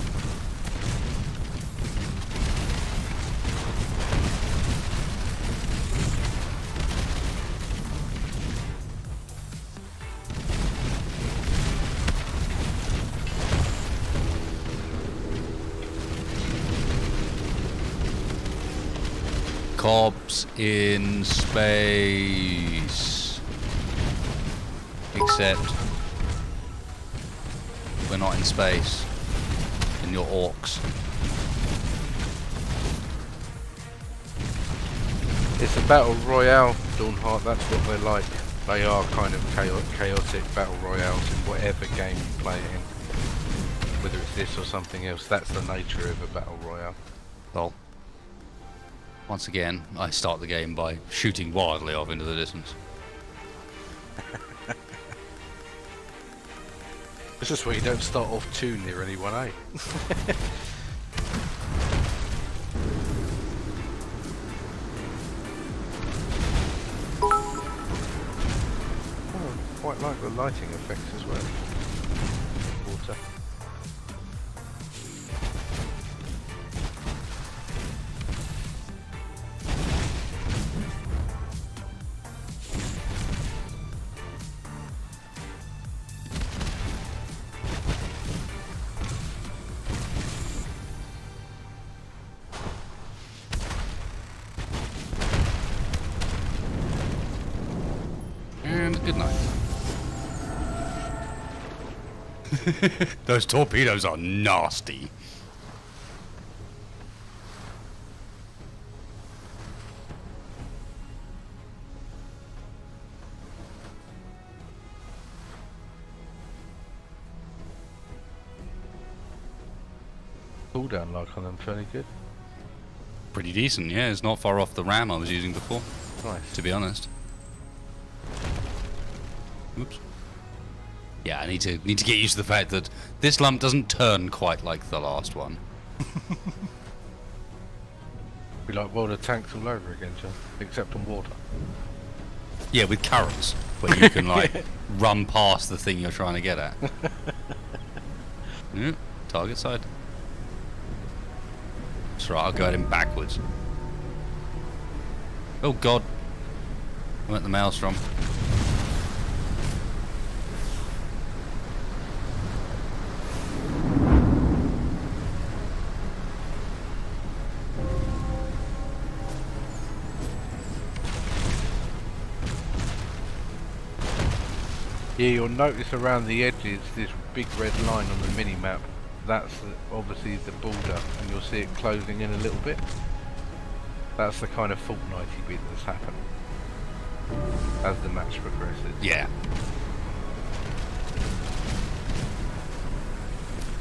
Cops in space. Except we're not in space. And you're orcs. It's a battle royale, Dawnheart. That's what they're like. They are kind of chaotic battle royales in whatever game you play it in. Whether it's this or something else, that's the nature of a battle royale. Well, once again, I start the game by shooting wildly off into the distance. This is where you don't start off too near anyone, eh? Oh, quite like the lighting effects as well. Water. And good night. Those torpedoes are nasty. Cooldown like on them fairly good. Pretty decent, yeah. It's not far off the RAM I was using before, Nice. to be honest. Oops. Yeah, I need to get used to the fact that this lump doesn't turn quite like the last one. Be like World of Tanks all over again, John. Except on water. Yeah, with currents, where you can like run past the thing you're trying to get at. Yep, target side. That's right, I'll go at him backwards. Oh god. I'm at the Maelstrom. Yeah, you'll notice around the edges this big red line on the mini-map. That's obviously the border, and you'll see it closing in a little bit. That's the kind of Fortnite-y bit that's happened as the match progresses. Yeah.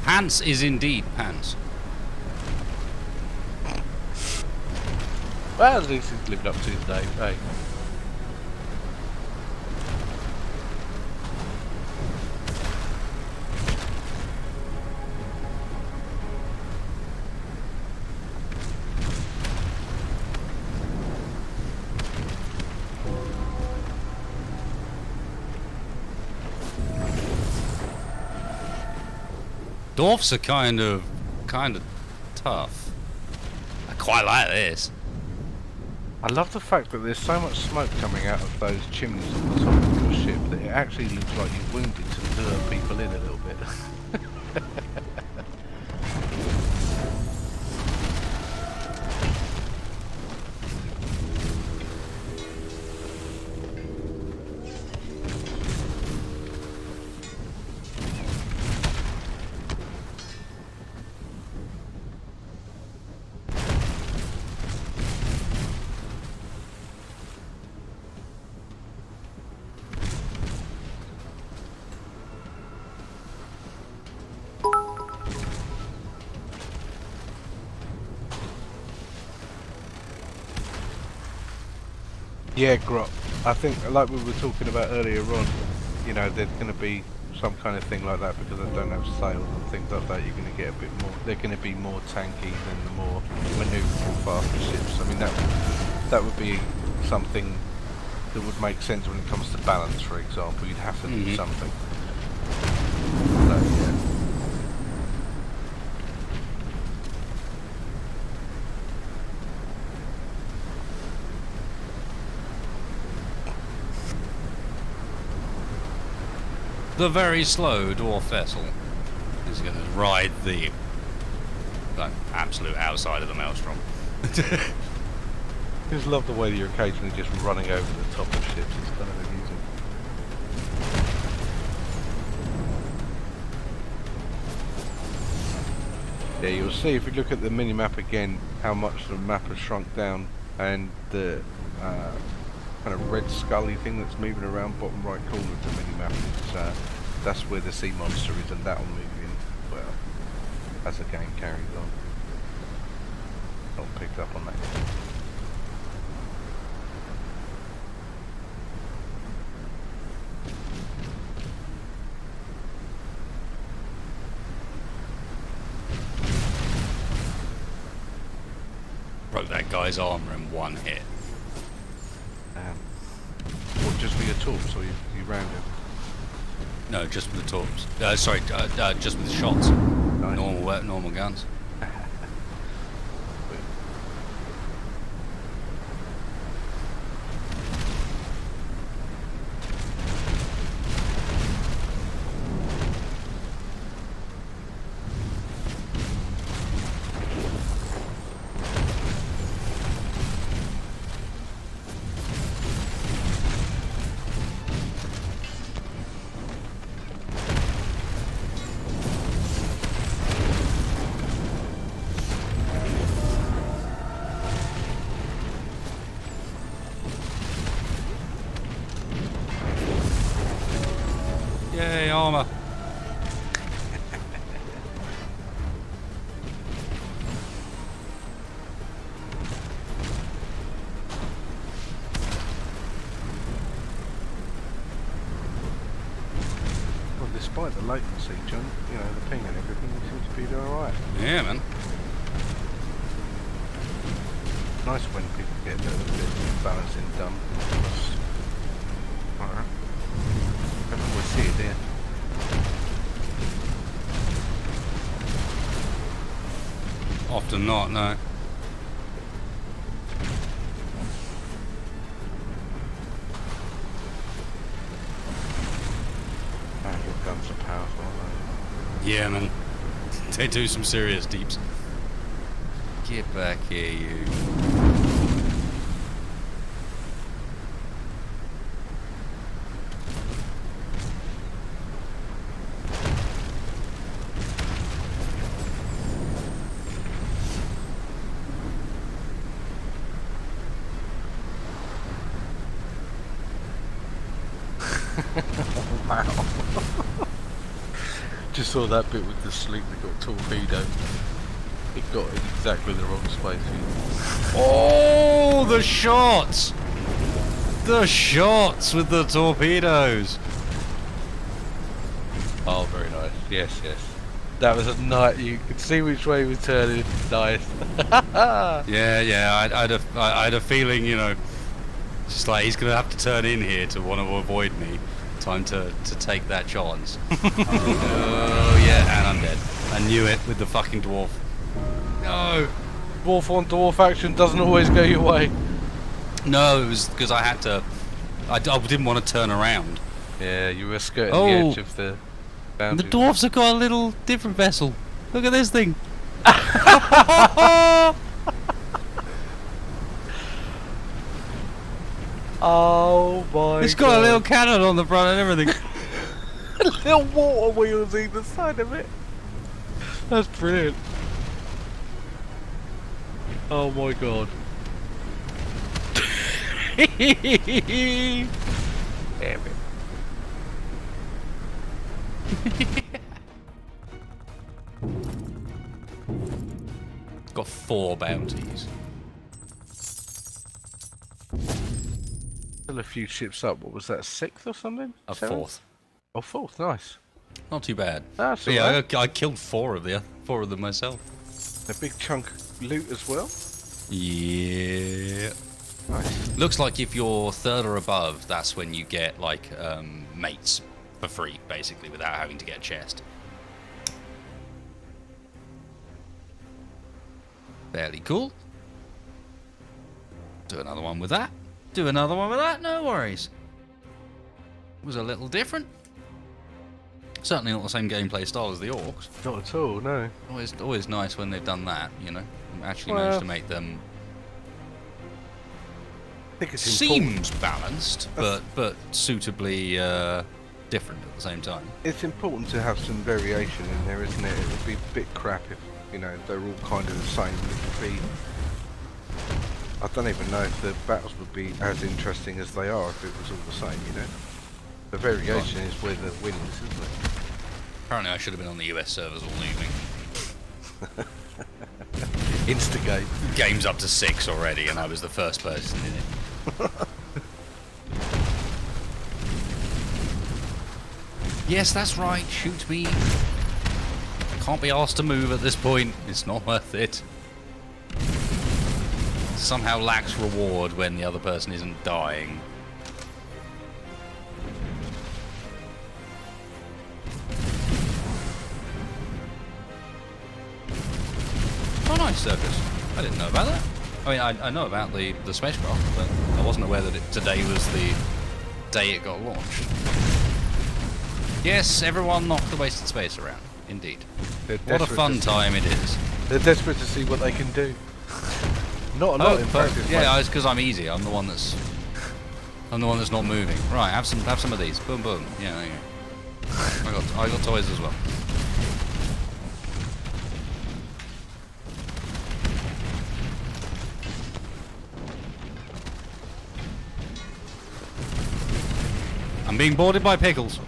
Pants is indeed pants. Well, at least he's lived up to his name, hey. Dwarfs are kind of tough. I quite like this. I love the fact that there's so much smoke coming out of those chimneys on the top of your ship that it actually looks like you're wounded to lure people in a little bit. Yeah, Grot. I think, like we were talking about earlier on, you know, there's going to be some kind of thing like that because I don't have sails and things like that. You're going to get a bit more. They're going to be more tanky than the more manoeuvrable faster ships. I mean, that would be something that would make sense when it comes to balance, for example. You'd have to do something. So, yeah. The very slow dwarf vessel is going to ride the absolute outside of the Maelstrom. I just love the way that you're occasionally just running over the top of ships. It's kind of amusing. Yeah, you'll see if you look at the mini-map again how much the map has shrunk down, and the kind of red scully thing that's moving around bottom right corner of the mini-map is that's where the sea monster is, and that'll move in, well, as the game carries on. Not picked up on that. Broke that guy's armor in one hit. What, just with your torps, or you rounded? No, just with the torps. Sorry, just with the shots. Nice. Normal guns. Yay, armor. Well, despite the latency, John, you know, the ping and everything, it seems to be doing alright. Yeah, man. Nice when people get a little bit of balancing done. Alright. Don't always see it there. Often not, no. Man, your guns are powerful, aren't Yeah, man. They do some serious deeps. Get back here, you. Wow. Just saw that bit with the slink that got torpedoed. It got in exactly the wrong space. Oh, the shots! The shots with the torpedoes. Oh, very nice. Yes, yes. That was a night. You could see which way we turning. Nice. Yeah. I had a feeling, you know, just like he's gonna have to turn in here to want to avoid me. Time to take that chance. Oh yeah, and I'm dead. I knew it with the fucking dwarf. No. Dwarf on dwarf action doesn't always go your way. No, it was because I had to. I didn't want to turn around. Yeah, you were skirting Oh. the edge of the And the boundary. dwarves have got a little different vessel. Look at this thing. Oh my It's got a little cannon on the front and everything. little water wheels either side of it. That's brilliant. Oh my god. Damn it. Got 4 bounties. Still a few ships up. What was that, 6th or something? A 7th? 4th. Oh, 4th, nice. Not too bad. That's But alright. yeah, I killed 4 of them myself. A big chunk of loot as well. Yeah. Nice. Looks like if you're 3rd or above, that's when you get like mates for free, basically, without having to get a chest. Fairly cool. Do another one with that. Do another one with that. No worries. Was a little different. Certainly not the same gameplay style as the orcs. Not at all, no. Always nice when they've done that, you know. Actually Well, managed to make them I think it's important. seems balanced, but suitably different at the same time. It's important to have some variation in there, isn't it? It would be a bit crap if, you know, they're all kind of the same. It would be... I don't even know if the battles would be as interesting as they are if it was all the same, you know? The variation is where the wins, isn't it? Apparently I should have been on the US servers all evening. Instigate. Game's up to 6 already and I was the first person in it. Yes, that's right, shoot me. Can't be asked to move at this point, it's not worth it. Somehow lacks reward when the other person isn't dying. Oh nice, Circus. I didn't know about that. I mean, I know about the spacecraft, but I wasn't aware that today was the day it got launched. Yes, everyone knock the wasted space around. Indeed. What a fun time it is. They're desperate to see what they can do. Not a lot in practice. Yeah, mate. it's because I'm easy. I'm the one that's not moving. Right, have some of these. Boom, boom. Yeah, there you go. I got toys as well. I'm being boarded by pickles.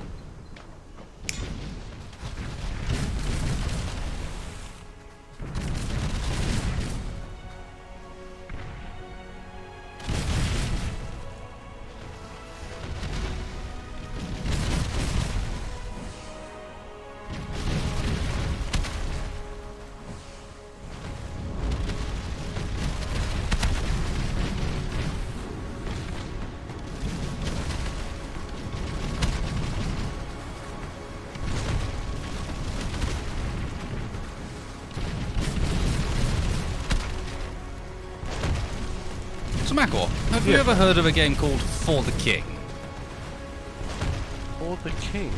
So, Macor, have you ever heard of a game called For the King? For the king.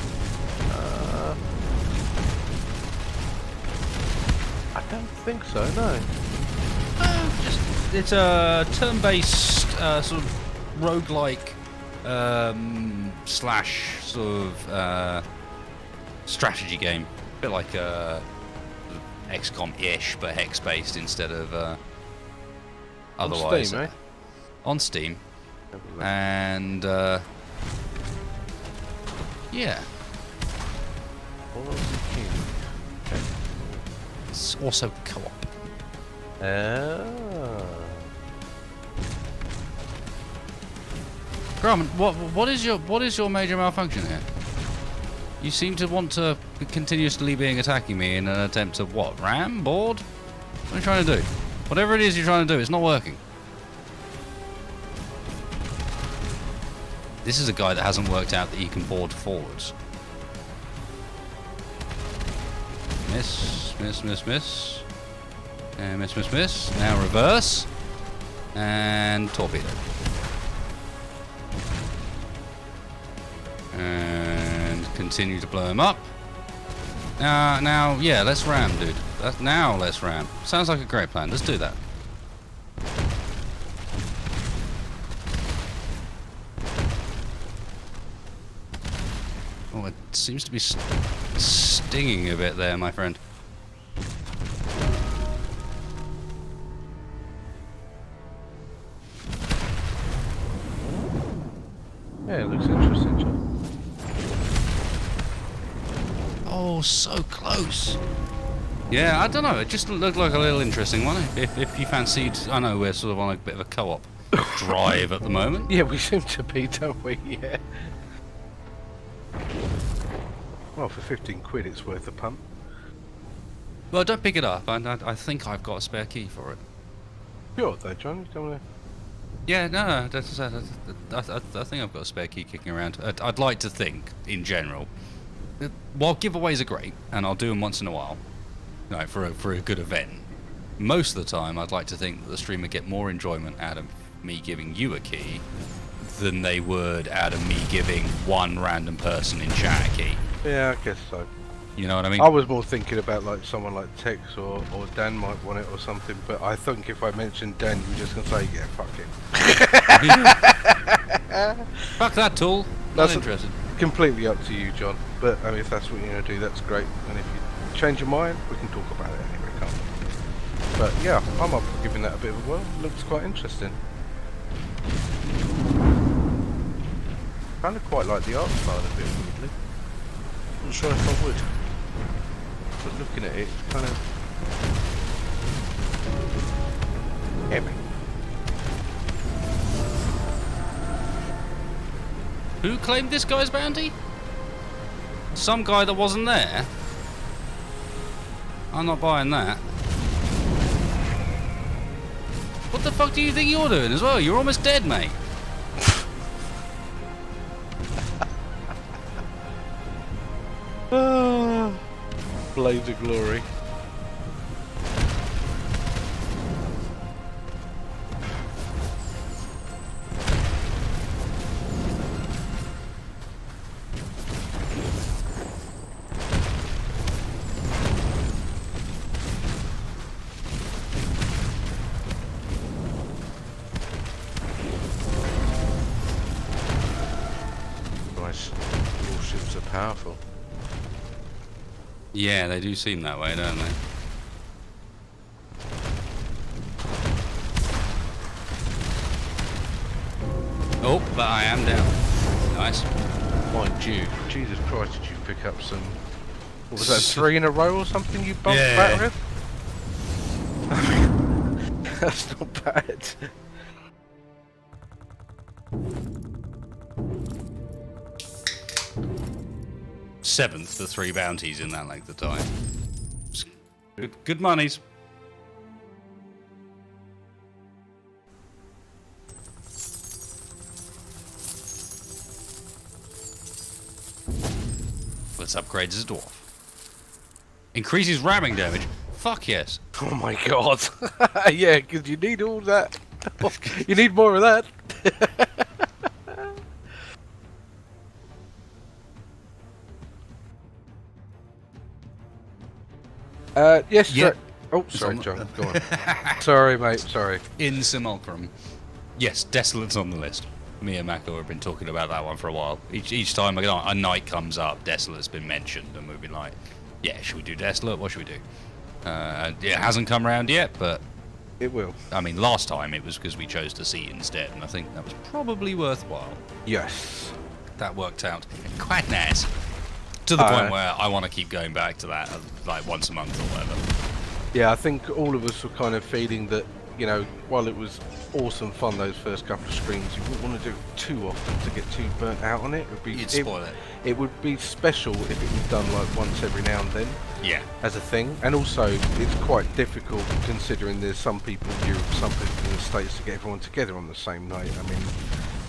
I don't think so, no. It's a turn-based sort of roguelike slash sort of strategy game. A bit like XCOM-ish, but hex-based instead of otherwise. Steam, eh? On Steam. And yeah, For the king. Okay. it's also co-op. Ah. Grumman, what is your major malfunction here? You seem to want to be continuously being attacking me in an attempt to what? Ram? Board? What are you trying to do? Whatever it is you're trying to do, it's not working. This is a guy that hasn't worked out that he can board forwards. Miss, miss, miss, miss. And miss, miss, miss. Now reverse. And torpedo. And continue to blow him up. Now, yeah, let's ram, dude. Now let's ram. Sounds like a great plan. Let's do that. Oh, it seems to be stinging a bit there, my friend. Yeah, it looks interesting, John. Oh, so close. Yeah, I don't know. It just looked like a little interesting one. If you fancied, I know we're sort of on a bit of a co-op drive at the moment. Yeah, we seem to be, don't we? Yeah. Well, for 15 quid, it's worth a pump. Well, don't pick it up. I think I've got a spare key for it. Sure, though, John. You don't want to. Yeah, no. I think I've got a spare key kicking around. I'd like to think, in general. While giveaways are great, and I'll do them once in a while, like for a good event, most of the time I'd like to think that the stream would get more enjoyment out of me giving you a key than they would out of me giving one random person in chat a key. Yeah, I guess so. You know what I mean? I was more thinking about like someone like Tex or Dan might want it or something, but I think if I mentioned Dan, you were just going to say, yeah, fuck it. Fuck that tool. Not interested. Completely up to you, John. But I mean, if that's what you're going to do, that's great. And if you change your mind, we can talk about it anyway, can't we? But yeah, I'm up for giving that a bit of a whirl. Looks quite interesting. Kind of quite like the art style a bit, weirdly. Not sure if I would. But looking at it, it's kind of... Yeah, mate. Who claimed this guy's bounty? Some guy that wasn't there? I'm not buying that. What the fuck do you think you're doing as well? You're almost dead, mate. Blades of glory. Nice. Warships are powerful. Yeah, they do seem that way, don't they? Oh, but I am down. Nice. Mind you, Jesus Christ, did you pick up some... What was that, 3 in a row or something you bumped Yeah. back with? I mean, that's not bad. Seventh for 3 bounties in that length of time. Good monies. Let's upgrade as a dwarf. Increases ramming damage. Fuck yes. Oh my god. Yeah, because you need all that. You need more of that. Yes, Yep. sir. Oh, sorry, John. Go on. Sorry, mate. Sorry. In Simulacrum. Yes, Desolate's on the list. Me and Mako have been talking about that one for a while. Each time a night comes up, Desolate's been mentioned, and we've been like, yeah, should we do Desolate? What should we do? It hasn't come around yet, but... It will. I mean, last time it was because we chose to see instead, and I think that was probably worthwhile. Yes. That worked out quite nice. To the point where I want to keep going back to that, like once a month or whatever. Yeah, I think all of us were kind of feeling that, you know, while it was awesome fun those first couple of streams, you wouldn't want to do it too often to get too burnt out on it. It would be, You'd spoil it. It would be special if it was done like once every now and then. Yeah. As a thing, and also it's quite difficult considering there's some people in Europe, some people in the States to get everyone together on the same night. I mean,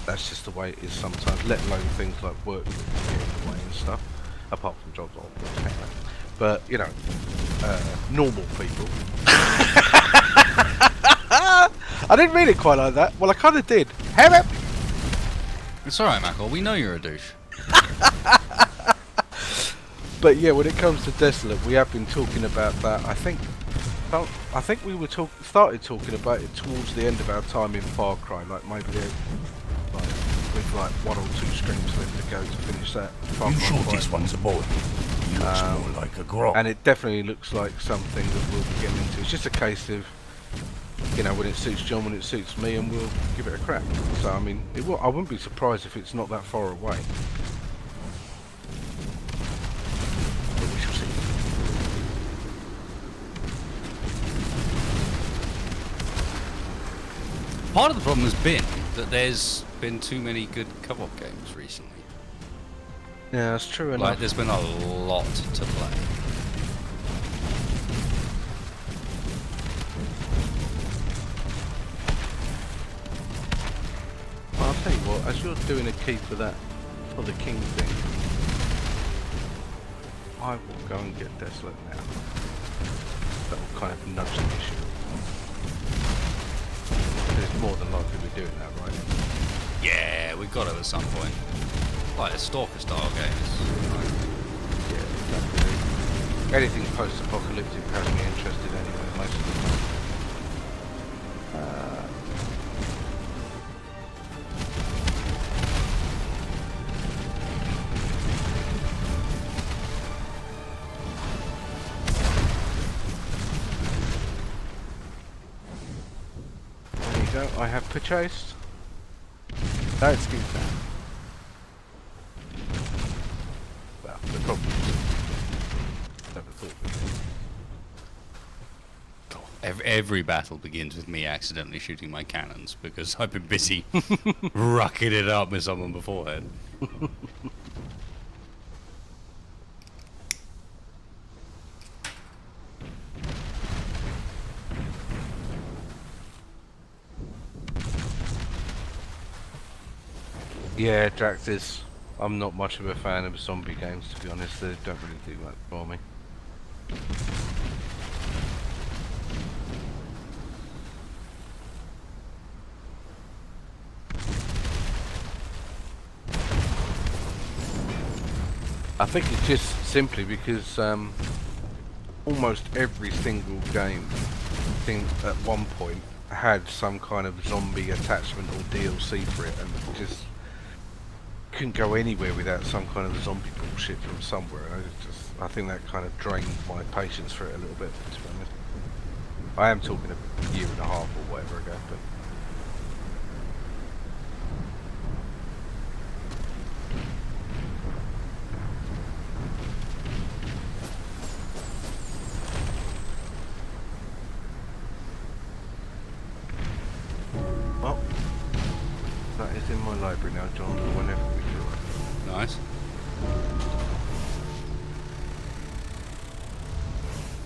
that's just the way it is sometimes, let alone things like work that can get in the way and stuff, apart from jobs, of course, anyway. But, you know, normal people. I didn't mean it quite like that. Well, I kind of did. It's alright, Michael. We know you're a douche. But yeah, when it comes to Desolate, we have been talking about that. I think we were started talking about it towards the end of our time in Far Cry, like maybe with like 1 or 2 streams left to go to finish that. Far You Cry sure 5. this one's a boy? He looks more like a grog. And it definitely looks like something that we'll be getting into. It's just a case of, you know, when it suits John, when it suits me, and we'll give it a crack. So I mean, I wouldn't be surprised if it's not that far away. But we shall see. Part of the problem has been that there's been too many good co-op games recently. Yeah, that's true enough. Like, there's been a lot to play. Well, I'll tell you what, as you're doing a key for the king thing, I will go and get Desolate now. That will kind of nudge the issue. It's more than likely we're doing that, right? Yeah, we've got it at some point. Like a Stalker style game. Yeah, exactly. Anything post-apocalyptic has me interested anyway, most of the time. There you go, I have purchased. No excuse that. Well, the problem is, never thought of it. Every battle begins with me accidentally shooting my cannons because I've been busy rucking it up with someone beforehand. Yeah, Draxis. I'm not much of a fan of zombie games, to be honest. They don't really do that for me. I think it's just simply because almost every single game at one point had some kind of zombie attachment or DLC for it, and just couldn't go anywhere without some kind of zombie bullshit from somewhere. I think that kind of drained my patience for it a little bit, to be honest. I am talking a year and a half or whatever ago, but well, that is in my library now, John, for whenever we do it. Nice.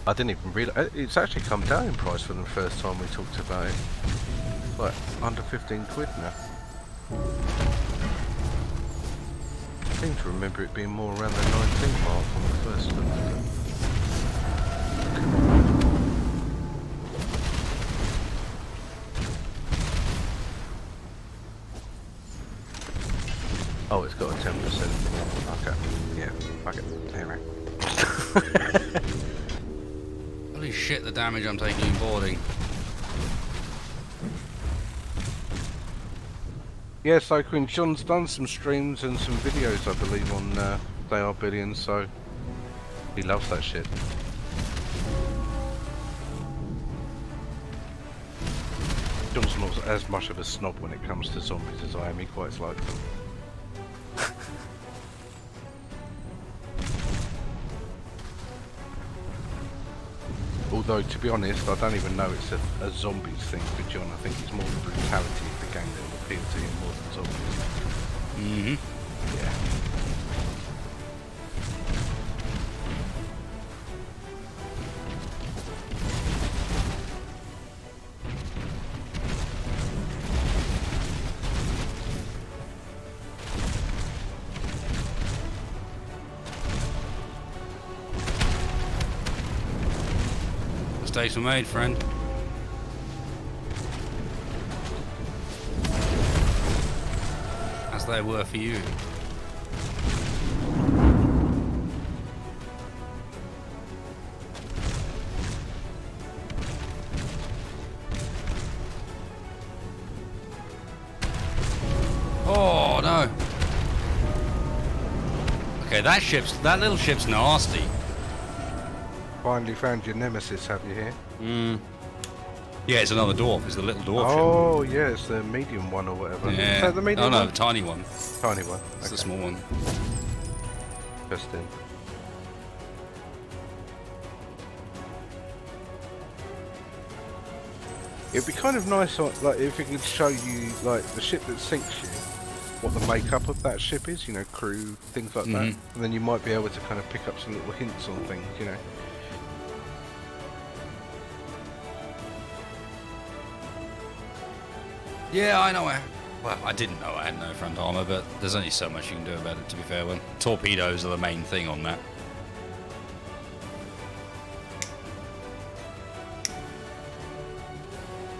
I didn't even realise it's actually come down in price from the first time we talked about it. It's like under 15 quid now. I seem to remember it being more around the 19 mark when we first looked at it. Oh, it's got a 10%. Okay. Yeah, fuck it. Anyway. Holy shit, the damage I'm taking in boarding. Yeah, so Quinn, John's done some streams and some videos, I believe, on They Are Billions, so he loves that shit. John's not as much of a snob when it comes to zombies as I am. He quite likes them. Although, to be honest, I don't even know it's a zombies thing for John. I think it's more the brutality of the game that will appeal to him more than zombies. Mm-hmm. Yeah. Mistakes were made, friend. As they were for you. Oh no. Okay, that little ship's nasty. Finally found your nemesis, have you here? Yeah, it's another dwarf. It's the little dwarf Oh, yeah, it's the medium one or whatever. ship. Yeah. Is that the medium no, one? the tiny one. Tiny one. It's Okay. the small one. Interesting. It'd be kind of nice, like, if it could show you, like, the ship that sinks you, what the makeup of that ship is, you know, crew, things like that. And then you might be able to kind of pick up some little hints on things, you know. Yeah, I know. Well, I didn't know I had no front armor, but there's only so much you can do about it, to be fair. When torpedoes are the main thing on that.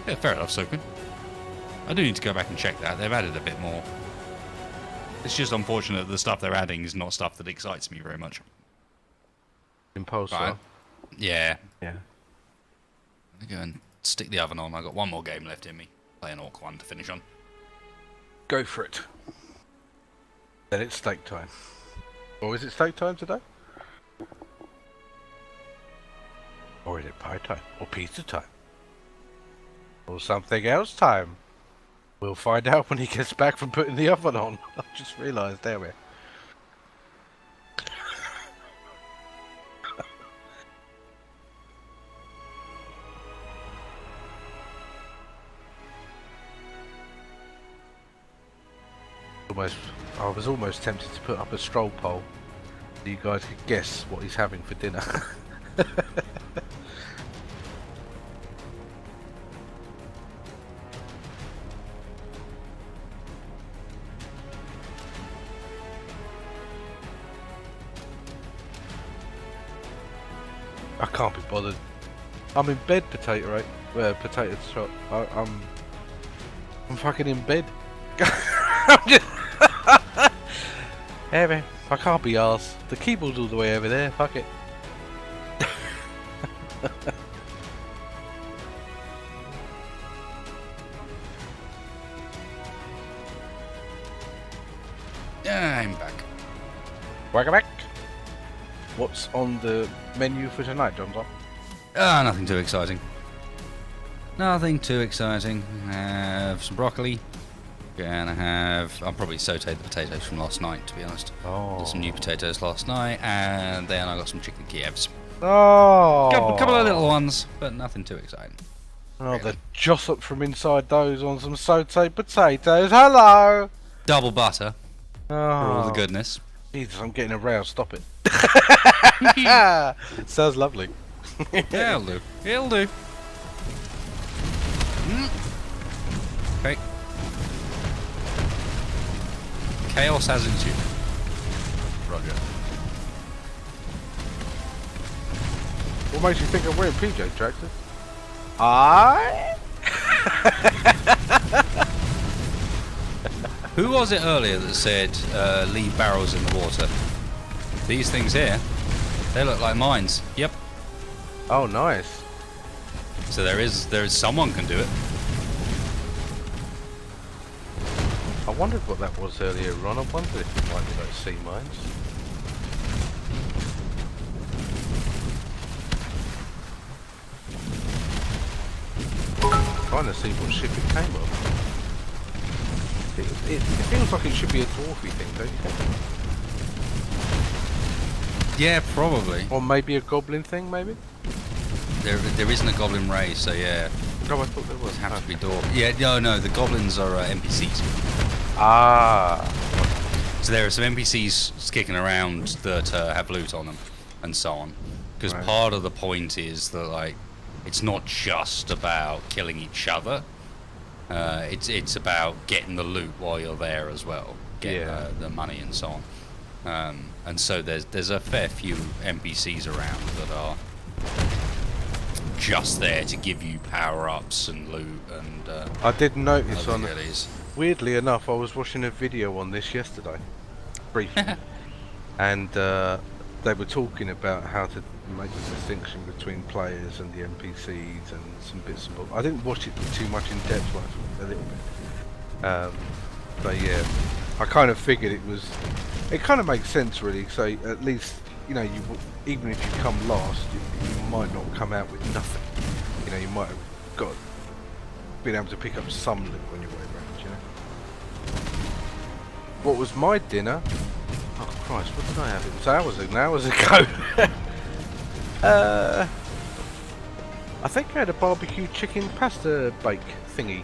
Yeah, fair enough, Soken. I do need to go back and check that. They've added a bit more. It's just unfortunate that the stuff they're adding is not stuff that excites me very much. Impulsor. Right. Yeah. Yeah. I'm gonna go and stick the oven on. I've got one more game left in me. Play an Orc one to finish on. Go for it. Then it's steak time. Or is it steak time today? Or is it pie time? Or pizza time? Or something else time? We'll find out when he gets back from putting the oven on. I just realised, there we are. I was almost tempted to put up a stroll poll so you guys could guess what he's having for dinner. I can't be bothered. I'm in bed, potato chop. I'm fucking in bed. I'm just hey man, I can't be arsed. The keyboard's all the way over there, fuck it. Yeah, I'm back. Welcome back. What's on the menu for tonight, Johnson? Nothing too exciting. Nothing too exciting. Have some broccoli. Gonna have. I'll probably saute the potatoes from last night, to be honest. Oh. Got some new potatoes last night, and then I got some chicken Kievs. Oh. Couple of little ones, but nothing too exciting. Oh, the jossop from inside those on some sauteed potatoes. Hello. Double butter Oh. for all the goodness. Jesus, I'm getting aroused. Stop it. Sounds lovely. Yeah, it'll do. It'll do. Okay. Chaos has ensued. Roger. What makes you think I'm wearing PJ tracks? I. Who was it earlier that said leave barrels in the water? These things here, they look like mines. Yep. Oh, nice. So there is someone can do it. I wondered what that was earlier on. I wondered if it might be those sea mines. Trying to see what ship it came on. It feels like it should be a dwarfy thing, don't you think? Yeah, probably. Or maybe a goblin thing, maybe? there isn't a goblin race, so yeah, No, I thought there was. it have to be dwarf. Yeah, no, the goblins are NPCs. Ah. So there are some NPCs kicking around that have loot on them, and so on. Because Right. part of the point is that like, it's not just about killing each other. It's about getting the loot while you're there as well, getting the money and so on. And so there's a fair few NPCs around that are just there to give you power-ups and loot and I did notice other on. goodies. Weirdly enough, I was watching a video on this yesterday, briefly, and they were talking about how to make the distinction between players and the NPCs and some bits and bobs. I didn't watch it too much in depth, but a little bit. But yeah, I kind of figured it was. It kind of makes sense, really. So at least even if you come last, you might not come out with nothing. You know, you might have been able to pick up some loot on your way around. You know. What was my dinner? Oh Christ, what did I have? It was hours ago. I think I had a barbecue chicken pasta bake thingy.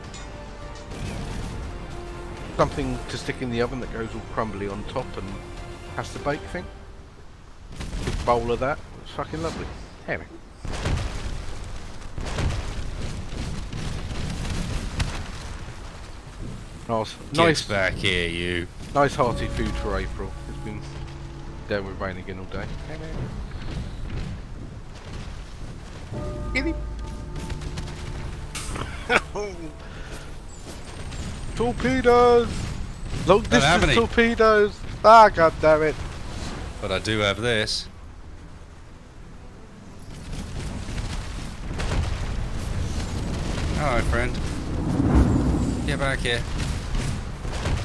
Something to stick in the oven that goes all crumbly on top and pasta bake thing. Big bowl of that. It was fucking lovely. Anyway. Nice back here, you. Nice hearty food for April. It's been down with rain again all day. Giddy. Torpedoes! Long Don't have distance any. torpedoes! Ah, god damn it! But I do have this. Alright, friend. Get back here.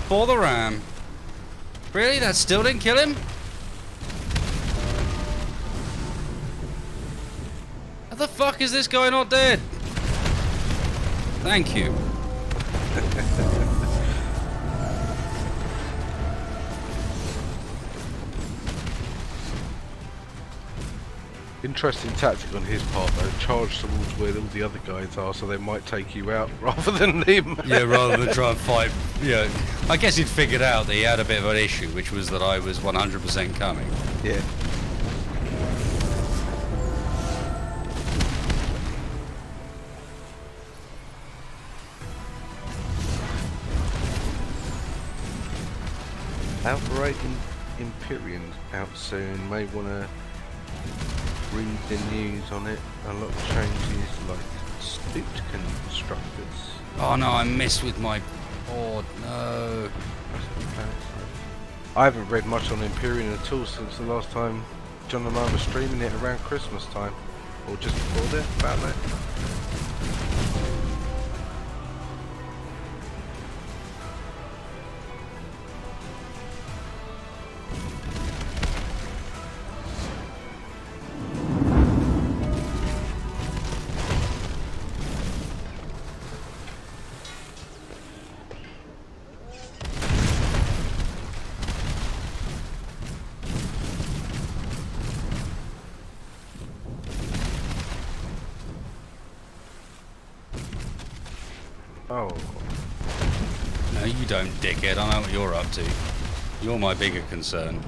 For the ram. Really? That still didn't kill him? How the fuck is this guy not dead? Thank you. Interesting tactic on his part though, charge towards where all the other guys are so they might take you out rather than him. Yeah, rather than try and fight. Yeah, I guess he'd figured out that he had a bit of an issue, which was that I was 100% coming. Yeah. Operating Empyrean out soon. May want to read the news on it. A lot of changes like spooked constructors. Oh no, I missed with my board. No. I haven't read much on Empyrean at all since the last time John and I were streaming it around Christmas time. Or just before that, about that. Oh. No, you don't, dickhead. I know what you're up to. You're my bigger concern.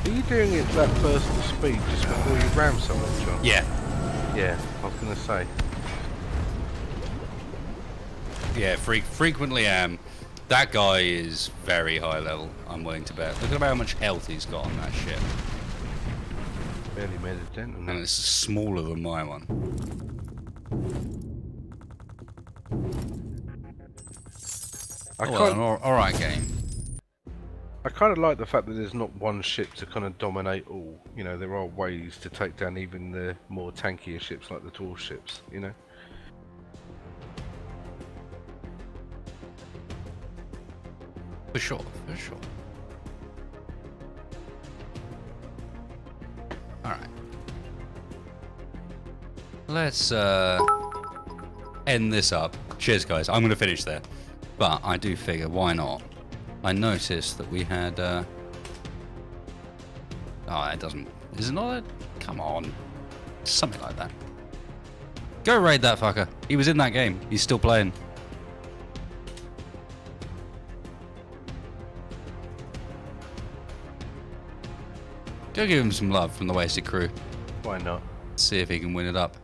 Are you doing it that burst of speed just before you ram someone, John? Yeah. Yeah, I was going to say. Yeah, frequently am. That guy is very high level, I'm willing to bet. Look at how much health he's got on that ship. Barely made a dent on And it. it's smaller than my one. Alright game. I kind of like the fact that there's not one ship to kind of dominate all. You know, there are ways to take down even the more tankier ships like the dwarf ships, you know? For sure, for sure. let's end this up. Cheers, guys. I'm going to finish there. But I do figure, why not? I noticed that we had... Oh, it doesn't... Is it not a... Come on. Something like that. Go raid that fucker. He was in that game. He's still playing. Go give him some love from the Wasted Crew. Why not? See if he can win it up.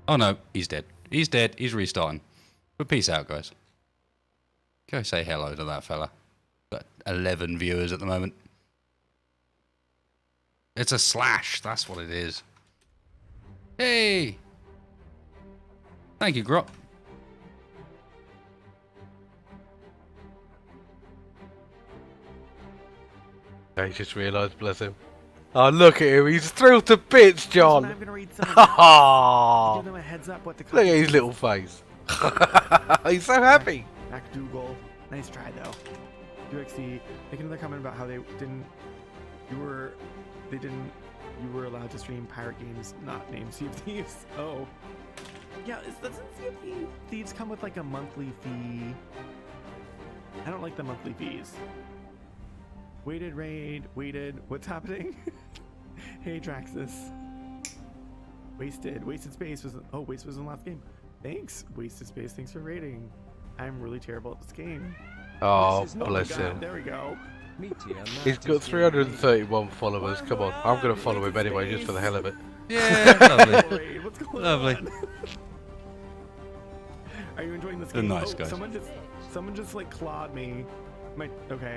Oh no, he's dead. He's dead. He's restarting. But peace out, guys. Go say hello to that fella. Got 11 viewers at the moment. It's a slash. That's what it is. Hey! Thank you, Grop. I just realised, bless him. Oh, look at him. He's thrilled to bits, John. I'm gonna read some of Oh, give them a heads up what the look at his little face. He's so happy. MacDougal. Nice try though. UXD making another comment about how they didn't. You were allowed to stream pirate games, not named Sea of Thieves. Oh. Yeah, doesn't Sea of Thieves come with like a monthly fee? I don't like the monthly fees. Weighted raid, weighted. What's happening? Hey Draxus. Wasted Space was. Oh, Wasted was in the last game. Thanks, Wasted Space. Thanks for raiding. I'm really terrible at this game. Oh, Oh bless God, him. there we go. He's got 331 followers. Come on, I'm gonna follow him anyway, just for the hell of it. Yeah, lovely. Raid, what's going Lovely. on? Are you enjoying this They're game? nice Oh, guys. Someone just like clawed me. Okay.